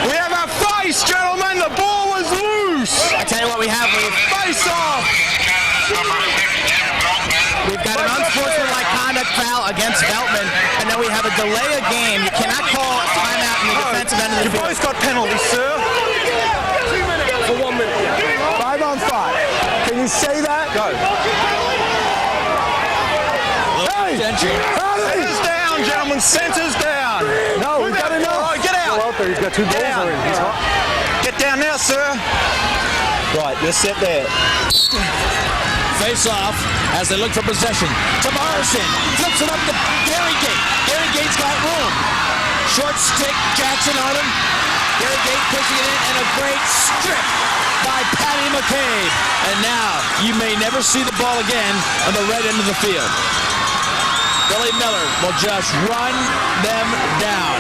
We have a face, gentlemen. The ball was loose. I tell you what we have. We have face off. We've got an unsportsmanlike conduct foul against Beltman, and then we have a delay of game. You cannot call a timeout in the defensive end of the field. You both got penalties, sir. 2 minutes. For 1 minute. 5 on 5. Can you say that? Go. Hey! Centers down, gentlemen. Centers down. No, we've got enough. Right, get out. Go out there. He's got 2 goals already. He's hot. Get down now, sir. Right, just sit there. Face off as they look for possession. Tavares flips it up to Gary Gate. Gary Gate's got room. Short stick, Jackson on him. Gary Gate pushing it in, and a great strip by Patty McCabe. And now you may never see the ball again on the red end of the field. Billy Miller will just run them down.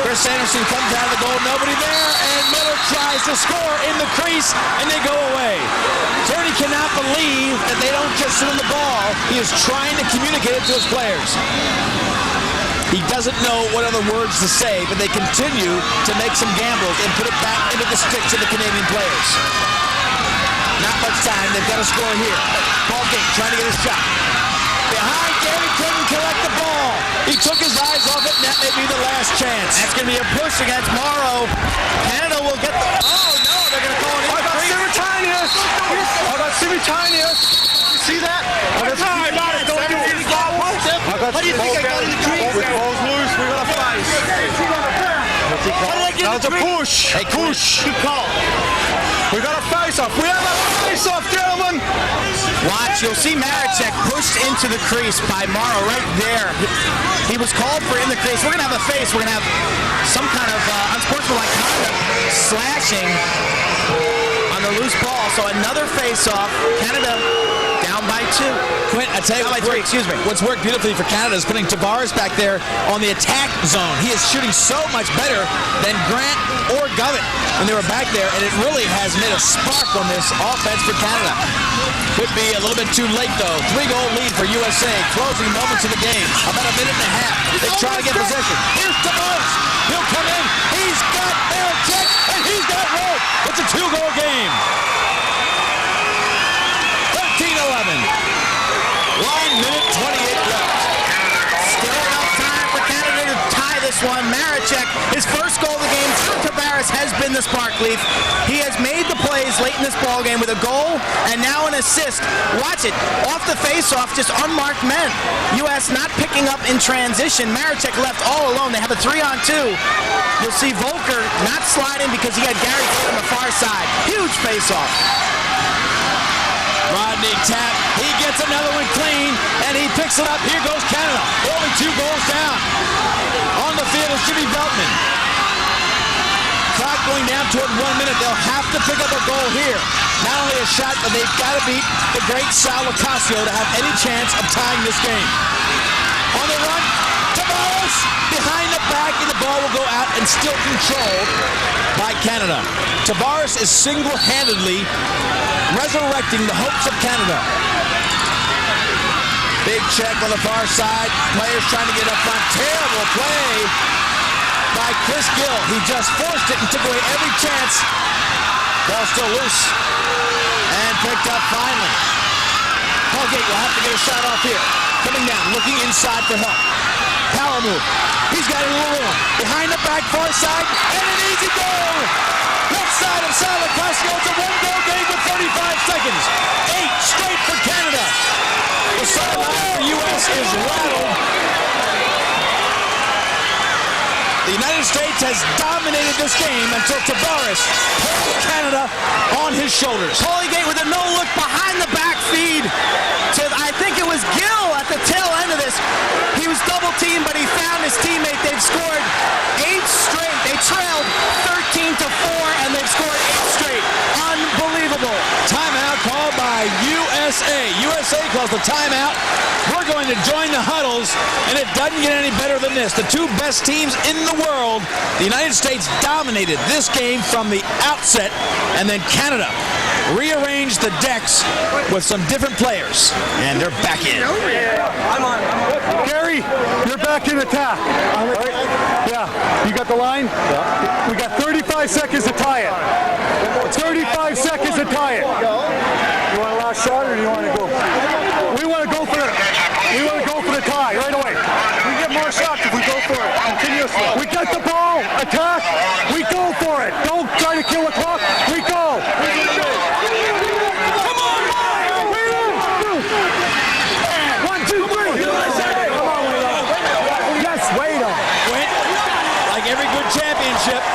Chris Anderson comes out of the goal, nobody there, and Miller tries to score in the crease, and they go away. Tierney cannot believe that they don't just sit on the ball. He is trying to communicate it to his players. He doesn't know what other words to say, but they continue to make some gambles and put it back into the sticks of the Canadian players. Not much time. They've got to score here. Paul Gate trying to get a shot. Behind, Gary couldn't collect the ball. He took his eyes off it, and that may be the last chance. That's going to be a push against Morrow. Canada will get the... Oh, no, they're going to call it in. I got Simultaneous. I got Simultaneous. You see that? I got Simultaneous. What do you think I got in the crease? Ball's loose. We got a face. That was a push. Hey, push. Good call. We got a face-off. We have a face-off, gentlemen. Watch, you'll see Maricek pushed into the crease by Morrow right there. He was called for in the crease. We're going to have a face. We're going to have some kind of unsportsmanlike conduct slashing on on the loose ball. So another face-off. Canada down by 2. Quint, I tell you Down by 3, excuse me. What's worked beautifully for Canada is putting Tavares back there on the attack zone. He is shooting so much better than Grant or Govett when they were back there, and it really has made a spark on this offense for Canada. Could be a little bit too late, though. 3-goal lead for USA. Closing moments of the game. About a minute and a half. They try to get possession. Here's Tavares. He'll come in. He's got Maricek, and he's got Rowe. It's a 2-goal game. 13-11. 1 minute 28 left. Still enough time for Canada to tie this one. Maricek, his first goal of the game. Tavares has been the spark, Leaf. He has made the plays late in this ball game with a goal and now an assist. Watch it. Off the face-off, just unmarked men. U.S. not picking up in transition. Maricek left all alone. They have a 3-on-2. You'll see Volker not sliding because he had Gary on the far side. Huge face-off. Rodney Tapp, he gets another one clean, and he picks it up. Here goes Canada, only 2 goals down. On the field is Jimmy Veltman. Clock going down toward 1 minute. They'll have to pick up a goal here. Not only a shot, but they've got to beat the great Sal Licasio to have any chance of tying this game. On the run, Tavares behind the back, and the ball will go out and still controlled by Canada. Tavares is single-handedly resurrecting the hopes of Canada. Big check on the far side. Players trying to get up front. Terrible play by Chris Gill. He just forced it and took away every chance. Ball still loose and picked up finally. Holgate will have to get a shot off here. Coming down, looking inside for help. Power move. He's got a little room. Behind the back far side, and an easy goal. Left side of Sal Licasio. It's a 1-goal game with 35 seconds. 8 straight for Canada. The sideline for U.S. is rattled. The United States has dominated this game until Tavares pulled Canada on his shoulders. Holgate with a no-look behind the back feed to, I think it was Gill at the tail end of this. He was double-teamed, but he found his teammate. They've scored 8 straight. They trailed 13-4, and they've scored 8 straight. Unbelievable. Timeout called by USA. USA calls the timeout. We're going to join the huddles, and it doesn't get any better than this. The 2 best teams in the world, the United States dominated this game from the outset, and then Canada rearranged the decks with some different players, and they're back in. Gary, you're back in attack. Yeah, you got the line? Yeah. We got 35 seconds to tie it. 35 seconds to tie it. You want a last shot or do you want to go? We want to go for it. We want to go for the tie right away. We get more shots if we go for it continuously. We get the ball, attack, we go for it. Don't try to kill the clock, we go. Come on, 1, 2, 3. Come on, yes, wait up. Like every good championship,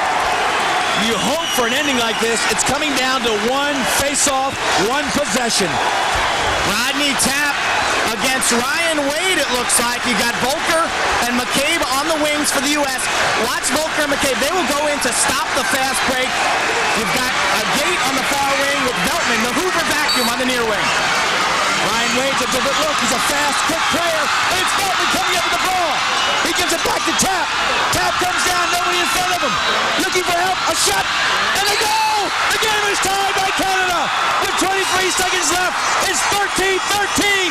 you hope for an ending like this. It's coming down to 1 face-off, 1 possession. Rodney Tapp against Ryan Wade, it looks like. You got Volker and McCabe on the wings for the U.S. Watch Volker and McCabe. They will go in to stop the fast break. You've got a Gate on the far wing with Veltman, the Hoover vacuum on the near wing. Ryan Wade's a different look. He's a fast, quick player. And it's Veltman coming up with the ball. He gives it back to Tapp. Tapp comes down, nobody in front of him. Looking for help, a shot, and a goal! The game is tied by Canada. With 23 seconds left, it's 13-13.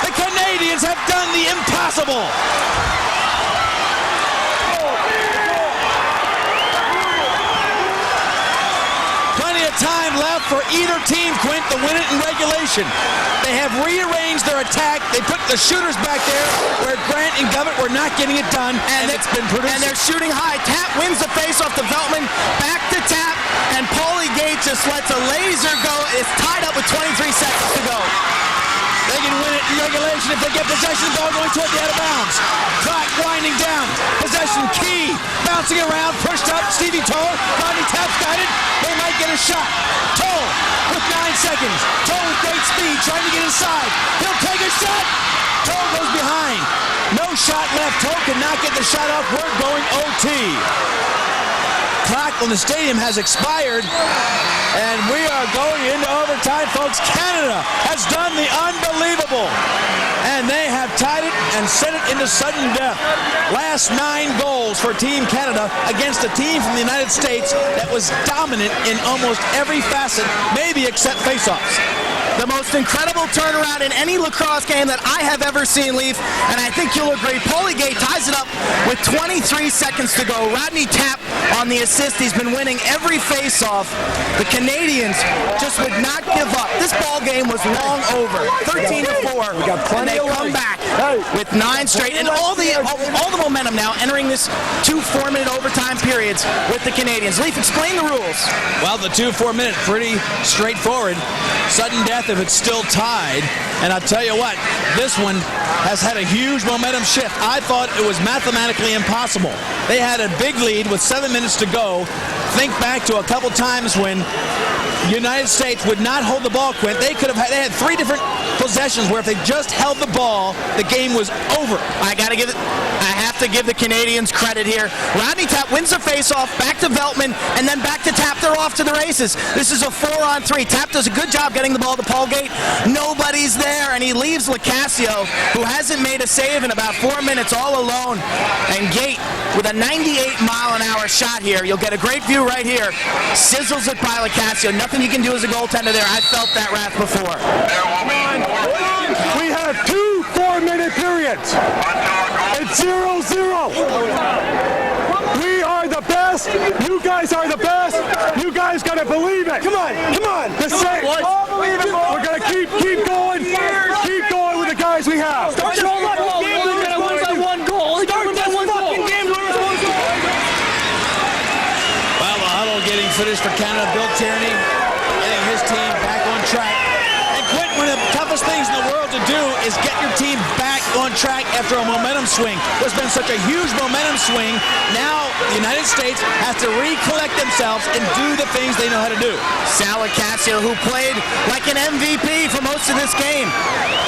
The Canadians have done the impossible. Plenty of time left for either team, Quint, to win it in regulation. They have rearranged their attack. They put the shooters back there where Grant and Govett were not getting it done, and it's been produced. And they're shooting high. Tapp wins the face-off to Veltman. Back to Tapp, and Paulie Gate just lets a laser go. It's tied up with 23 seconds to go. They can win it in regulation if they get possession. Ball going toward the out of bounds. Clock winding down. Possession key. Bouncing around. Pushed up. Stevie Toll. Rodney Tapp's got it. They might get a shot. Toll with 9 seconds. Toll with great speed. Trying to get inside. He'll take a shot. Toll goes behind. No shot left. Toll cannot get the shot off. We're going OT. clock on the stadium has expired, and we are going into overtime, folks. Canada has done the unbelievable, and they have tied it and sent it into sudden death. Last 9 goals for Team Canada against a team from the United States that was dominant in almost every facet, maybe except faceoffs. The most incredible turnaround in any lacrosse game that I have ever seen, Leaf, and I think you'll agree. Paulie Gay ties it up with 23 seconds to go. Rodney Tapp on the assist. He's been winning every face-off. The Canadians just would not give up. This ball game was long over, 13-4, and they come back with 9 straight, and all the momentum now entering this 2 4-minute overtime periods with the Canadians. Leaf, explain the rules. Well, the 2 4-minute, pretty straightforward. Sudden death if it's still tied, and I'll tell you what, this one has had a huge momentum shift. I thought it was mathematically impossible. They had a big lead with 7 minutes to go. Think back to a couple times when United States would not hold the ball, Quint. They had 3 different possessions where if they just held the ball, the game was over. I have to give the Canadians credit here. Rodney Tapp wins the face-off, back to Veltman, and then back to Tapp. They're off to the races. This is a 4-on-3. Tapp does a good job getting the ball to Paul Gate. Nobody's there, and he leaves Lacasio, who hasn't made a save in about 4 minutes, all alone. And Gate, with a 98-mile-an-hour shot here, you'll get a great view right here, sizzles it by Lacasio. Nothing you can do as a goaltender there. I felt that wrath before. We have 2 4-minute periods. It's 0-0. We are the best. You guys are the best. You guys gotta believe it. Come on, come on. We're gonna keep going. Keep going with the guys we have. Start this fucking game. We're gonna win by 1 goal. Start this fucking game. Well, the huddle getting finished for Canada. Bill Tierney getting his team back on track. And Quint, one of the toughest things in the world to do is get your team back on track after a momentum swing. There's been such a huge momentum swing. Now the United States has to recollect themselves and do the things they know how to do. Sal Lacasio, who played like an MVP for most of this game.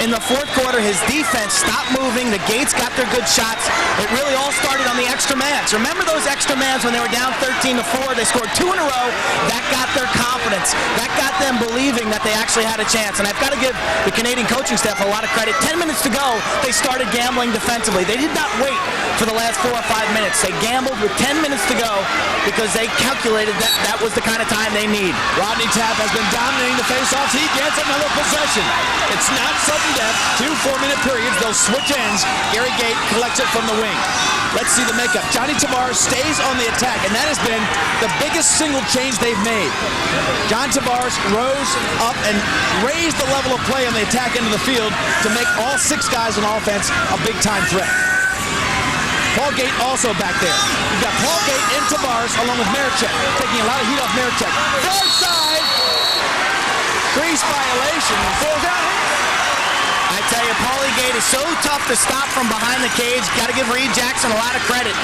In the 4th quarter, his defense stopped moving. The Gates got their good shots. It really all started on the extra mans. Remember those extra mans when they were down 13-4? They scored 2 in a row. That got their confidence. That got them believing that they actually had a chance. And I've got to give the Canadian coaching staff a lot of credit. 10 minutes to go, they started gambling defensively. They did not wait for the last 4 or 5 minutes. They gambled with 10 minutes to go because they calculated that that was the kind of time they need. Rodney Tapp has been dominating the faceoffs. He gets another possession. It's not sudden death. 2 4-minute periods. They'll switch ends. Gary Gate collects it from the wing. Let's see the makeup. Johnny Tavares stays on the attack, and that has been the biggest single change they've made. John Tavares rose up and raised the level of play on the attack into the field to make all 6 guys on offense a big-time threat. Paul Gate also back there. You've got Paul Gate and Tavares along with Marichek, taking a lot of heat off Marichek. Far side! Crease violation. I tell you, Paulie Gate is so tough to stop from behind the cage. Got to give Reed Jackson a lot of credit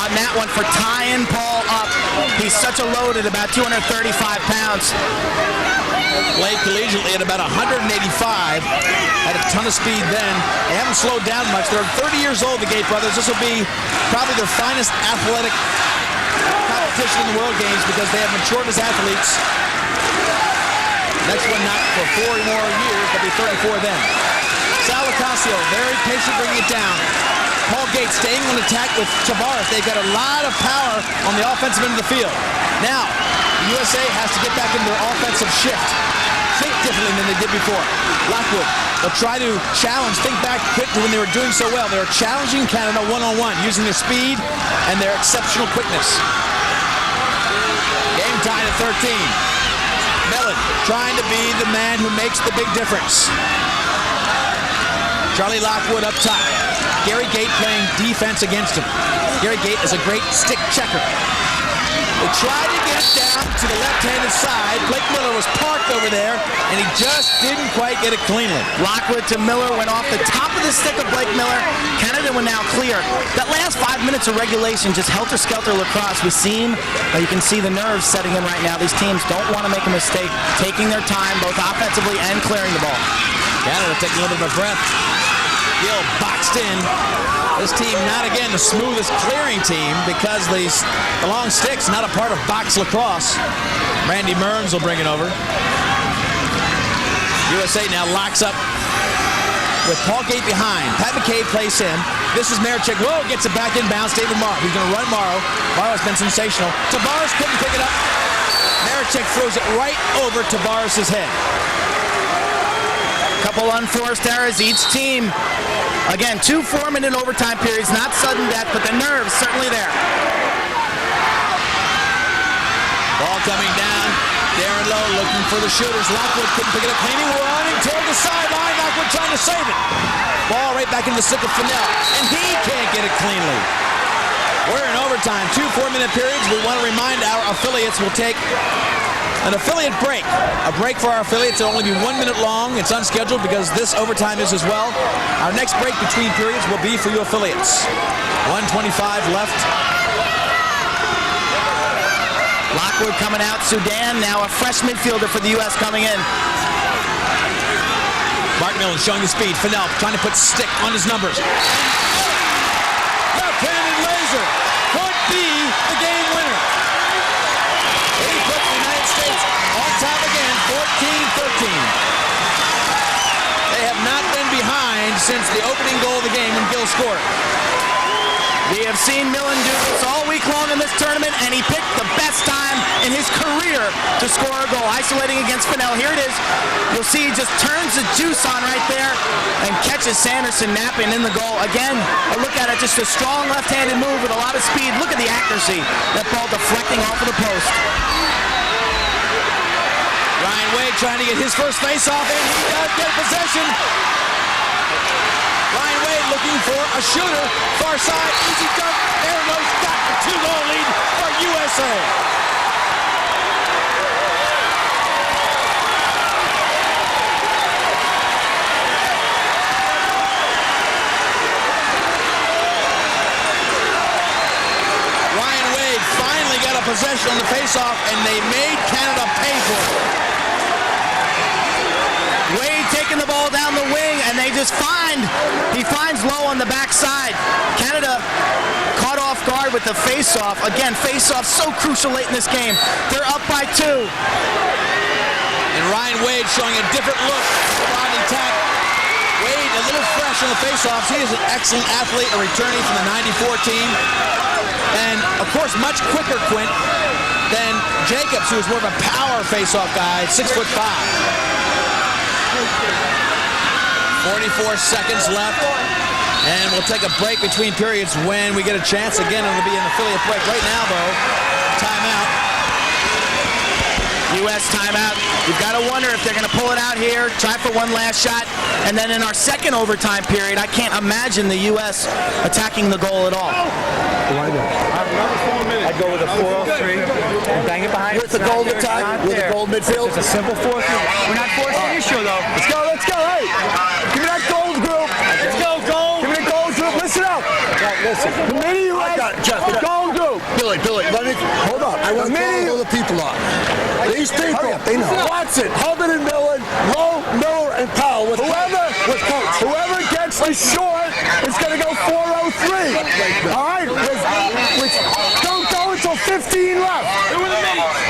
on that one for tying Paul up. He's such a load at about 235 pounds. Played collegiately at about 185. Had a ton of speed then. They haven't slowed down much. They're 30 years old, the Gate brothers. This will be probably their finest athletic competition in the World Games because they have matured as athletes. Next one not for 4 more years. They'll be 34 then. Sal Lacasio, very patient bringing it down. Paul Gate staying on attack with Tavares. They've got a lot of power on the offensive end of the field. Now, the USA has to get back into their offensive shift. Think differently than they did before. Lockwood will try to challenge. Think back to when they were doing so well. They were challenging Canada one-on-one using their speed and their exceptional quickness. Game tied at 13. Mellon trying to be the man who makes the big difference. Charlie Lockwood up top. Gary Gate playing defense against him. Gary Gate is a great stick checker. They tried to get it down to the left-handed side. Blake Miller was parked over there, and he just didn't quite get it cleanly. Lockwood to Miller went off the top of the stick of Blake Miller. Canada will now clear. That last 5 minutes of regulation, just helter-skelter lacrosse. We seem, you can see the nerves setting in right now. These teams don't want to make a mistake, taking their time both offensively and clearing the ball. Canada taking a little bit of a breath. Gill boxed in. This team not, again, the smoothest clearing team because the long stick's not a part of box lacrosse. Randy Mearns will bring it over. USA now locks up with Paul Gate behind. Pat McCabe plays him. This is Marichek. Whoa, gets it back inbounds. David Morrow. He's going to run Morrow. Morrow's been sensational. Tavares couldn't pick it up. Marichek throws it right over Tavares' head. Couple unforced errors each team. Again, 2 4-minute overtime periods, not sudden death, but the nerves certainly there. Ball coming down. Darren Lowe looking for the shooters. Lockwood couldn't pick it up. Cleaning, running toward the sideline. Lockwood trying to save it. Ball right back into the stick of Fennell, and he can't get it cleanly. We're in overtime. 2 4-minute periods. We want to remind our affiliates we'll take an affiliate break. A break for our affiliates. It'll only be 1 minute long. It's unscheduled because this overtime is as well. Our next break between periods will be for you affiliates. 1:25 left. Lockwood coming out. Sudan now a fresh midfielder for the U.S. coming in. Mark Millen showing the speed. Fennell trying to put stick on his numbers. Left-handed laser could be the game winner. He put the United States on top again, 14-13. They have not been behind since the opening goal of the game when Gill scored. We have seen Millen do this all week long in this tournament, and he picked the best time in his career to score a goal. Isolating against Fennell. Here it is. You'll see he just turns the juice on right there and catches Sanderson napping in the goal. Again, a look at it, just a strong left-handed move with a lot of speed. Look at the accuracy. That ball deflecting off of the post. Ryan Wade trying to get his first face-off, and he does get possession. Ryan Wade looking for a shooter. Far side, easy dunk. Aaron Rose got the 2-goal lead for USA. Ryan Wade finally got a possession on the face-off, and they made Canada pay for it. Wade taking the ball down the wing, and they just he finds Lowe on the backside. Canada caught off guard with the face-off. Again, face-off so crucial late in this game. They're up by 2. And Ryan Wade showing a different look. Rodney Tapp. Wade a little fresh on the face-offs. He is an excellent athlete, a returning from the 94 team. And, of course, much quicker, Quint, than Jacobs, who is more of a power face-off guy, 6'5". 44 seconds left, and we'll take a break between periods when we get a chance. Again, it'll be an affiliate break. Right now, though, timeout. U.S. timeout. You've got to wonder if they're going to pull it out here, try for one last shot, and then in our second overtime period, I can't imagine the U.S. attacking the goal at all. I'd go with a 4-0-3 and bang it behind. With the goal attack, with the goal midfield. It's a simple 4-3. We're not forcing the issue, though. Let's go, hey! Give me that gold group! Let's go, gold! Give me the gold group, listen up! Listen, the minute you the gold group! Billy, let me... Hold up. I want to call all the people up. These people, they know. Watson, Hubbard and Millen, Lowe, Miller, and Powell. With whoever gets the short is going to go 4-0-3. All right? Don't go until 15 left.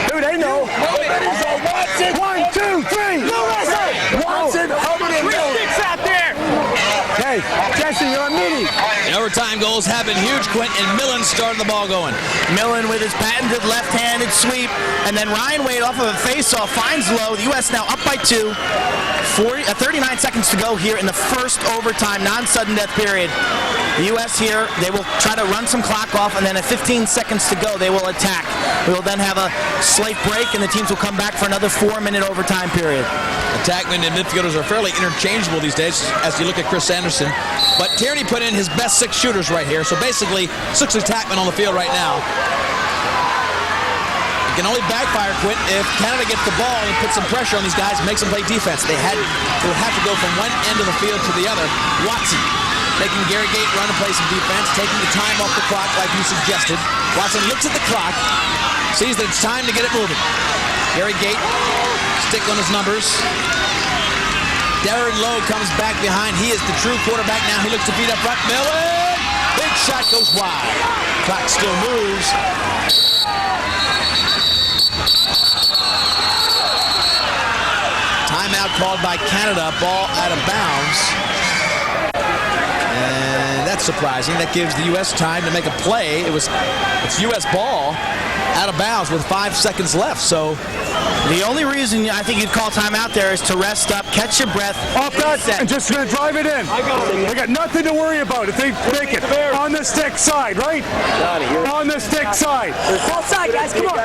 Dude, they know. Watson, 1, 2, 3. Watson, Hubbard, and Miller. Out there. Hey, Jesse, you're on mini. The overtime goals have been huge, Quint, and Millen started the ball going. Millen with his patented left-handed sweep, and then Ryan Wade off of a face-off finds Lowe. The U.S. now up by 2. 39 seconds to go here in the first overtime, non-sudden death period. The U.S. here, they will try to run some clock off, and then at 15 seconds to go, they will attack. We will then have a slight break, and the teams will come back for another 4-minute overtime period. Attackmen and midfielders are fairly interchangeable these days, as you look at Chris Sanderson. But Tierney put in his best 6 shooters right here, so basically 6 attackmen on the field right now. It can only backfire, Quint, if Canada gets the ball and puts some pressure on these guys and makes them play defense. They would have to go from one end of the field to the other. Watson making Gary Gate run and play some defense, taking the time off the clock like you suggested. Watson looks at the clock, sees that it's time to get it moving. Gary Gate, stick on his numbers. Darren Lowe comes back behind. He is the true quarterback now. He looks to beat up front. Millen! Big shot goes wide. Clock still moves. Timeout called by Canada. Ball out of bounds. And that's surprising. That gives the U.S. time to make a play. It's U.S. ball out of bounds with 5 seconds left. So the only reason I think you'd call timeout there is to rest up, catch your breath, off that, and just gonna drive it in. They got nothing to worry about if they make it on the stick side, right? On the stick side. Ball side, guys, come on.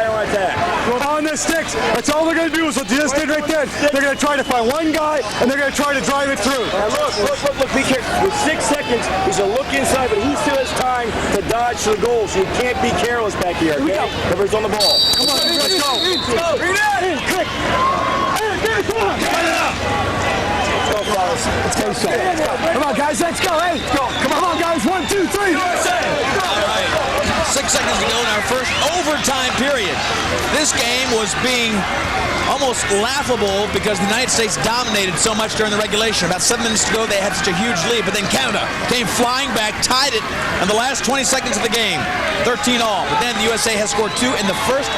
On the sticks. That's all they're gonna do is what you just did right there. They're gonna try to find one guy, and they're gonna try to drive it through. Look, be careful. With 6 seconds, he's a look inside, but he still has time to dodge to the goal, so you can't be careless back here, okay? Everybody's on the ball. Come on, let's go. Quick. Come on. Let's go, fellas. Let's go, so. Come on, guys, let's go. Hey, go. Come on, guys. 1, 2, 3. All right. 6 seconds to go in our first overtime period. This game was being almost laughable because the United States dominated so much during the regulation. About 7 minutes to go, they had such a huge lead, but then Canada came flying back, tied it in the last 20 seconds of the game, 13 all. But then the USA has scored 2 in the first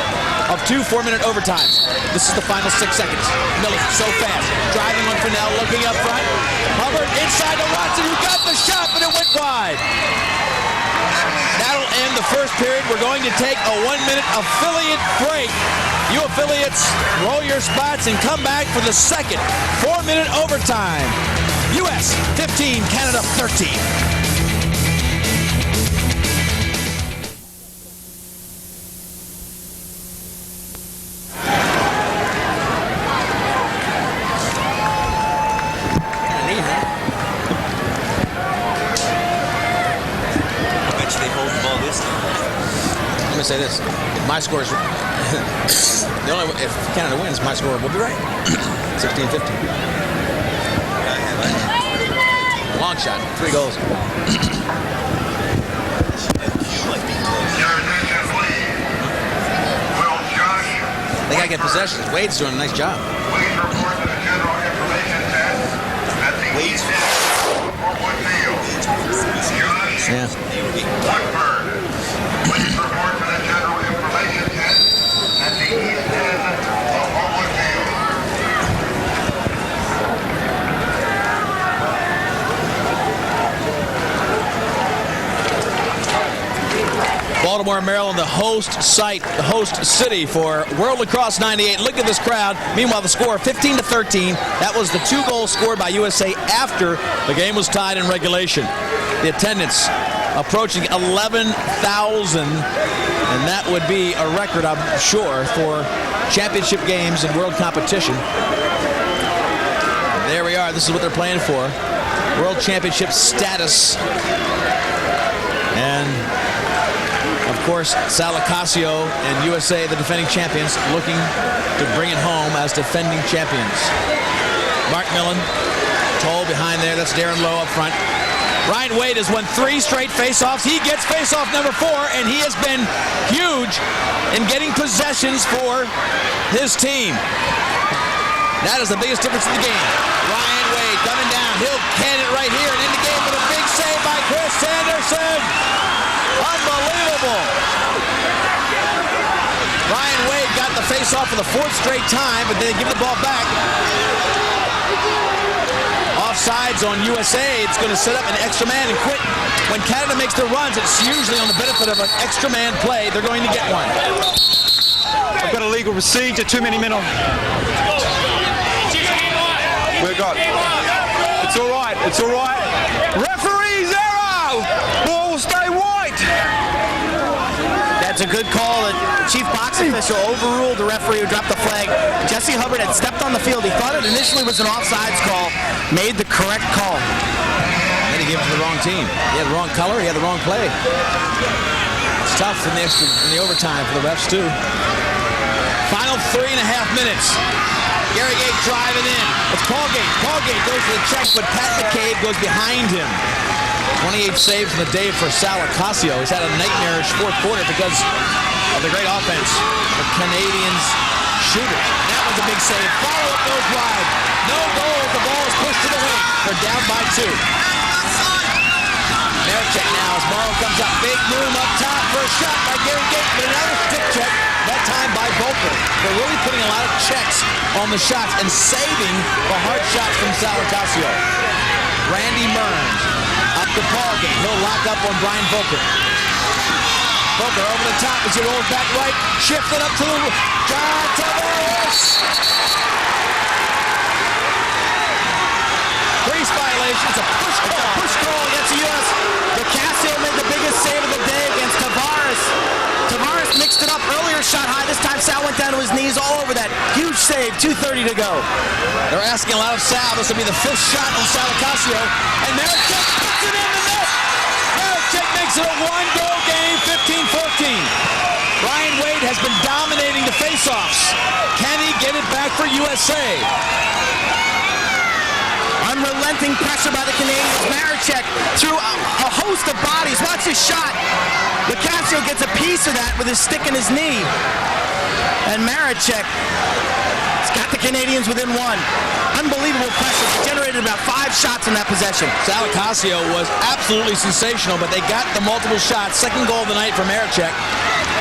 of 2 4-minute overtimes. This is the final 6 seconds. Miller so fast, driving on Fennell, looking up front. Hubbard inside to Watson, who got the shot, but it went wide. That'll end the first period. We're going to take a 1-minute affiliate break. You affiliates, roll your spots and come back for the second 4-minute overtime. U.S. 15, Canada 13. Say this: if my score is if Canada wins, my score will be right. 16-15. Long shot, 3 goals. They gotta get possessions. Wade's doing a nice job. Yeah. Please report to the General Information Tent at the east end of Homewood Field. Baltimore, Maryland, the host site, the host city for World Lacrosse 98. Look at this crowd. Meanwhile, the score 15-13. That was the 2 goals scored by USA after the game was tied in regulation. The attendance approaching 11,000, and that would be a record, I'm sure, for championship games in world competition. And there we are. This is what they're playing for. World championship status. And, of course, Sal Ocasio and USA, the defending champions, looking to bring it home as defending champions. Mark Millen, Toll behind there. That's Darren Lowe up front. Ryan Wade has won 3 straight faceoffs. He gets faceoff number 4, and he has been huge in getting possessions for his team. That is the biggest difference in the game. Ryan Wade coming down. He'll can it right here and in the game with a big save by Chris Sanderson. Unbelievable. Ryan Wade got the faceoff for the 4th straight time, but then they give the ball back. Offsides on USA. It's going to set up an extra man and quit. When Canada makes their runs, it's usually on the benefit of an extra man play. They're going to get one. I've got a legal procedure, 2 many men on. We've got. It's all right. It's all right. Referee's error. Ball will stay white. That's a good call. The chief box official overruled the referee who dropped the flag. Jesse Hubbard had stepped on the field. He thought it initially was an offsides call. Made the correct call. Then he gave it to the wrong team. He had the wrong color. He had the wrong play. It's tough in the overtime for the refs too. Final 3.5 minutes. Gary Gait driving in. It's Paulgate. Paulgate goes for the check, but Pat McCabe goes behind him. 28 saves in the day for Sal Ocasio. He's had a nightmarish 4th quarter because of the great offense of Canadians shooters. That was was a big save. Follow-up goes wide. No goal. The ball is pushed to the wing. They're down by 2. Marechek now as Morrow comes up. Big room up top for a shot by Gary Gate. Another stick check, that time by Volker. They're really putting a lot of checks on the shots and saving the hard shots from Salacasio. Randy Burns up to Paulgate. He'll lock up on Brian Volker. Volker over the top as he rolls back right. Shifted up to John Tavares. Crease violation. It's a push call. Push call against the U.S. Locascio made the biggest save of the day against Tavares. Tavares mixed it up earlier, shot high. This time Sal went down to his knees all over that. Huge save, 2:30 to go. They're asking a lot of Sal. This will be the 5th shot on Salacasio. And Marechek puts it in the net. Marechek makes it a 1-goal game, 15-14. Brian Wade has been dominating the faceoffs. Can he get it back for USA? Unrelenting pressure by the Canadians. Marechek through a host of bodies. Watch his shot. Locascio gets a piece of that with his stick in his knee. And Marechek has got the Canadians within 1. Unbelievable pressure. They generated about 5 shots in that possession. Salacasio was absolutely sensational, but they got the multiple shots. Second goal of the night for Marechek.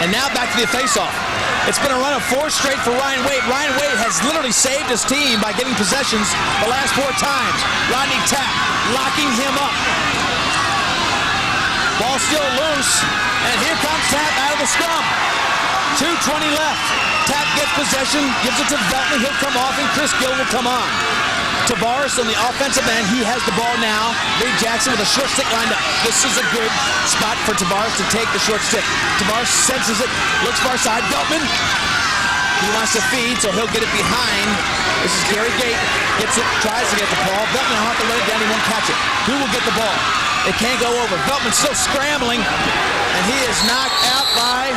And now back to the faceoff. It's been a run of 4 straight for Ryan Wade. Ryan Wade has literally saved his team by getting possessions the last 4 times. Rodney Tapp locking him up. Ball still loose, and here comes Tapp out of the scrum. 2:20 left. Tapp gets possession, gives it to Veltman. He'll come off, and Chris Gill will come on. Tavares on the offensive end. He has the ball now. Lee Jackson with a short stick lined up. This is a good spot for Tavares to take the short stick. Tavares senses it, looks far side. Veltman, he wants to feed, so he'll get it behind. This is Gary Gate. Gets it, tries to get the ball. Veltman will have to let it down. He won't catch it. Who will get the ball? It can't go over. Veltman still scrambling, and he is knocked out by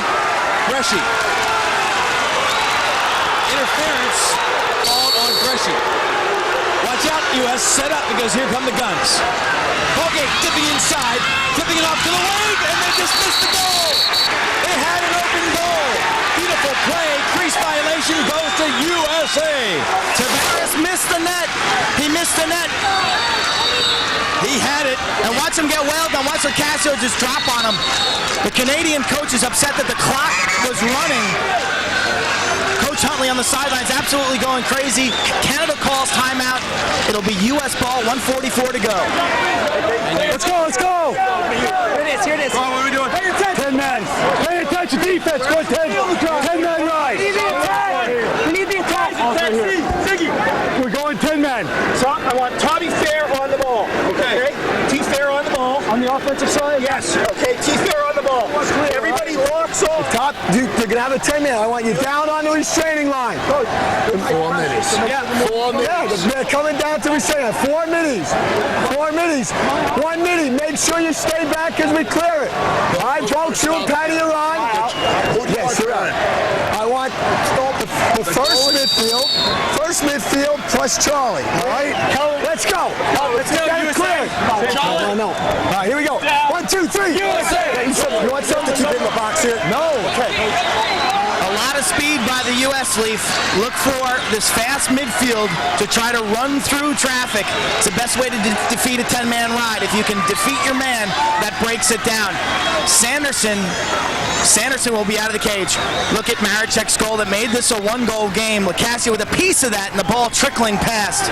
Bresci. Interference called on Bresci. Watch out, U.S. Set up because here come the guns. Paulgate dipping inside, flipping it off to the wing, and they just missed the goal. They had an open goal. Beautiful play. Crease violation goes to USA. Tavares missed the net. He missed the net. He had it. And watch him get wailed on. Watch Locascio just drop on him. The Canadian coach is upset that the clock was running. Coach Huntley on the sidelines absolutely going crazy. Canada calls timeout. It'll be U.S. ball, 1:44 to go. Let's go, let's go. Here it is. Come on, what are we doing? Pay attention. 10 men. Pay attention, defense. Go 10 men right. We need the attack. We need the attack. Ziggy. We're going 10 men. So I want Tommy Fair on the ball. Okay. T Fair on the ball. On the offensive side? Yes. Okay, T Fair on the ball. Everybody locks off. Top, they're going to have a 10 man. I want you down on the restraining line. 4 minutes. Yeah, 4 minutes. Yeah, they're coming down to restraining. 4 minutes. 4 minutes. 1 minute. Make sure you stay back as we clear it. All right, folks, you and Patty are on. Yes, you're on. I want the first midfield. First midfield plus Charlie. All right? Let's go. Let's get it cleared. No. All right, here we go. 1, 2, 3. USA. You want something to keep in the box here? No. Okay. A lot of speed by the U.S. Leaf. Look for this fast midfield to try to run through traffic. It's the best way to defeat a 10-man ride. If you can defeat your man, that breaks it down. Sanderson will be out of the cage. Look at Marechek's goal that made this a 1-goal game. Locascio with a piece of that and the ball trickling past.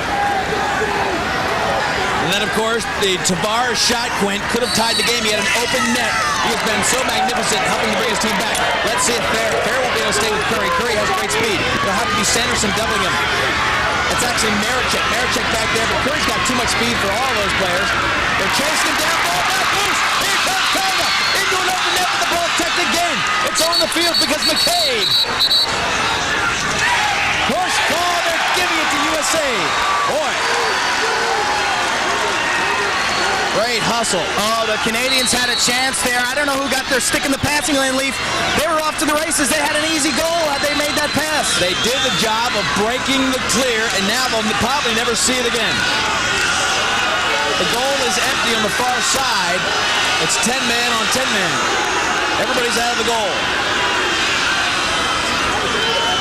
And then, of course, the Tavares shot, Quint, could have tied the game. He had an open net. He has been so magnificent helping to bring his team back. Let's see if Fair won't be able to stay with Curry. Curry has great speed. It'll have to be Sanderson doubling him. It's actually Marechek. Marechek back there, but Curry's got too much speed for all those players. They're chasing him down, ball back loose. Here comes Canada into an open net with the ball checked again. It's on the field because McCabe. Push ball, they're giving it to USA. Boy. Great hustle. Oh, the Canadians had a chance there. I don't know who got their stick in the passing lane, Leaf. They were off to the races. They had an easy goal had they made that pass. They did the job of breaking the clear, and now they'll probably never see it again. The goal is empty on the far side. It's 10 man on 10 man. Everybody's out of the goal.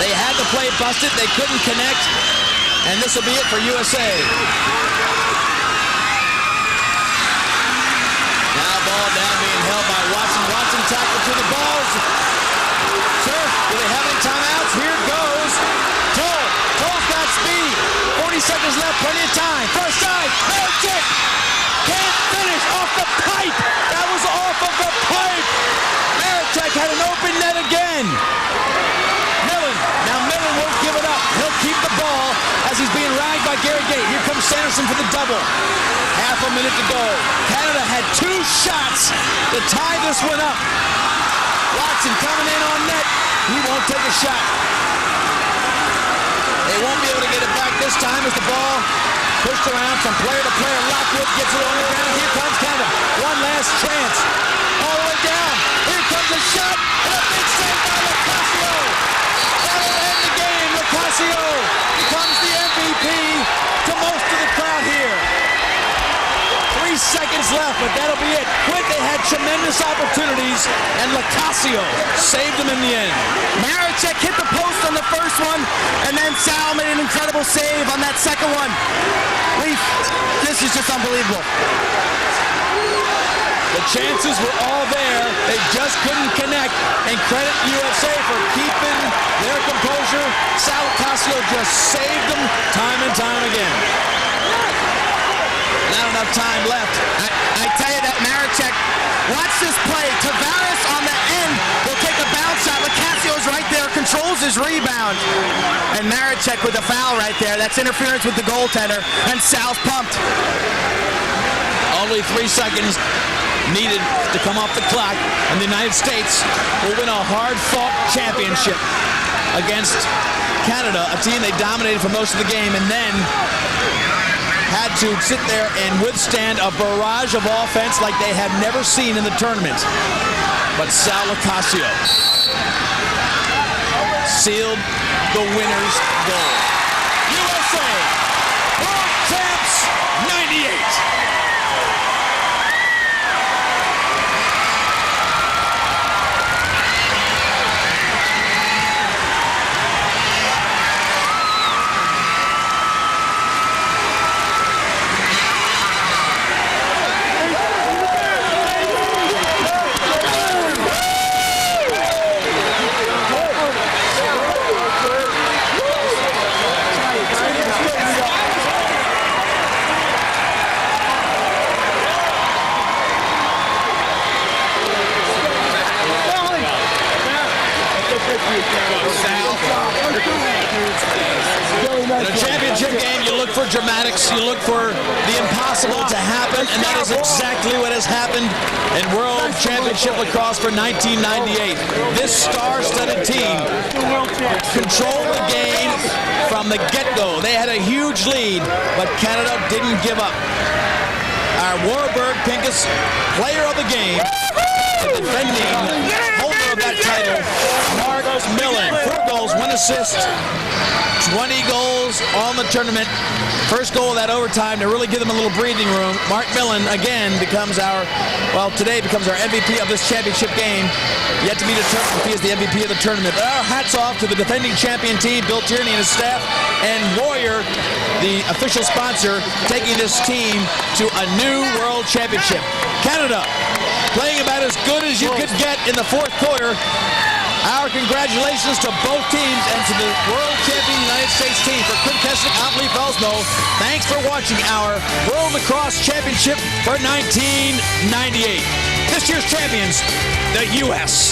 They had the play busted. They couldn't connect. And this will be it for USA. Now ball down being held by Watson. Watson tackled to the balls. Sure, do they have any timeouts? Here it goes. Toll. Toll's got speed. 40 seconds left, plenty of time. First side. Maricek can't finish off the pipe. That was off of the pipe. Maricek had an open net again. Millen. Now Millen won't give it up. He'll keep the ball as he's being ragged by Gary Gait. Here comes Sanderson for the double. Half a minute to go. Canada had 2 shots to tie this one up. Watson coming in on net. He won't take a shot. They won't be able to get it back this time as the ball pushed around from player to player. Lockwood gets it on the ground. Here comes Canada. One last chance. All the way down. Here comes a shot. And a big save by Locascio. That'll end the game. Locascio becomes the MVP to most of the crowd here. 3 seconds left, but that'll be it. Quint, they had tremendous opportunities, and Locascio saved them in the end. Maricek hit the post on the first one, and then Sal made an incredible save on that second one. Leaf, this is just unbelievable. The chances were all there. They just couldn't connect, and credit USA for keeping their composure. Sal Locascio just saved them time and time again. Not enough time left. I tell you that Maricek, watch this play. Tavares on the end will take a bounce shot. Locaccio's right there, controls his rebound. And Maricek with a foul right there. That's interference with the goaltender. And Sal's pumped. Only 3 seconds needed to come off the clock, and the United States will win a hard-fought championship against Canada, a team they dominated for most of the game, and then had to sit there and withstand a barrage of offense like they had never seen in the tournament. But Sal Locascio sealed the winner's goal. USA, world champs, 98. In a championship game, you look for dramatics, you look for the impossible to happen, and that is exactly what has happened in World Championship Lacrosse for 1998. This star-studded team controlled the game from the get-go. They had a huge lead, but Canada didn't give up. Our Warburg Pincus player of the game, the defending holder of that title, Mark Millen. 4 goals, 1 assist, 20 goals on the tournament. First goal of that overtime to really give them a little breathing room. Mark Millen, again, today becomes our MVP of this championship game. Yet to be determined if he is the MVP of the tournament. But our hats off to the defending champion team, Bill Tierney and his staff, and Warrior, the official sponsor, taking this team to a new world championship. Canada, playing about as good as you could get in the 4th quarter. Our congratulations to both teams and to the world champion United States team. For Quint Keswick, I'm Lee Felsmo. Thanks for watching our World Lacrosse Championship for 1998. This year's champions, the U.S.